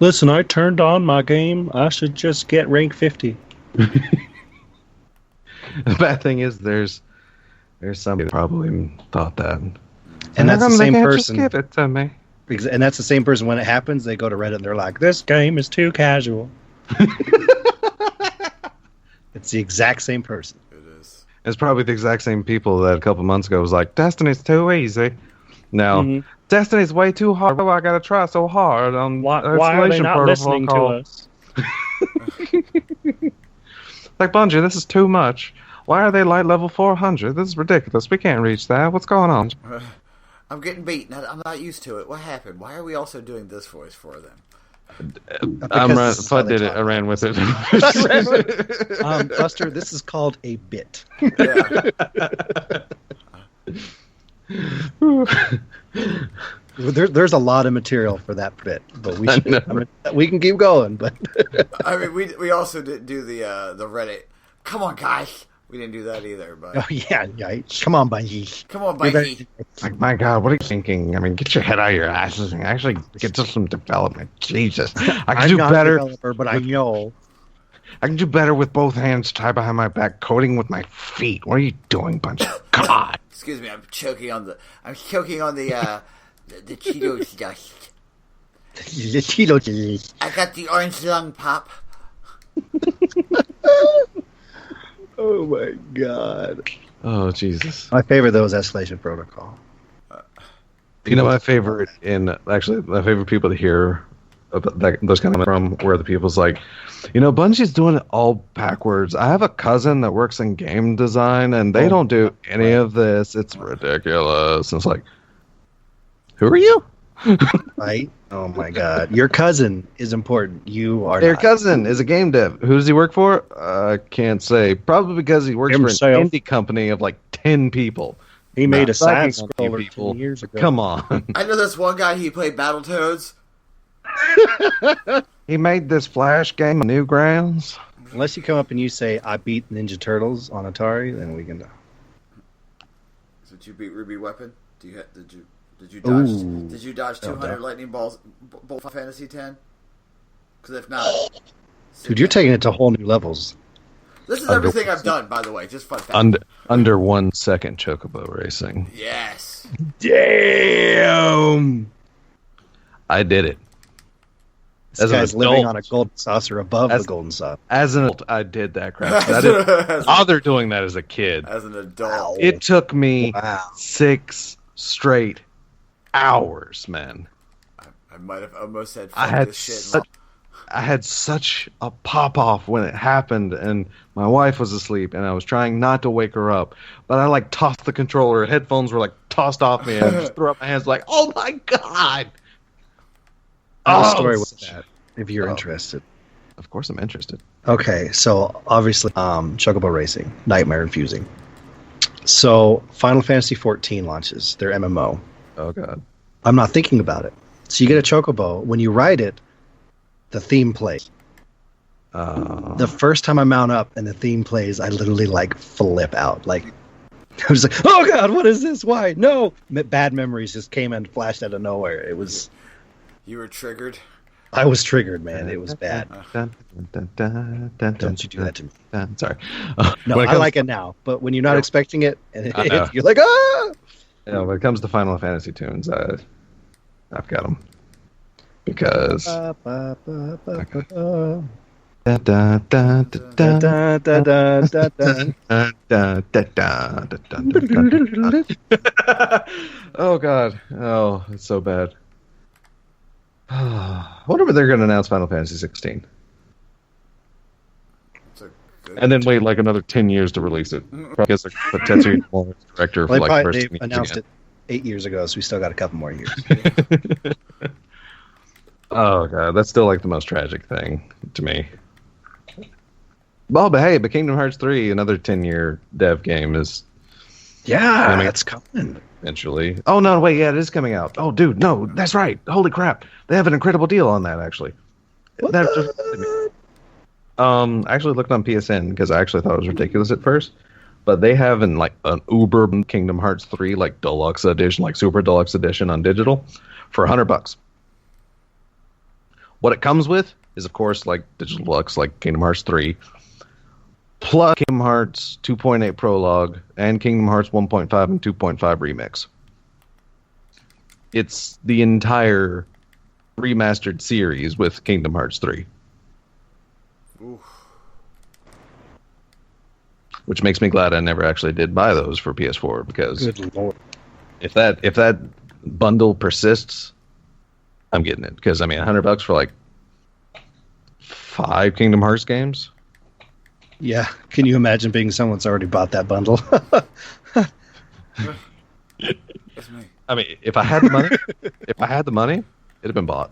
Listen, I turned on my game. I should just get rank 50. The bad thing is there's somebody that probably thought that. And that's the same person. Just give it to me. And that's the same person. When it happens, they go to Reddit and they're like, "This game is too casual." It's the exact same person. It is. It's probably the exact same people that a couple months ago was like, "Destiny's too easy." Now, Destiny's way too hard. Why I gotta try so hard on why are they not listening to us? Bungie, this is too much. Why are they level 400? This is ridiculous. We can't reach that. What's going on? I'm getting beaten. I'm not used to it. What happened? Why are we also doing this voice for them? Fudd did it. I ran with it. Buster, this is called a bit. Yeah. There's a lot of material for that bit, but we can keep going. But I mean, we also did do the Reddit. Come on, guys. We didn't do that either. But yeah. Come on, Bungie. Come on, Bungie. My God, what are you thinking? I mean, get your head out of your asses and actually get to some development. Jesus, I can do better. I'm not a developer, but I know. I can do better with both hands tied behind my back, coding with my feet. What are you doing, Bungie? Come on. Excuse me, I'm choking on the Cheetos dust. The Cheetos. I got the orange lung pop. Oh my God. Oh Jesus. My favorite though is Escalation Protocol. My favorite people to hear about those kind of from where the people's Bungie's doing it all backwards. I have a cousin that works in game design and they don't do any of this. It's ridiculous. And it's who are you? Right? Oh my God. Your cousin is important. You are Your not. cousin is a game dev. Who does he work for? I can't say. Probably because he works for an indie company of 10 people. He made a side scroller 2 years ago. Come on. I know this one guy, he played Battletoads. He made this Flash game on Newgrounds. Unless you come up and you say, I beat Ninja Turtles on Atari, then we can... Did you beat Ruby Weapon? Did you dodge? Ooh. Did you dodge 200 lightning balls? Bolt Fantasy 10? Because if not, dude, you're taking it to whole new levels. This is everything I've done, by the way. Just fun fact. Under 1 second chocobo racing. Yes. Damn. I did it. This guy's living on a golden saucer above the golden saucer. As an adult, I did that crap. I didn't bother doing that as a kid. As an adult. It took me 6 straight hours, man. I might have almost said, I had such a pop-off when it happened, and my wife was asleep, and I was trying not to wake her up. But I, tossed the controller. Headphones were, tossed off me, and I just threw up my hands oh, my God! The story was that, if you're interested. Of course I'm interested. Okay, so obviously, Chocobo Racing, nightmare infusing. So, Final Fantasy XIV launches, their MMO. Oh, God. I'm not thinking about it. So you get a Chocobo. When you ride it, the theme plays. The first time I mount up and the theme plays, I literally, flip out. I was like, oh, God, what is this? Why? No! Bad memories just came and flashed out of nowhere. It was... You were triggered? I was triggered, man. It was bad. Don't you do that to me. Sorry. No, I like it now. But when you're not expecting it, and you're like, ah! Yeah, when it comes to Final Fantasy tunes, I've got them. Because... Oh, God. Oh, it's so bad. I wonder if they're going to announce Final Fantasy 16. And then wait another 10 years to release it. Because they're potentially director for they announced it 8 years ago, so we still got a couple more years. Oh, God. That's still the most tragic thing to me. Well, but hey, Kingdom Hearts 3, another 10-year dev game is... Yeah, it's coming. Eventually. Oh, no, wait, yeah, it is coming out. Oh, dude, no, that's right. Holy crap. They have an incredible deal on that, actually. I actually looked on PSN because I actually thought it was ridiculous at first. But they have an Uber Kingdom Hearts 3, deluxe edition, super deluxe edition on digital for $100. What it comes with is, of course, digital deluxe, Kingdom Hearts 3, plus Kingdom Hearts 2.8 Prologue and Kingdom Hearts 1.5 and 2.5 Remix. It's the entire remastered series with Kingdom Hearts 3. Oof. Which makes me glad I never actually did buy those for PS4, because good Lord. If that bundle persists, I'm getting it. Because $100 for 5 Kingdom Hearts games. Yeah, can you imagine being someone that's already bought that bundle? If I had the money, it'd have been bought.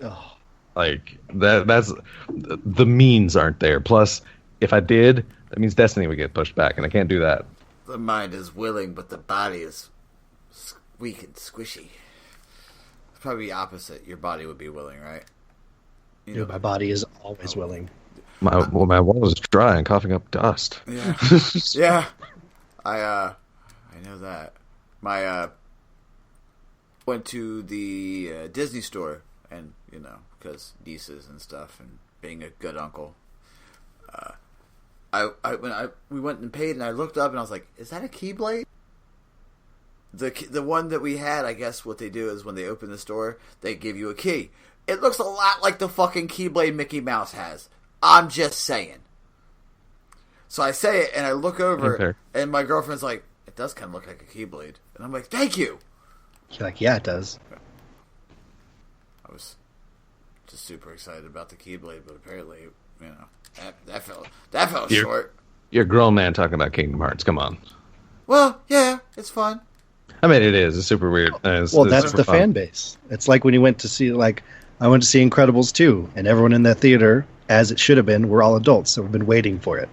Oh. That's the means aren't there. Plus, if I did, that means Destiny would get pushed back, and I can't do that. The mind is willing, but the body is weak and squishy. It's probably the opposite. Your body would be willing, right? My body is always willing. My walls is dry and coughing up dust. Yeah, yeah. I know that. Went to the Disney store, and because nieces and stuff, and being a good uncle. We went and paid, and I looked up, and I was like, "Is that a Keyblade?" The one that we had, I guess what they do is when they open the store, they give you a key. It looks a lot like the fucking Keyblade Mickey Mouse has. I'm just saying. So I say it, and I look over, and my girlfriend's like, "It does kind of look like a Keyblade," and I'm like, "Thank you." You're like, "Yeah, it does." I was just super excited about the Keyblade, but apparently, that fell short. You're a grown man talking about Kingdom Hearts. Come on. Well, yeah, it's fun. It is. It's super weird. That's the fan base. It's like when you went to see, I went to see Incredibles 2, and everyone in that theater, as it should have been, we're all adults, so we've been waiting for it.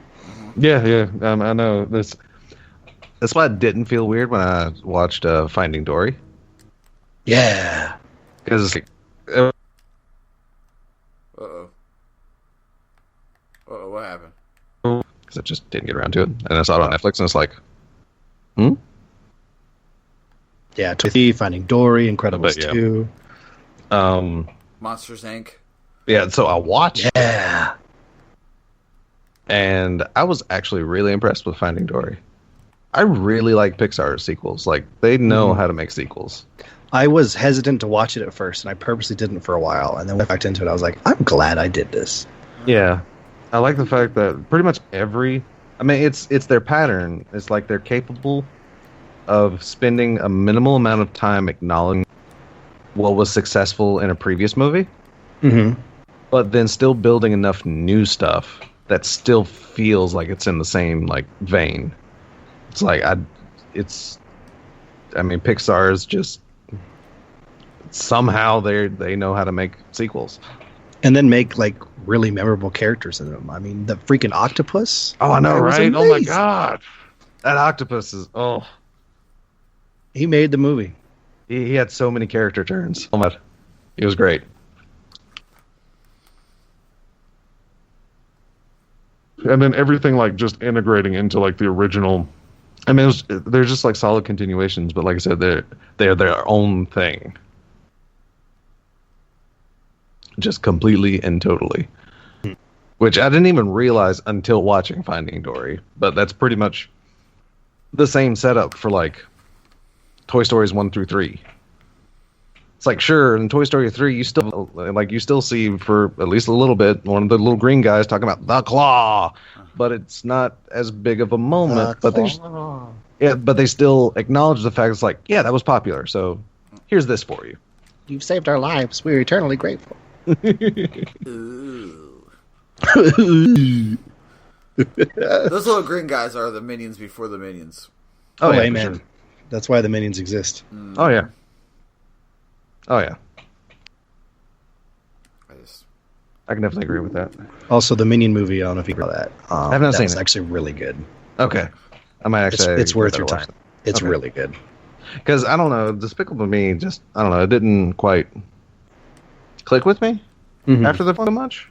Yeah, I know. That's why it didn't feel weird when I watched Finding Dory. Yeah. Because What happened? Because I just didn't get around to it. And I saw it on Netflix, and it's like, Yeah, Finding Dory, Incredibles 2. Monsters, Inc. Yeah, so I watched Yeah. and I was actually really impressed with Finding Dory. I really like Pixar sequels. Like, they know how to make sequels. I was hesitant to watch it at first, and I purposely didn't for a while. And then when I backed into it, I was like, I'm glad I did this. Yeah. I like the fact that pretty much it's their pattern. It's like they're capable of spending a minimal amount of time acknowledging what was successful in a previous movie, but then still building enough new stuff that still feels like it's in the same like vein. It's like Pixar is just somehow they know how to make sequels. And then make like really memorable characters in them. I mean, the freaking octopus. Oh, I know, right? Oh my god, that octopus is He made the movie. He had so many character turns. Oh my, he was great. And then everything like just integrating into like the original. I mean, they're just like solid continuations, but like I said, they're their own thing. Just completely and totally. Which I didn't even realize until watching Finding Dory. But that's pretty much the same setup for like Toy Stories 1 through 3. It's like, sure, in Toy Story 3, you still see for at least a little bit one of the little green guys talking about the claw, but it's not as big of a moment. But they still acknowledge the fact it's like, yeah, that was popular. So here's this for you. You've saved our lives. We're eternally grateful. Those little green guys are the minions before the minions. Oh yeah, amen. Sure. That's why the minions exist. Oh yeah. Oh yeah. I can definitely agree with that. Also, the Minion movie. I don't know if you saw that. I have not seen it. It's actually really good. Okay, I might actually. It's worth your time. It's really good. Because I don't know, Despicable Me. Just I don't know. It didn't quite click with me after the fun much.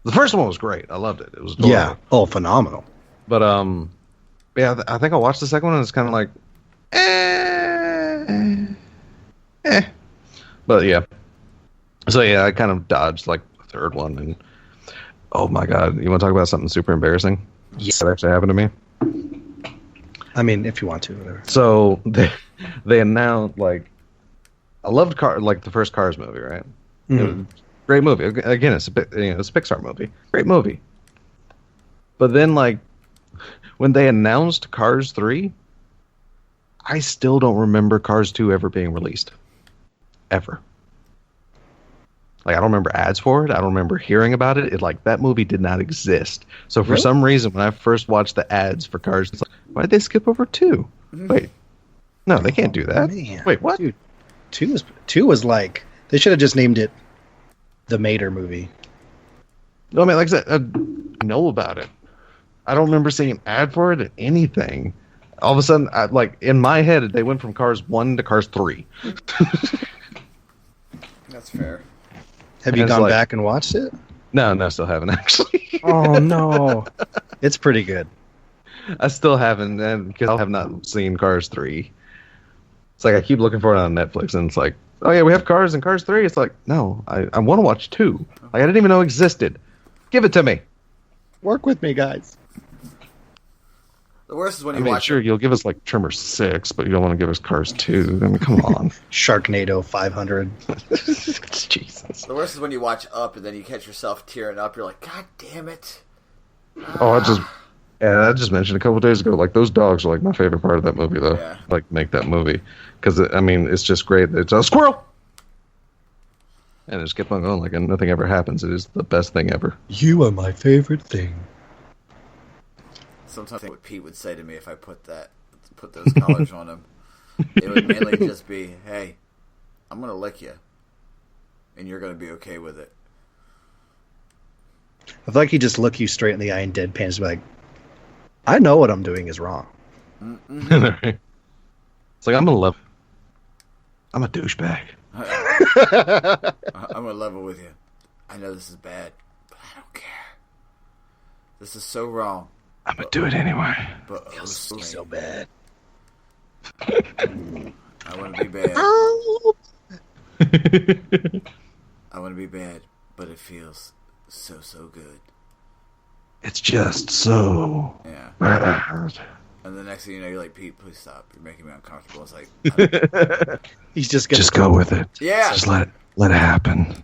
The first one was great. I loved it. It was adorable. Yeah. Oh, phenomenal. But yeah. I think I watched the second one and it's kind of like, But yeah. So yeah, I kind of dodged like the third one, and oh my god, you want to talk about something super embarrassing? Yes. That actually happened to me. I mean, if you want to, whatever. So they announced like, I loved the first Cars movie, right? It was a great movie. Again, it's a Pixar movie, great movie. But then like when they announced Cars 3, I still don't remember Cars 2 ever being released, ever. Like, I don't remember ads for it. I don't remember hearing about it. That movie did not exist. So for some reason, when I first watched the ads for Cars, it's like, why did they skip over 2? Wait, no, they can't do that. Man. Wait, what? Dude, 2 was like, they should have just named it the Mater movie. No, I mean, like I said, I know about it. I don't remember seeing an ad for it or anything. All of a sudden, in my head, they went from Cars 1 to Cars 3. That's fair. Have you gone back and watched it? No, still haven't actually. Oh no, it's pretty good. I still haven't, because I have not seen Cars 3. It's like I keep looking for it on Netflix, and it's like, oh yeah, we have Cars and Cars 3. It's like, no, I want to watch 2. Like, I didn't even know it existed. Give it to me. Work with me, guys. The worst is when you watch. Sure, you'll give us like Tremor 6, but you don't want to give us Cars 2. I mean, come on. Sharknado 500. Jesus. The worst is when you watch Up and then you catch yourself tearing up. You're like, God damn it. Oh, I just mentioned a couple days ago, like, those dogs are like my favorite part of that movie, though. Yeah. Like, make that movie. Because, I mean, it's just great. It's a squirrel! And it just kept on going like nothing ever happens. It is the best thing ever. You are my favorite thing. Sometimes what Pete would say to me if I put those collars on him, it would mainly just be, "Hey, I'm gonna lick you, and you're gonna be okay with it." I feel like he'd just look you straight in the eye and deadpan and be like, "I know what I'm doing is wrong." Mm-hmm. It's like, I'm a douchebag. I'm gonna level with you. I know this is bad, but I don't care. This is so wrong. I'm gonna do it anyway. But it feels so bad. I want to be bad. I want to be bad, but it feels so good. It's just so bad. And the next thing you know, you're like, Pete, please stop. You're making me uncomfortable. It's like, he's just go with it. Yeah. Just let it happen.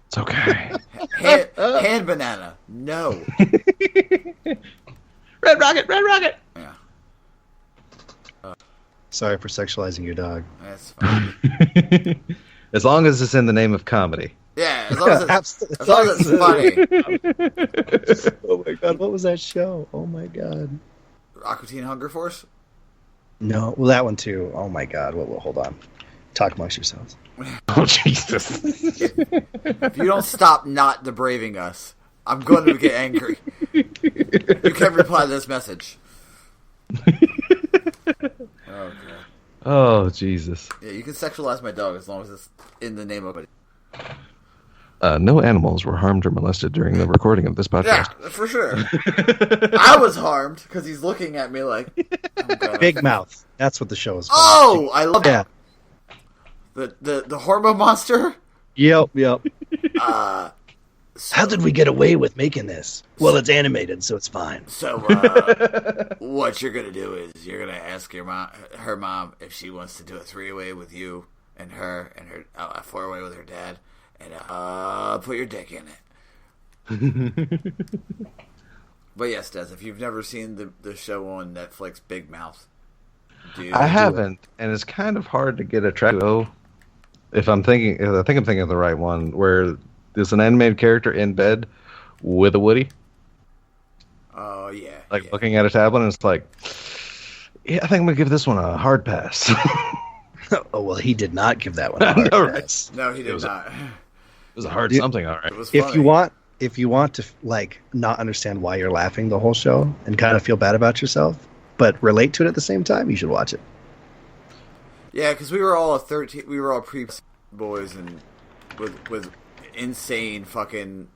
It's okay. Hand banana. No. Red rocket. Yeah. Sorry for sexualizing your dog. That's fine. As long as it's in the name of comedy. Yeah, as long as it's funny. Oh my god, what was that show? Oh my god. Aqua Teen Hunger Force? No, well, that one too. Oh my god. Well, hold on. Talk amongst yourselves. Oh, Jesus. If you don't stop not debraving us, I'm going to get angry. You can't reply to this message. Oh, God. Oh, Jesus. Yeah, you can sexualize my dog as long as it's in the name of it. No animals were harmed or molested during the recording of this podcast. Yeah, for sure. I was harmed because he's looking at me like... Big Mouth. That's what the show is called. Oh, I love that. The hormone monster? Yep. So, how did we get away with making this? Well, it's animated, so it's fine. So, what you're gonna do is you're gonna ask her mom, if she wants to do a 3-way with you and her a 4-way with her dad, and put your dick in it. But yes, Des, if you've never seen the show on Netflix, Big Mouth, I haven't, and it's kind of hard to get a track. I think I'm thinking of the right one, where there's an animated character in bed with a Woody. Oh yeah, looking at a tablet, and it's like, yeah, I think I'm gonna give this one a hard pass. Oh well, he did not give that one a hard pass. No, he did not. It was a hard something, all right. It was funny. If you want to not understand why you're laughing the whole show and kind of feel bad about yourself, but relate to it at the same time, you should watch it. Yeah, because we were all pre boys and with insane fucking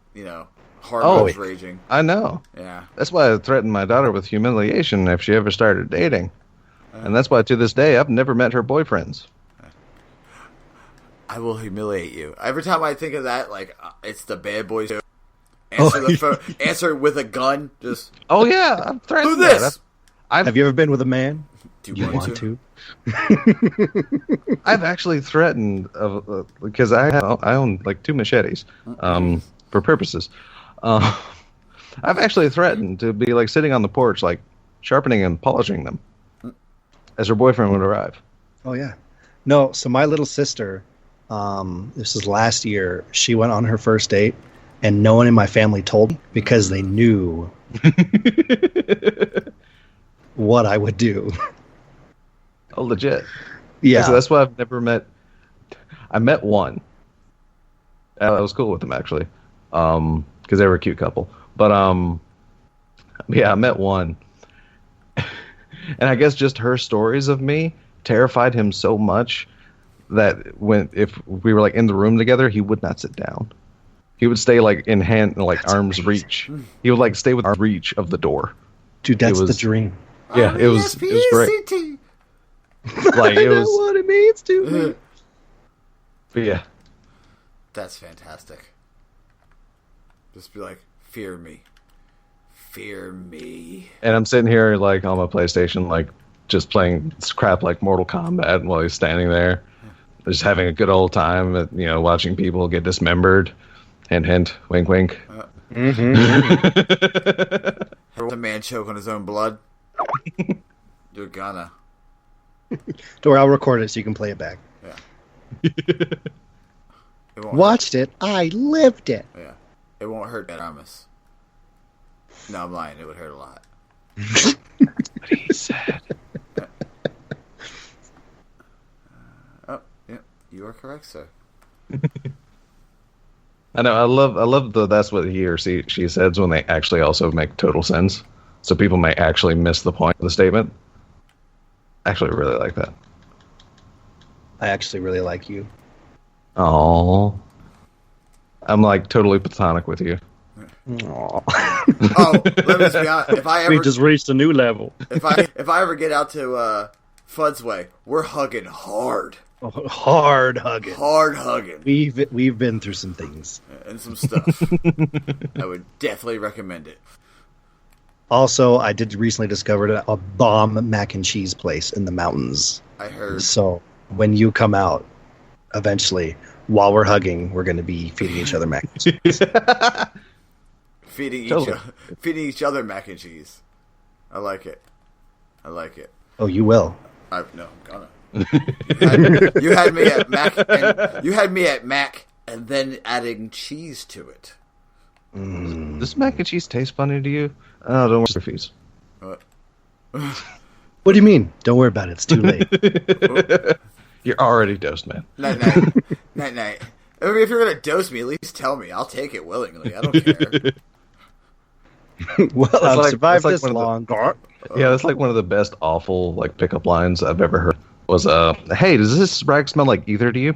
hormones raging. I know. Yeah, that's why I threatened my daughter with humiliation if she ever started dating, and that's why to this day I've never met her boyfriends. I will humiliate you. Every time I think of that, it's the Bad Boys show. Answer the phone. Answer with a gun. Just. Oh yeah, I'm threatening. Who this? Have you ever been with a man? Do you want to? I've actually threatened because I own 2 machetes for purposes. I've actually threatened to be sitting on the porch, sharpening and polishing them as her boyfriend would arrive. Oh yeah, no. So my little sister, this was last year. She went on her first date, and no one in my family told me because they knew what I would do. Oh, legit. Yeah. So that's why I've never met. I met one. I was cool with them actually, because they were a cute couple. But yeah, I met one, and I guess just her stories of me terrified him so much that if we were in the room together, he would not sit down. He would stay in arm's reach. He would stay with arm's reach of the door. Dude, that's the dream. Yeah, it was great. It was what it means to me. But yeah, that's fantastic. Just be fear me, and I'm sitting here on my PlayStation, just playing crap like Mortal Kombat while he's standing there, just having a good old time. Watching people get dismembered. Hint, hint, wink, wink. A man choke on his own blood. You're gonna. Don't worry, I'll record it so you can play it back. Yeah. Watched it. I lived it. Yeah. It won't hurt, I promise. No, I'm lying. It would hurt a lot. What he said. Oh, yeah. You are correct, sir. I know. I love that's what he or she says when they actually also make total sense. So people may actually miss the point of the statement. actually really like that. I actually really like you. Oh, I'm like totally platonic with you. Aww. Oh, let me just be honest. We just reached a new level. If I ever get out to Fudd's way, we're hugging hard. Hard hugging. Hard hugging. We've been through some things. And some stuff. I would definitely recommend it. Also, I did recently discover a bomb mac and cheese place in the mountains. I heard. So when you come out, eventually, while we're hugging, we're going to be feeding each other mac and cheese. feeding each other mac and cheese. I like it. Oh, you will. No, I'm gonna. You had me at mac, and then adding cheese to it. Does mac and cheese taste funny to you? Oh, don't worry, fees. What do you mean? Don't worry about it. It's too late. You're already dosed, man. Night. I mean, if you're gonna dose me, at least tell me. I'll take it willingly. I don't care. Well, I've survived this long. Yeah, that's like one of the best awful like pickup lines I've ever heard. Was hey, does this rag smell like ether to you?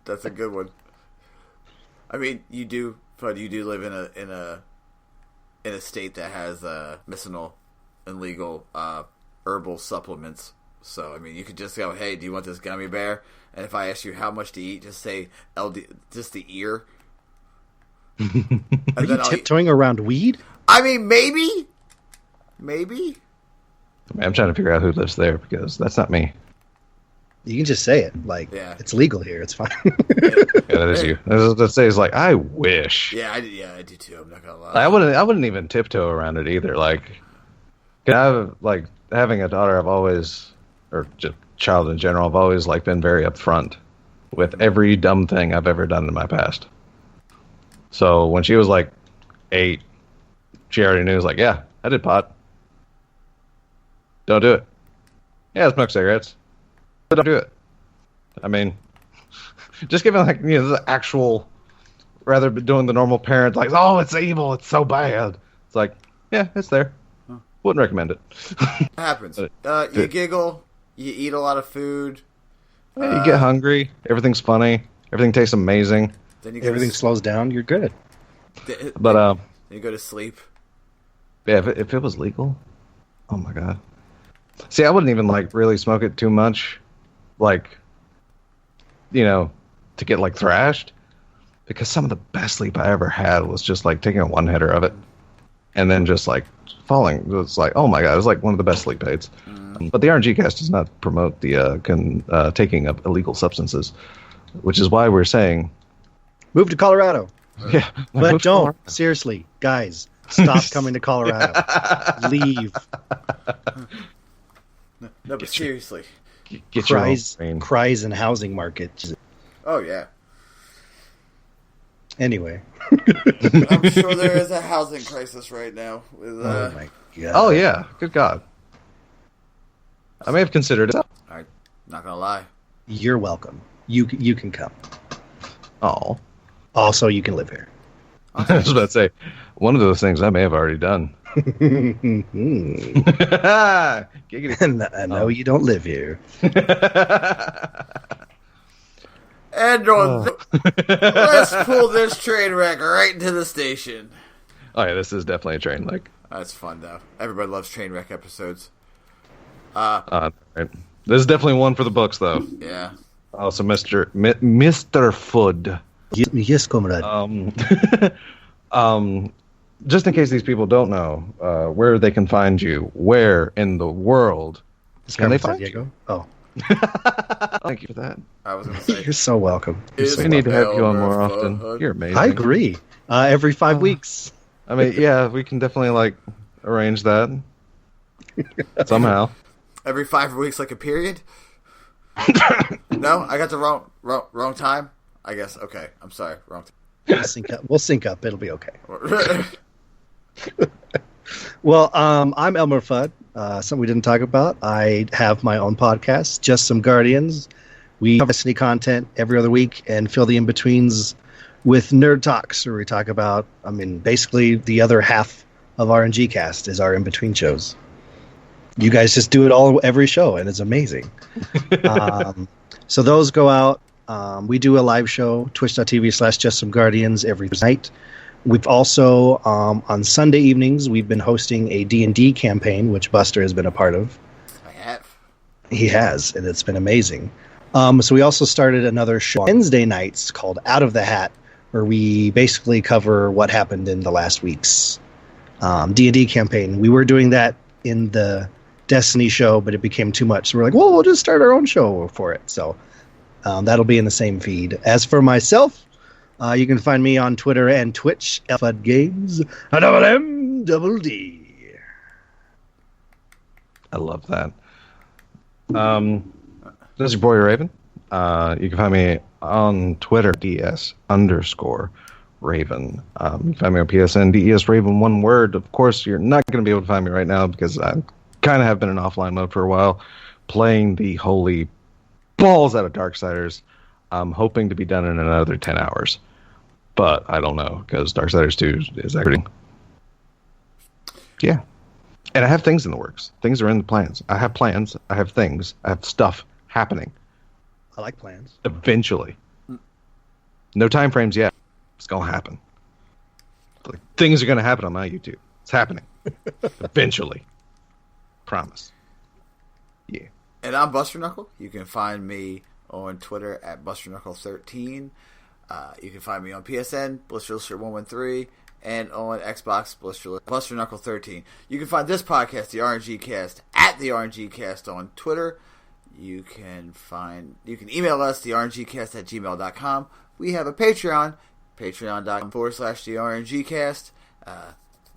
That's a good one. I mean, you do live in a state that has medicinal and legal herbal supplements. So I mean, you could just go, hey, do you want this gummy bear? And if I ask you how much to eat, just say just the ear. Are you tiptoeing around weed? I mean, maybe. I'm trying to figure out who lives there because that's not me. You can just say it. It's legal here. It's fine. Yeah, that is you. That says like, I wish. Yeah, I do too. I'm not gonna lie. I wouldn't even tiptoe around it either. Like, having a daughter, I've always, or just child in general, I've always like been very upfront with every dumb thing I've ever done in my past. So when she was like 8, she already knew. Like, yeah, I did pot. Don't do it. Yeah, I smoke cigarettes. But don't do it. I mean, just giving the actual, rather than doing the normal parent, like, oh, it's evil, it's so bad. It's like, yeah, it's there. Wouldn't recommend it. It happens. You giggle, you eat a lot of food. Yeah, you get hungry, everything's funny, everything tastes amazing. Then everything slows down, you're good. But then you go to sleep. Yeah, if it was legal, oh my god. See, I wouldn't even really smoke it too much, to get thrashed, because some of the best sleep I ever had was just taking a one hitter of it, and then just falling. It's like, oh my god, it was one of the best sleep aids. But the RNG cast does not promote the taking of illegal substances, which is why we're saying move to Colorado. Yeah, but don't seriously, guys. Stop coming to Colorado. Leave. No, but seriously. Get cries in housing market. Oh, yeah. Anyway. I'm sure there is a housing crisis right now. Oh, my God. Oh, yeah. Good God. I may have considered it. I'm not going to lie. You're welcome. You can come. Oh. Also, you can live here. I was about to say, one of those things I may have already done. I know you don't live here. And let's pull this train wreck right into the station. Oh yeah, this is definitely a train wreck. That's fun though. Everybody loves train wreck episodes. Right. This is definitely one for the books though. Yeah. Also, Mr. Fudd. Yes, comrade. Just in case these people don't know where they can find you, where in the world can they find you? Oh. Thank you for that. I was going to say. You're so welcome. We need to have you on more often. You're amazing. I agree. Every 5 weeks. I mean, yeah, we can definitely arrange that somehow. Every 5 weeks, like a period? No, I got the wrong time. I guess. Okay, I'm sorry. Wrong time. We'll sync up. It'll be okay. Well, I'm ElmmerFudd. Something we didn't talk about. I have my own podcast, Just Some Guardians. We have Destiny content every other week and fill the in-betweens with Nerd Talks, where we talk about, basically the other half of RNG Cast is our in-between shows. you guys just do it every show, and it's amazing. So those go out. We do a live show, twitch.tv/justsome_guardians every night. We've also, on Sunday evenings, we've been hosting a D&D campaign, which Buster has been a part of. I have. He has, and it's been amazing. So we also started another show on Wednesday nights called Out of the Hat, where we basically cover what happened in the last week's D&D campaign. We were doing that in the Destiny show, but it became too much. So we're like, well, we'll just start our own show for it. So that'll be in the same feed. As for myself, you can find me on Twitter and Twitch, ElmmerFudd Games, MMD. I love that. This is your boy Raven. You can find me on Twitter, DS_Raven. You can find me on PSN, DES Raven, one word. Of course, you're not going to be able to find me right now because I kind of have been in offline mode for a while, playing the holy balls out of Darksiders. I'm hoping to be done in another 10 hours. But I don't know, because Darksiders 2 is actually... Yeah. And I have things in the works. Things are in the plans. I have plans. I have things. I have stuff happening. I like plans. Eventually. No time frames yet. It's going to happen. Like, things are going to happen on my YouTube. It's happening. Eventually. Promise. Yeah. And I'm Buster Knuckle. You can find me on Twitter at BusterKnuckle13. You can find me on PSN, Blister113, and on Xbox, Buster Knuckle 13. You can find this podcast, the RNG Cast, at the RNG Cast on Twitter. You can email us, therngcast@gmail.com. We have a Patreon, patreon.com/the RNG Cast.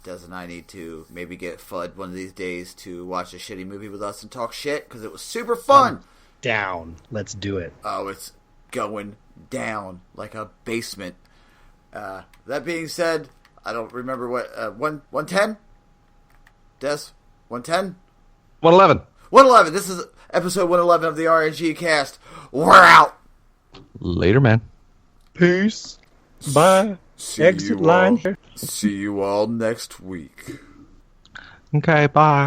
Des and I need to maybe get Fudd one of these days to watch a shitty movie with us and talk shit, because it was super fun. Down. Let's do it. Oh, it's going down like a basement. That being said, I don't remember what 110? Des? 110? 111. 111. This is episode 111 of the RNG Cast. We're out. Later, man. Peace. Bye. Exit line here. See you all next week. Okay, bye.